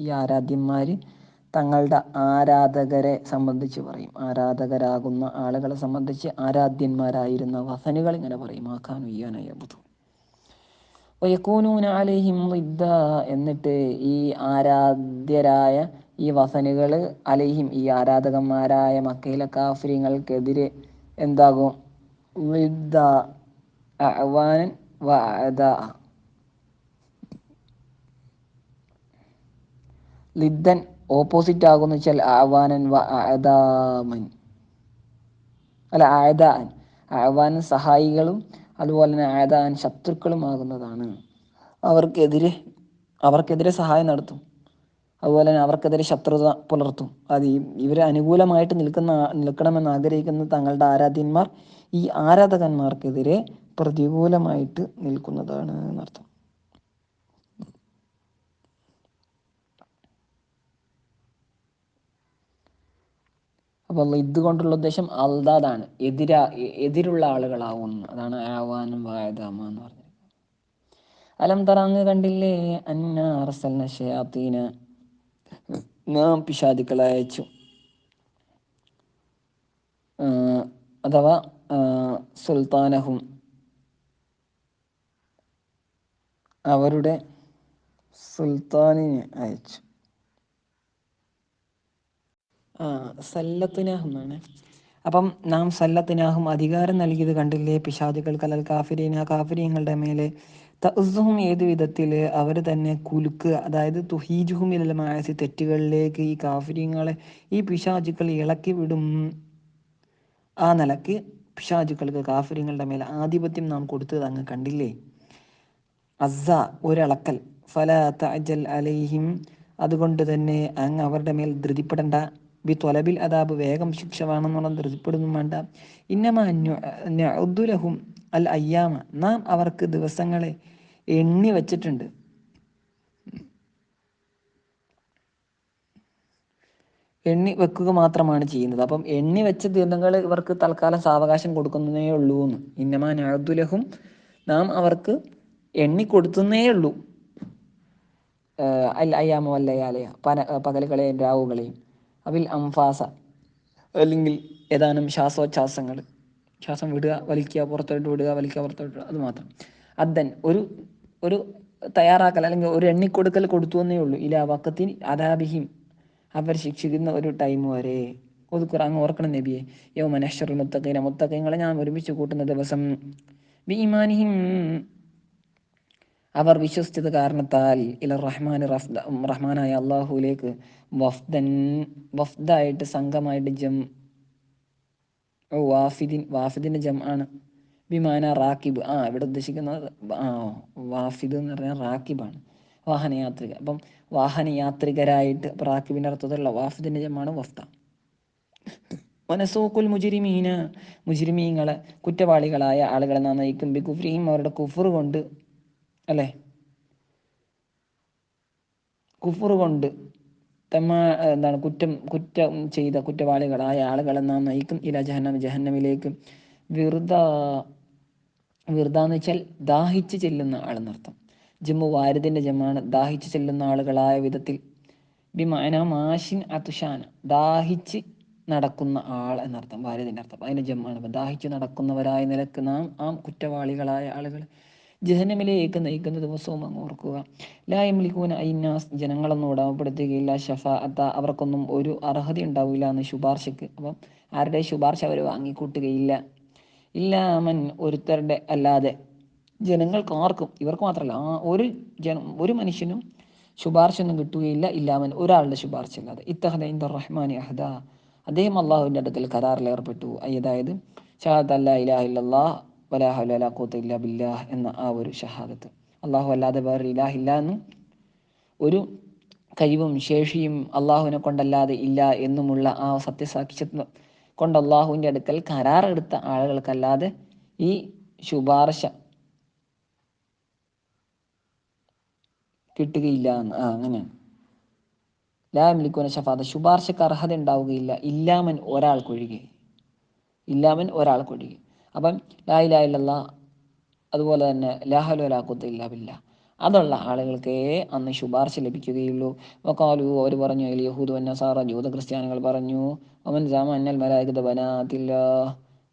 ഈ ആരാധ്യന്മാർ തങ്ങളുടെ ആരാധകരെ സംബന്ധിച്ച് പറയും. ആരാധകരാകുന്ന ആളുകളെ സംബന്ധിച്ച് ആരാധ്യന്മാരായിരുന്ന വസനുകൾ ഇങ്ങനെ പറയും, മാ കാനു ഇയ്യാനബുദു വയക്കൂനൂന അലൈഹിം ളിദ്ദ, എന്നിട്ട് ഈ ആരാധ്യരായ ഈ വസനുകൾ അലൈഹിം, ഈ ആരാധകന്മാരായ മക്കയിലെ കാഫിര്യങ്ങൾക്കെതിരെ എന്താകും? ളിദ്ദ അഅ്വാനൻ വ അഅദാ, ലിദ്ദൻ ഓപ്പോസിറ്റ് ആകുന്നു വെച്ചാൽ അഅ്വാനൻ വ അഅദാമൻ, അല്ല അഅദാൻ, അഅ്വാനൻ സഹായികളും അതുപോലെ തന്നെ അഅദാൻ ശത്രുക്കളും ആകുന്നതാണ്. അവർക്കെതിരെ സഹായം നടത്തും, അതുപോലെ തന്നെ അവർക്കെതിരെ ശത്രുത പുലർത്തും. അത് ഇവരെ അനുകൂലമായിട്ട് നിൽക്കണമെന്ന് ആഗ്രഹിക്കുന്ന തങ്ങളുടെ ആരാധ്യന്മാർ ഈ ആരാധകന്മാർക്കെതിരെ പ്രതികൂലമായിട്ട് നിൽക്കുന്നതാണ് എന്നർത്ഥം. അപ്പോൾ ഇതുകൊണ്ടുള്ള ഉദ്ദേശം അൽദാദാണ്, എതിരുള്ള ആളുകളാവുന്നു. അതാണ് ആവാനും വായതാമ എന്ന് പറഞ്ഞത്. അലം തറ, അങ്ങ് കണ്ടില്ലേ, അന്ന അർസൽന ശയാത്തീന, നാം പിശാചുക്കളെ അയച്ചു, അഥവാ സുൽത്താനഹും, അവരുടെ സുൽത്താനിനെ അയച്ചു. സല്ലത്തിനാഹും എന്നാണ്. അപ്പം നാം സല്ലത്തിനാഹും, അധികാരം നൽകിയത് കണ്ടില്ലേ പിശാചുകൾ, കലൽ കാഫിരീന, കാഫിരീങ്ങളുടെ മേലെ, തഉസ്സുഹും, ഏത് വിധത്തിൽ അവർ തന്നെ കുലുക്കുക, അതായത് തുഹീജുഹും ഇലൽ മആസി, തെറ്റുകളിലേക്ക് ഈ കാഫിരീങ്ങളെ ഈ പിശാചുക്കൾ ഇളക്കി വിടും. ആ നിലക്ക് പിശാചുക്കൾക്ക് കാഫിര്യങ്ങളുടെ മേലെ ആധിപത്യം നാം കൊടുത്തത് അങ്ങ് കണ്ടില്ലേ. അസ്സ, ഒരളക്കൽ, ഫല തഅജൽ അലൈഹിം, അതുകൊണ്ട് തന്നെ അങ്ങ് അവരുടെ മേൽ ധൃതിപ്പെടേണ്ട, ബി ത്വലബിൽ അദാബ്, വേഗം ശിക്ഷ വേണമെന്നുള്ള ധൃതിപ്പെടുന്നു വേണ്ട. ഇന്നമാ നഅുദ്ദുലഹും അൽ അയ്യാമ, നാം അവർക്ക് ദിവസങ്ങളെ എണ്ണി വച്ചിട്ടുണ്ട്. എണ്ണി വെക്കുക മാത്രമാണ് ചെയ്യുന്നത്. അപ്പം എണ്ണി വെച്ച ദിനങ്ങൾ ഇവർക്ക് തൽക്കാലം സാവകാശം കൊടുക്കുന്നേ ഉള്ളൂ എന്ന്. ഇന്നമാ നഅുദ്ദുലഹും, നാം അവർക്ക് എണ്ണി കൊടുക്കുന്നേ ഉള്ളൂ. അൽ അയ്യാമ വല്ലയാലയ, പകലുകളെയും രാവുകളെയും, അവിൽ അംഫാസ, അല്ലെങ്കിൽ ഏതാനും ശ്വാസോച്ഛ്വാസങ്ങൾ, ശ്വാസം വിടുക വലിക്കുക, പുറത്തോട്ട് വിടുക വലിക്കുക, പുറത്തോട്ട് വിടുക, അത് മാത്രം. അദ്ദൻ, ഒരു തയ്യാറാക്കൽ അല്ലെങ്കിൽ ഒരു എണ്ണിക്കൊടുക്കൽ കൊടുത്തു എന്നേ ഉള്ളൂ. ഇലാ വഖത്തിൻ അദാബിഹിം, അവർ ശിക്ഷിക്കുന്ന ഒരു ടൈം വരെ. ഒതുക്കുറ, അങ്ങ് ഓർക്കണം നബിയെ, യൗമ നഹ്ശറുൽ മുത്തഖീന, മുത്തഖീങ്ങളെ ഞാൻ ഒരുമിച്ച് കൂട്ടുന്ന ദിവസം, ബി ഈമാനിഹിം, അവർ വിശ്വസിച്ചത് കാരണത്താൽ, ഇല റഹ്മാൻ, റഹ്മാനായ അള്ളാഹുലേക്ക്, വഫ്ദൻ, വഫ്ദായിട്ട് സംഘമായിട്ട്, വാഫിദിന്റെ ജം ആണ്. ബിമാന റാക്കിബ്, ഇവിടെ ഉദ്ദേശിക്കുന്നത് വാഫിദ് എന്ന് പറഞ്ഞാൽ റാക്കിബാണ്, വാഹനയാത്രിക. അപ്പം വാഹനയാത്രികരായിട്ട്, റാക്കിബിന്റെ അർത്ഥത്തിലുള്ള വാഫിദിന്റെ ജമാണ് വഫ്ദ. വനസൂഖുൽ മുജ്രിമീന, മുജ്രിമീങ്ങളെ, കുറ്റവാളികളായ ആളുകളെ നാം നയിക്കും, ബി കുഫ്രിഹിം, അവരുടെ കുഫർ കൊണ്ട്, അല്ലേ, കുഫർ കൊണ്ട്, എന്താണ് കുറ്റം ചെയ്ത കുറ്റവാളികളായ ആളുകളെ നാം നയിക്കും, ഇല ജഹന്നം, ജഹന്നമിലേക്ക്. വിർദ എന്ന് വെച്ചാൽ ദാഹിച്ച് ചെല്ലുന്ന ആളെന്നർത്ഥം. ജമ്മു വാരിദിന്റെ ജമ്മാണ്, ദാഹിച്ച് ചെല്ലുന്ന ആളുകളായ വിധത്തിൽ. ബിമാന മാഷിൻ അതുഷാന, ദാഹിച്ച് നടക്കുന്ന ആൾ എന്നർത്ഥം, വാരിദിന്റെ അർത്ഥം. അതിന് ജമ്മാണ്. അപ്പം ദാഹിച്ച് നടക്കുന്നവരായ നിലക്ക് നാം ആ കുറ്റവാളികളായ ആളുകൾ ജഹന്നമിലേക്ക് നയിക്കുന്ന ദിവസവും അങ്ങ് ഓർക്കുക. ലാ യംലികൂന അയ്നാസ്, ജനങ്ങളൊന്നും ഉടമപ്പെടുത്തുകയില്ല, ഷഫാഅത്ത, അവർക്കൊന്നും ഒരു അർഹത ഉണ്ടാവില്ല എന്ന് ശുപാർശക്ക്. അപ്പം ആരുടെ ശുപാർശ അവർ വാങ്ങിക്കൂട്ടുകയില്ല. ഇല്ലാമൻ, ഒരുത്തരുടെ അല്ലാതെ, ജനങ്ങൾക്ക് ആർക്കും, ഇവർക്ക് മാത്രമല്ല, ഒരു മനുഷ്യനും ശുപാർശ ഒന്നും കിട്ടുകയില്ല, ഇല്ലാമൻ, ഒരാളുടെ ശുപാർശ അല്ലാതെ. ഇത്തഹദ ഇൻദ റഹ്മാനി അഹദ, അദ്ദേഹം അള്ളാഹുവിൻ്റെ അടുക്കൽ കരാറിൽ ഏർപ്പെട്ടു. അതായത് ഷഹാദത്ത് അല്ലാ ഇലാഹ ഇല്ലല്ലാഹ്, വലാ ഹൗല വലാ ഖുവത ഇല്ലാ ബില്ലാഹ് എന്ന ആ ഒരു ഷഹാദത്ത്, അള്ളാഹു അല്ലാതെ വേറെ ഇലാഹില്ല എന്നും ഒരു കഴിവും ശേഷിയും അള്ളാഹുവിനെ കൊണ്ടല്ലാതെ ഇല്ല എന്നുമുള്ള ആ സത്യസാക്ഷ്യത്വം കൊണ്ട് അള്ളാഹുവിൻ്റെ അടുക്കൽ കരാറെടുത്ത ആളുകൾക്കല്ലാതെ ഈ ശുപാർശ കിട്ടുകയില്ല എന്ന്. അങ്ങനെയാണ്. ലാ യംലികൂന ഷഫാഅത്ത്, ശുപാർശക്ക് അർഹത ഉണ്ടാവുകയില്ല ഇല്ലാമൻ ഒരാൾക്കൊഴികെ, ഇല്ലാമൻ ഒരാൾക്കൊഴികെ. അപ്പം ലാ ഇലാഹ ഇല്ലല്ലാഹ്, അതുപോലെ തന്നെ ലാ ഹൗല വലാ ഖുവത ഇല്ലാ ബില്ലാഹ്, അതുള്ള ആളുകൾക്കേ അന്ന് ശുപാർശ ലഭിക്കുകയുള്ളൂ. വഖാലു, അവർ പറഞ്ഞു, അൽ യഹൂദു വന്നസാറ, ജൂത ക്രിസ്ത്യാനികൾ പറഞ്ഞു, വമൻ സഅമ അന്നൽ മലായികത ബനാത്തില്ലാഹ്,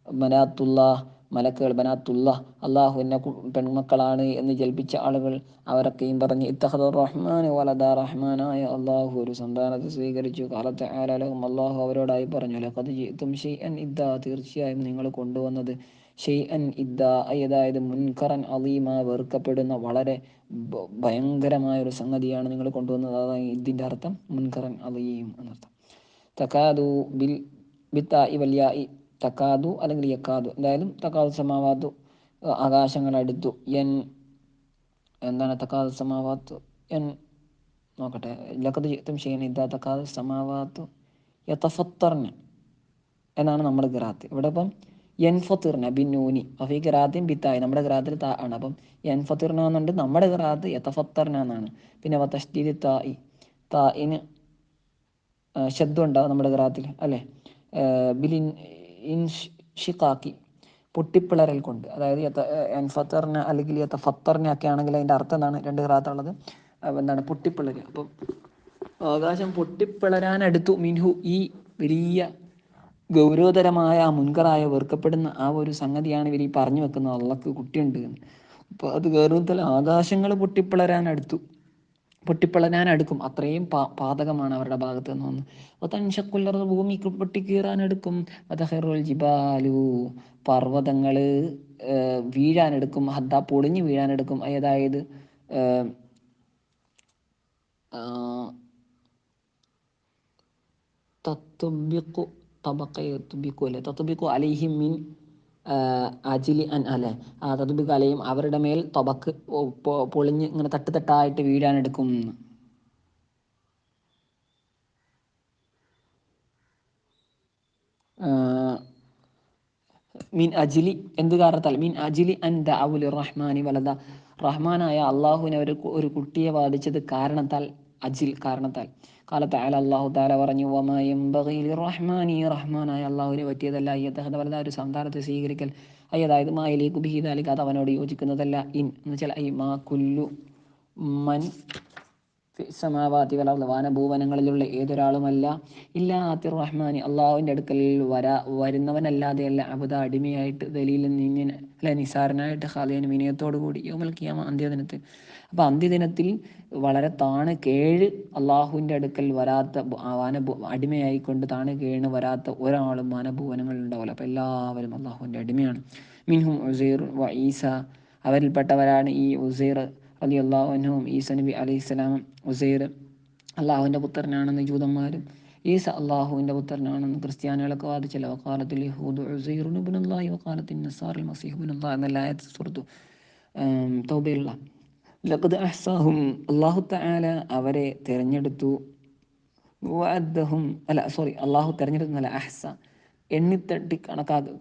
ബനാത്തുല്ലാഹ്, മലക്കുകൾ ബനാത്തുല്ലാഹ്, അള്ളാഹുവിൻ്റെ പെൺമക്കളാണ് എന്ന് ജൽപ്പിച്ച ആളുകൾ, അവരൊക്കെയും പറഞ്ഞ് ഇത്തഖദ റഹ്മാൻ വലദ, റഹ്മാനായ അള്ളാഹു ഒരു സന്താനത്തെ സ്വീകരിച്ചു. ഖാല തആല ലഹും, അള്ളാഹു അവരോടായി പറഞ്ഞു, ലഖദ് ജിഅ്തും ശൈഅൻ ഇദ്ദാ, തീർച്ചയായും നിങ്ങൾ കൊണ്ടുവന്നത് ഷെയ്അൻ ഇദ്ദ, അതായത് മുൻകറൻ അലീമ, വെറുക്കപ്പെടുന്ന വളരെ ഭയങ്കരമായ ഒരു സംഗതിയാണ് നിങ്ങൾ കൊണ്ടുവന്നത്. അതാണ് ഇതിൻ്റെ അർത്ഥം, മുൻകറൻ അലീം എന്നർത്ഥം. തക്കാതു ബിൽ ബിത്താഇ വല്യാഇ, തക്കാതു അല്ലെങ്കിൽ യക്കാതു, എന്തായാലും തക്കാതു സമാവാത്തു, ആകാശങ്ങൾ അടുത്തു, എന്താണ് തക്കാതു സമാവാത്തു, നോക്കട്ടെ, ലഖദ് ജിഅ്തും ഷൈഅൻ ഇദ്ദാ തക്കാതു സമാവാത്തു യതഫത്തർന എന്നാണ് നമ്മുടെ ഖിറാഅത്ത്. ഇവിടെ ഇപ്പം യൻഫത്തിർന ബിന്നൂനി, അഫീ ഖിറാഅത്തിൻ ബിത്തായി, നമ്മുടെ ഖിറാഅത്തിൽ താ ആണ്. അപ്പം യൻഫത്തിർന എന്നുണ്ട്, നമ്മുടെ ഖിറാഅത്ത് യതഫത്തർന എന്നാണ്. പിന്നെ വതഷ്ദീദി താഇ, താഇന് ശബ്ദം ഉണ്ടാവും നമ്മുടെ ഖിറാഅത്തിൽ അല്ലേ. ബിലിൻ ഇൻഷിഖാഖി, പൊട്ടിപ്പിളരൽ കൊണ്ട്, അതായത് എൻഫത്തറിന അല്ലെങ്കിൽ യതഫത്തറിന ഒക്കെ ആണെങ്കിൽ അതിൻ്റെ അർത്ഥം എന്താണ്? രണ്ട് ഖിറാഅത്തുള്ളത് എന്താണ്? പൊട്ടിപ്പിളരുക. അപ്പം ആകാശം പൊട്ടിപ്പിളരാനടുത്തു, മിൻഹു, ഈ വലിയ ഗൗരവതരമായ മുൻകറായ വെറുക്കപ്പെടുന്ന ആ ഒരു സംഗതിയാണ് ഇവർ ഈ പറഞ്ഞു വെക്കുന്നത്, അള്ളാഹ്ക്ക് കുട്ടിയുണ്ട് എന്ന്. അപ്പോൾ അത് ഗൗരവത്തിൽ ആകാശങ്ങൾ പൊട്ടിപ്പിളരാനടുക്കും, അത്രയും പാതകമാണ് അവരുടെ ഭാഗത്ത് നിന്ന് വന്ന്. തൻഷക്കുല്ലർ, ഭൂമിക്ക് പൊട്ടിക്കീറാനെടുക്കും. വതഖിറുൽ ജിബാലു, പർവ്വതങ്ങൾ വീഴാനെടുക്കും. ഹദ്ദ, പൊളിഞ്ഞു വീഴാനെടുക്കും. അതായത് തത്തുബിഖു, തബഖയത്തുബിഖു അല്ലേ, തത്തുബിഖു അലൈഹിം മിൻ അജിലി അൻ അല്ലേ, തത്തുബിഖു അലൈഹിം, അവരുടെ മേൽ തബക്ക്, പൊളിഞ്ഞ് ഇങ്ങനെ തട്ടായിട്ട് വീഴാനെടുക്കും. മിൻ അജിലി, എന്ത് കാരണത്താൽ? മിൻ അജിലി അൻ ദഅഉ റഹ്മാനി വലദ, റഹ്മാനായ അള്ളാഹുവിനെ ഒരു കുട്ടിയെ വാദിച്ചത് കാരണത്താൽ, കാരണത്താൽ. ഖാല തആല, അല്ലാഹു തആല പറഞ്ഞു, വമാ യൻബഗി ലിർറഹ്മാനി, റഹ്മാനായ അള്ളാഹുവിനെ പറ്റിയതല്ല, അയ്യത്തഖദ വലദ, ഒരു സന്താനത്തെ സ്വീകരിക്കൽ. അതായത് മാ യലീഖു ബിഹി ദാലിക, അത് അവനോട് യോജിക്കുന്നതല്ല. എന്ന് വെച്ചാൽ മാ കുല്ലു മൻ സമാവാതി വൽ അർദ്, വാനഭൂവനങ്ങളിലുള്ള ഏതൊരാളുമല്ല, ഇല്ലാ ആതി റഹ്മാനി, അള്ളാഹുവിൻ്റെ അടുക്കൽ വരുന്നവനല്ലാതെയല്ല, അബുദ, അടിമയായിട്ട്, ദലീലൻ, ഇങ്ങനെ അല്ലെ, നിസാരനായിട്ട്, ഖാലിയൻ, വിനയത്തോടു കൂടി, യൗമൽ ഖിയാമ, അന്ത്യദിനത്തിൽ. അപ്പോൾ അന്ത്യദിനത്തിൽ വളരെ താണ് കേഴ് അള്ളാഹുവിൻ്റെ അടുക്കൽ വരാത്ത, അടിമയായിക്കൊണ്ട് താണ് കേണ് വരാത്ത ഒരാളും വാനഭൂവനങ്ങളിൽ ഉണ്ടാവില്ല. അപ്പോൾ എല്ലാവരും അള്ളാഹുവിൻ്റെ അടിമയാണ്. മിൻഹും ഉസൈർ വ ഈസ, അവരിൽപ്പെട്ടവരാണ് ഈ ഉസൈർ റളിയല്ലാഹു അൻഹും, ഈസ നബി അലൈഹിസ്സലാം. ഉസൈർ അള്ളാഹുവിൻ്റെ പുത്രനാണെന്ന് ജൂതന്മാരും, ഈസ അള്ളാഹുവിൻ്റെ പുത്രനാണെന്ന് ക്രിസ്ത്യാനികളൊക്കെ വാദിച്ചല്ലോ. വഖാലത്തുൽ യഹൂദു ഉസൈറുൻ ഇബ്നുല്ലാഹി വഖാലത്തിൻ നസാറൽ മസീഹ് ഇബ്നുല്ലാഹ് എന്ന ആയത്ത് സൂറത്തു തൗബയിലുള്ള. ലഖദ് അഹ്സാഹും, അള്ളാഹു തആല അവരെ തിരഞ്ഞെടുത്തു. വഅദ്ദഹും, അള്ളാഹു തിരഞ്ഞെടുക്കുന്നല്ല, അഹ്സ, എണ്ണിത്തട്ടി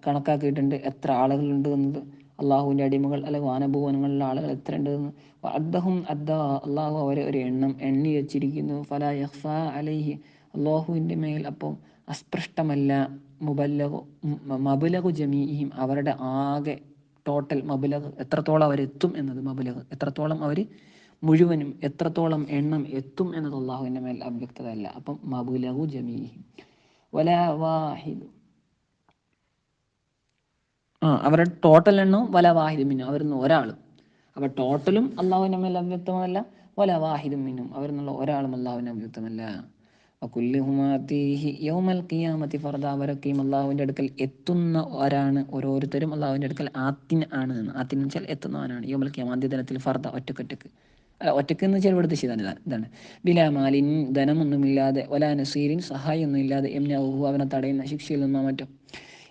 കണക്കാക്കിയിട്ടുണ്ട് എത്ര ആളുകളുണ്ട് എന്നത്. അള്ളാഹുവിൻ്റെ അടിമകൾ അല്ലെങ്കിൽ വാനഭൂവനങ്ങളിലുള്ള ആളുകൾ എത്ര ഉണ്ട് എന്ന്. അദ്ദഹും അദ്ദ, അള്ളാഹു അവരെ ഒരു എണ്ണി വെച്ചിരിക്കുന്നു. ഫലാ യഖ്ഫാ അലൈഹി, അള്ളാഹുവിൻ്റെ മേൽ അപ്പോൾ അസ്പൃഷ്ടമല്ല. മബ്ലഗു ജമീഇഹിം, അവരുടെ ആകെ ടോട്ടൽ മബ്ലഗ്, എത്രത്തോളം അവരെത്തും എന്നത്. മബ്ലഗ്, എത്രത്തോളം അവർ മുഴുവനും, എത്രത്തോളം എണ്ണം എത്തും എന്നത് അള്ളാഹുവിൻ്റെ മേൽ അവ്യക്തതയല്ല. അപ്പം മബ്ലഗു ജമീഇഹിം വലാ വാഹിദ്, അവരുടെ ടോട്ടൽ എണ്ണവും വല വാഹിദും മിന്നും, അവരിൽ ഒരാളും. അപ്പോൾ ടോട്ടലും അള്ളാഹുവിൻ്റെ മേൽ അവ്യക്തമല്ല, വല വാഹിദും മിന്നും, അവരിൽ ഒരാളും അള്ളാഹുവിൻ്റെ അവ്യക്തമല്ല. വകുല്ലുഹുമാതീഹി യൗമൽ ഖിയാമത്തി ഫർദ, അവരൊക്കെയും അള്ളാഹുവിൻ്റെ അടുക്കൽ എത്തുന്നവരാണ്, ഓരോരുത്തരും അള്ളാഹുവിൻ്റെ അടുക്കൽ ആത്തിൻ ആണ്. ആത്തിൻ എന്ന് വെച്ചാൽ എത്തുന്നവനാണ്. യൗമൽ ഖിയാമ, അന്ത്യദിനത്തിൽ, ഫർദ, ഒറ്റക്ക് എന്ന് വെച്ചാൽ ഇവിടുത്തെ ഇതാണ്. ബിലാ മാലിൻ, ധനമൊന്നുമില്ലാതെ, വലാ നസീരിൻ, സഹായമൊന്നുമില്ലാതെ, യംനഉഹു, അവനെ തടയുന്ന, ശിക്ഷയിൽ നിന്നോ മറ്റോ.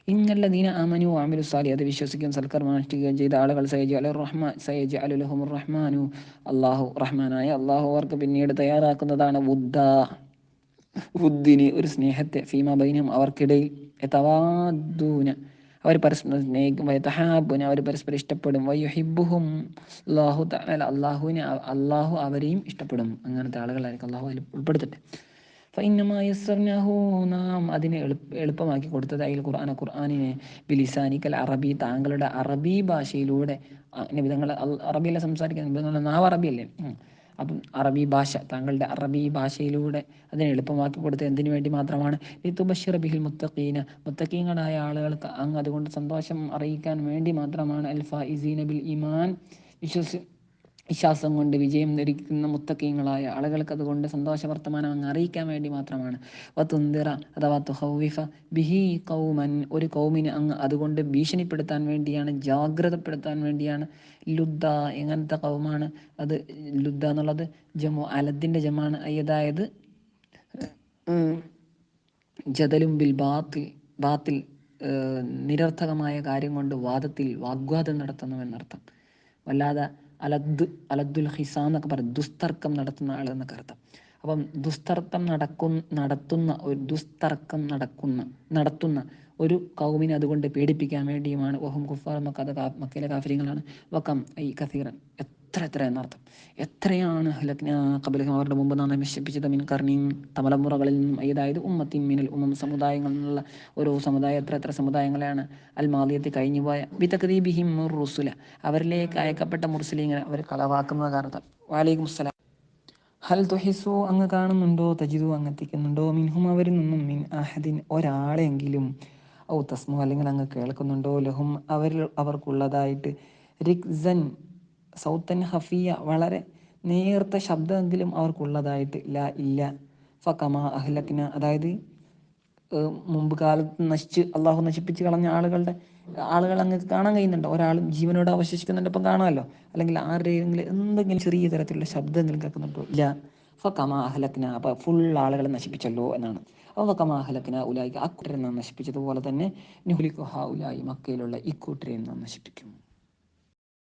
ഇന്നല്ലദീന ആമനു വഅമിലു സ്വാലിഹാത്തി വിശ്വസിക്കുകയും സൽക്കർമ്മം അനുഷ്ഠിക്കുകയും ചെയ്ത ആളുകൾ സയജഅലു ലഹുമുർ റഹ്മാനു അല്ലാഹു റഹ്മാനായ അല്ലാഹു അവർക്ക് പിന്നീട് തയ്യാറാക്കുന്നതാണ് വുദ്ദിന് ഒരു സ്നേഹത്തെ ഫീമ ബൈനഹും അവർക്കിടയിൽ യതവാദ്ദൂന അവർ പരസ്പരം സ്നേഹിക്കും വയതഹാബുന അവർ പരസ്പരം ഇഷ്ടപ്പെടും വയുഹിബ്ബുഹും അല്ലാഹു തആല അല്ലാഹു അവരെയും ഇഷ്ടപ്പെടും. അങ്ങനത്തെ ആളുകളായിരിക്കും അല്ലാഹു അതിൽ ഉൾപ്പെടുത്തട്ടെ. ഫഇന്നമാ യസ്സർനാഹു നാം അതിനെ എളുപ്പമാക്കി കൊടുത്തത് അയിൽ ഖുർആനിനെ ബിലിസാനിക്കൽ അറബി താങ്കളുടെ അറബി ഭാഷയിലൂടെ. നിബിധങ്ങൾ അറബിയല്ലേ സംസാരിക്കുന്നത്, നിബിധങ്ങളുടെ നാവ് അറബിയല്ലേ. അപ്പം അറബി ഭാഷ താങ്കളുടെ അറബി ഭാഷയിലൂടെ അതിനെ എളുപ്പമാക്കി കൊടുത്തത് എന്തിനു വേണ്ടി മാത്രമാണ്? ലിതുബശ്ശിറ ബിഹിൽ മുത്തഖീന മുത്തഖീങ്ങളായ ആളുകൾക്ക് അങ്ങ് അതുകൊണ്ട് സന്തോഷം അറിയിക്കാൻ വേണ്ടി മാത്രമാണ്. അൽ ഫായിസീന ബിൽ ഈമാൻ വിശ്വാസം കൊണ്ട് വിജയം ധരിക്കുന്ന മുത്തഖീങ്ങളായ ആളുകൾക്ക് അതുകൊണ്ട് സന്തോഷ വർത്തമാനം അങ്ങ് അറിയിക്കാൻ വേണ്ടി മാത്രമാണ്. വതുന്ദിറ അഥവാ തുഹവ്വിഫ ബിഹി ഖൗമൻ ഒരു കൗമിനെ അങ്ങ് അതുകൊണ്ട് ഭീഷണിപ്പെടുത്താൻ വേണ്ടിയാണ്, ജാഗ്രതപ്പെടുത്താൻ വേണ്ടിയാണ്. ലുദ്ദ എങ്ങനത്തെ കൗമാണ് അത്? ലുദ്ദ എന്നുള്ളത് ജമു അലദിൻ്റെ ജമാണ്. അതായത് ജദലും ബിൽ ബാത്തിൽ നിരർത്ഥകമായ കാര്യം കൊണ്ട് വാഗ്വാദം നടത്തുന്നവെന്നർത്ഥം. വല്ലാതെ അലദ്ദുൽ ഹിസാം എന്നൊക്കെ പറയും, ദുസ്തർക്കം നടത്തുന്ന ആൾ എന്നൊക്കെ അർത്ഥം. അപ്പം ദുസ്തർക്കം നടത്തുന്ന ഒരു കൗമിനെ അതുകൊണ്ട് പേടിപ്പിക്കാൻ വേണ്ടിയുമാണ്. വഹും കുഫാർ മക്കയിലെ കാഫിര്യങ്ങളാണ്. വക്കം ഐ കസീറൻ എത്ര എന്നർത്ഥം. എത്രയാണ് ഖബലഹും അവരുടെ മുമ്പ് നാം നശിപ്പിച്ചത് മിൻ കർണിൻ തലമുറകളിൽ നിന്നും, അതായത് ഉമ്മത്തിൻ മിനൽ സമുദായങ്ങളിൽ നിന്നുള്ള ഓരോ സമുദായം എത്ര സമുദായങ്ങളെയാണ് അൽ മാദിയത്ത് കഴിഞ്ഞുപോയ ബിതക്ദീബിഹിം റുസുല അവരിലേക്ക് അയക്കപ്പെട്ട മുർസലീങ്ങളെ അവർ കളവാക്കുന്ന കാരണത്താൽ. വഅലൈക്കും അസ്സലാം. ഹൽ തുഹിസു അങ്ങ് കാണുന്നുണ്ടോ, തജിദു അങ്ങ് എത്തിക്കുന്നുണ്ടോ, മിൻഹും അവരിൽ നിന്നും മിൻ അഹദിൻ ഒരാളെങ്കിലും, ഔ തസ്മു അല്ലെങ്കിൽ അങ്ങ് കേൾക്കുന്നുണ്ടോ, ലഹും അവർക്കുള്ളതായിട്ട് റിക്സൻ സൗത്തൻ ഹഫിയ വളരെ നേർത്ത ശബ്ദമെങ്കിലും അവർക്കുള്ളതായിട്ട് ഇല്ല. ഫകമാ അഹ്ലക്ന അതായത് മുമ്പ് കാലത്ത് അള്ളാഹു നശിപ്പിച്ച് കളഞ്ഞ ആളുകൾ അങ്ങ് കാണാൻ കഴിയുന്നുണ്ടോ? ഒരാളും ജീവനോട് അവശേഷിക്കുന്നുണ്ട് ഇപ്പം കാണാമല്ലോ. അല്ലെങ്കിൽ ആരുടെയെങ്കിലും എന്തെങ്കിലും ചെറിയ തരത്തിലുള്ള ശബ്ദമെങ്കിലും കേൾക്കുന്നുണ്ടോ? ഇല്ല. ഫകമാ അഹ്ലക്ന അപ്പോൾ ഫുൾ ആളുകളെ നശിപ്പിച്ചല്ലോ എന്നാണ്. അപ്പോൾ കമാ അഹ്ലക്ന ഉലായിക അക്കൂട്ടരെ നാം നശിപ്പിച്ചതുപോലെ തന്നെ നുഹ്ലികു ഹൗലായി മക്കയിലുള്ള ഇക്കൂട്ടരെ നാം നശിപ്പിക്കും.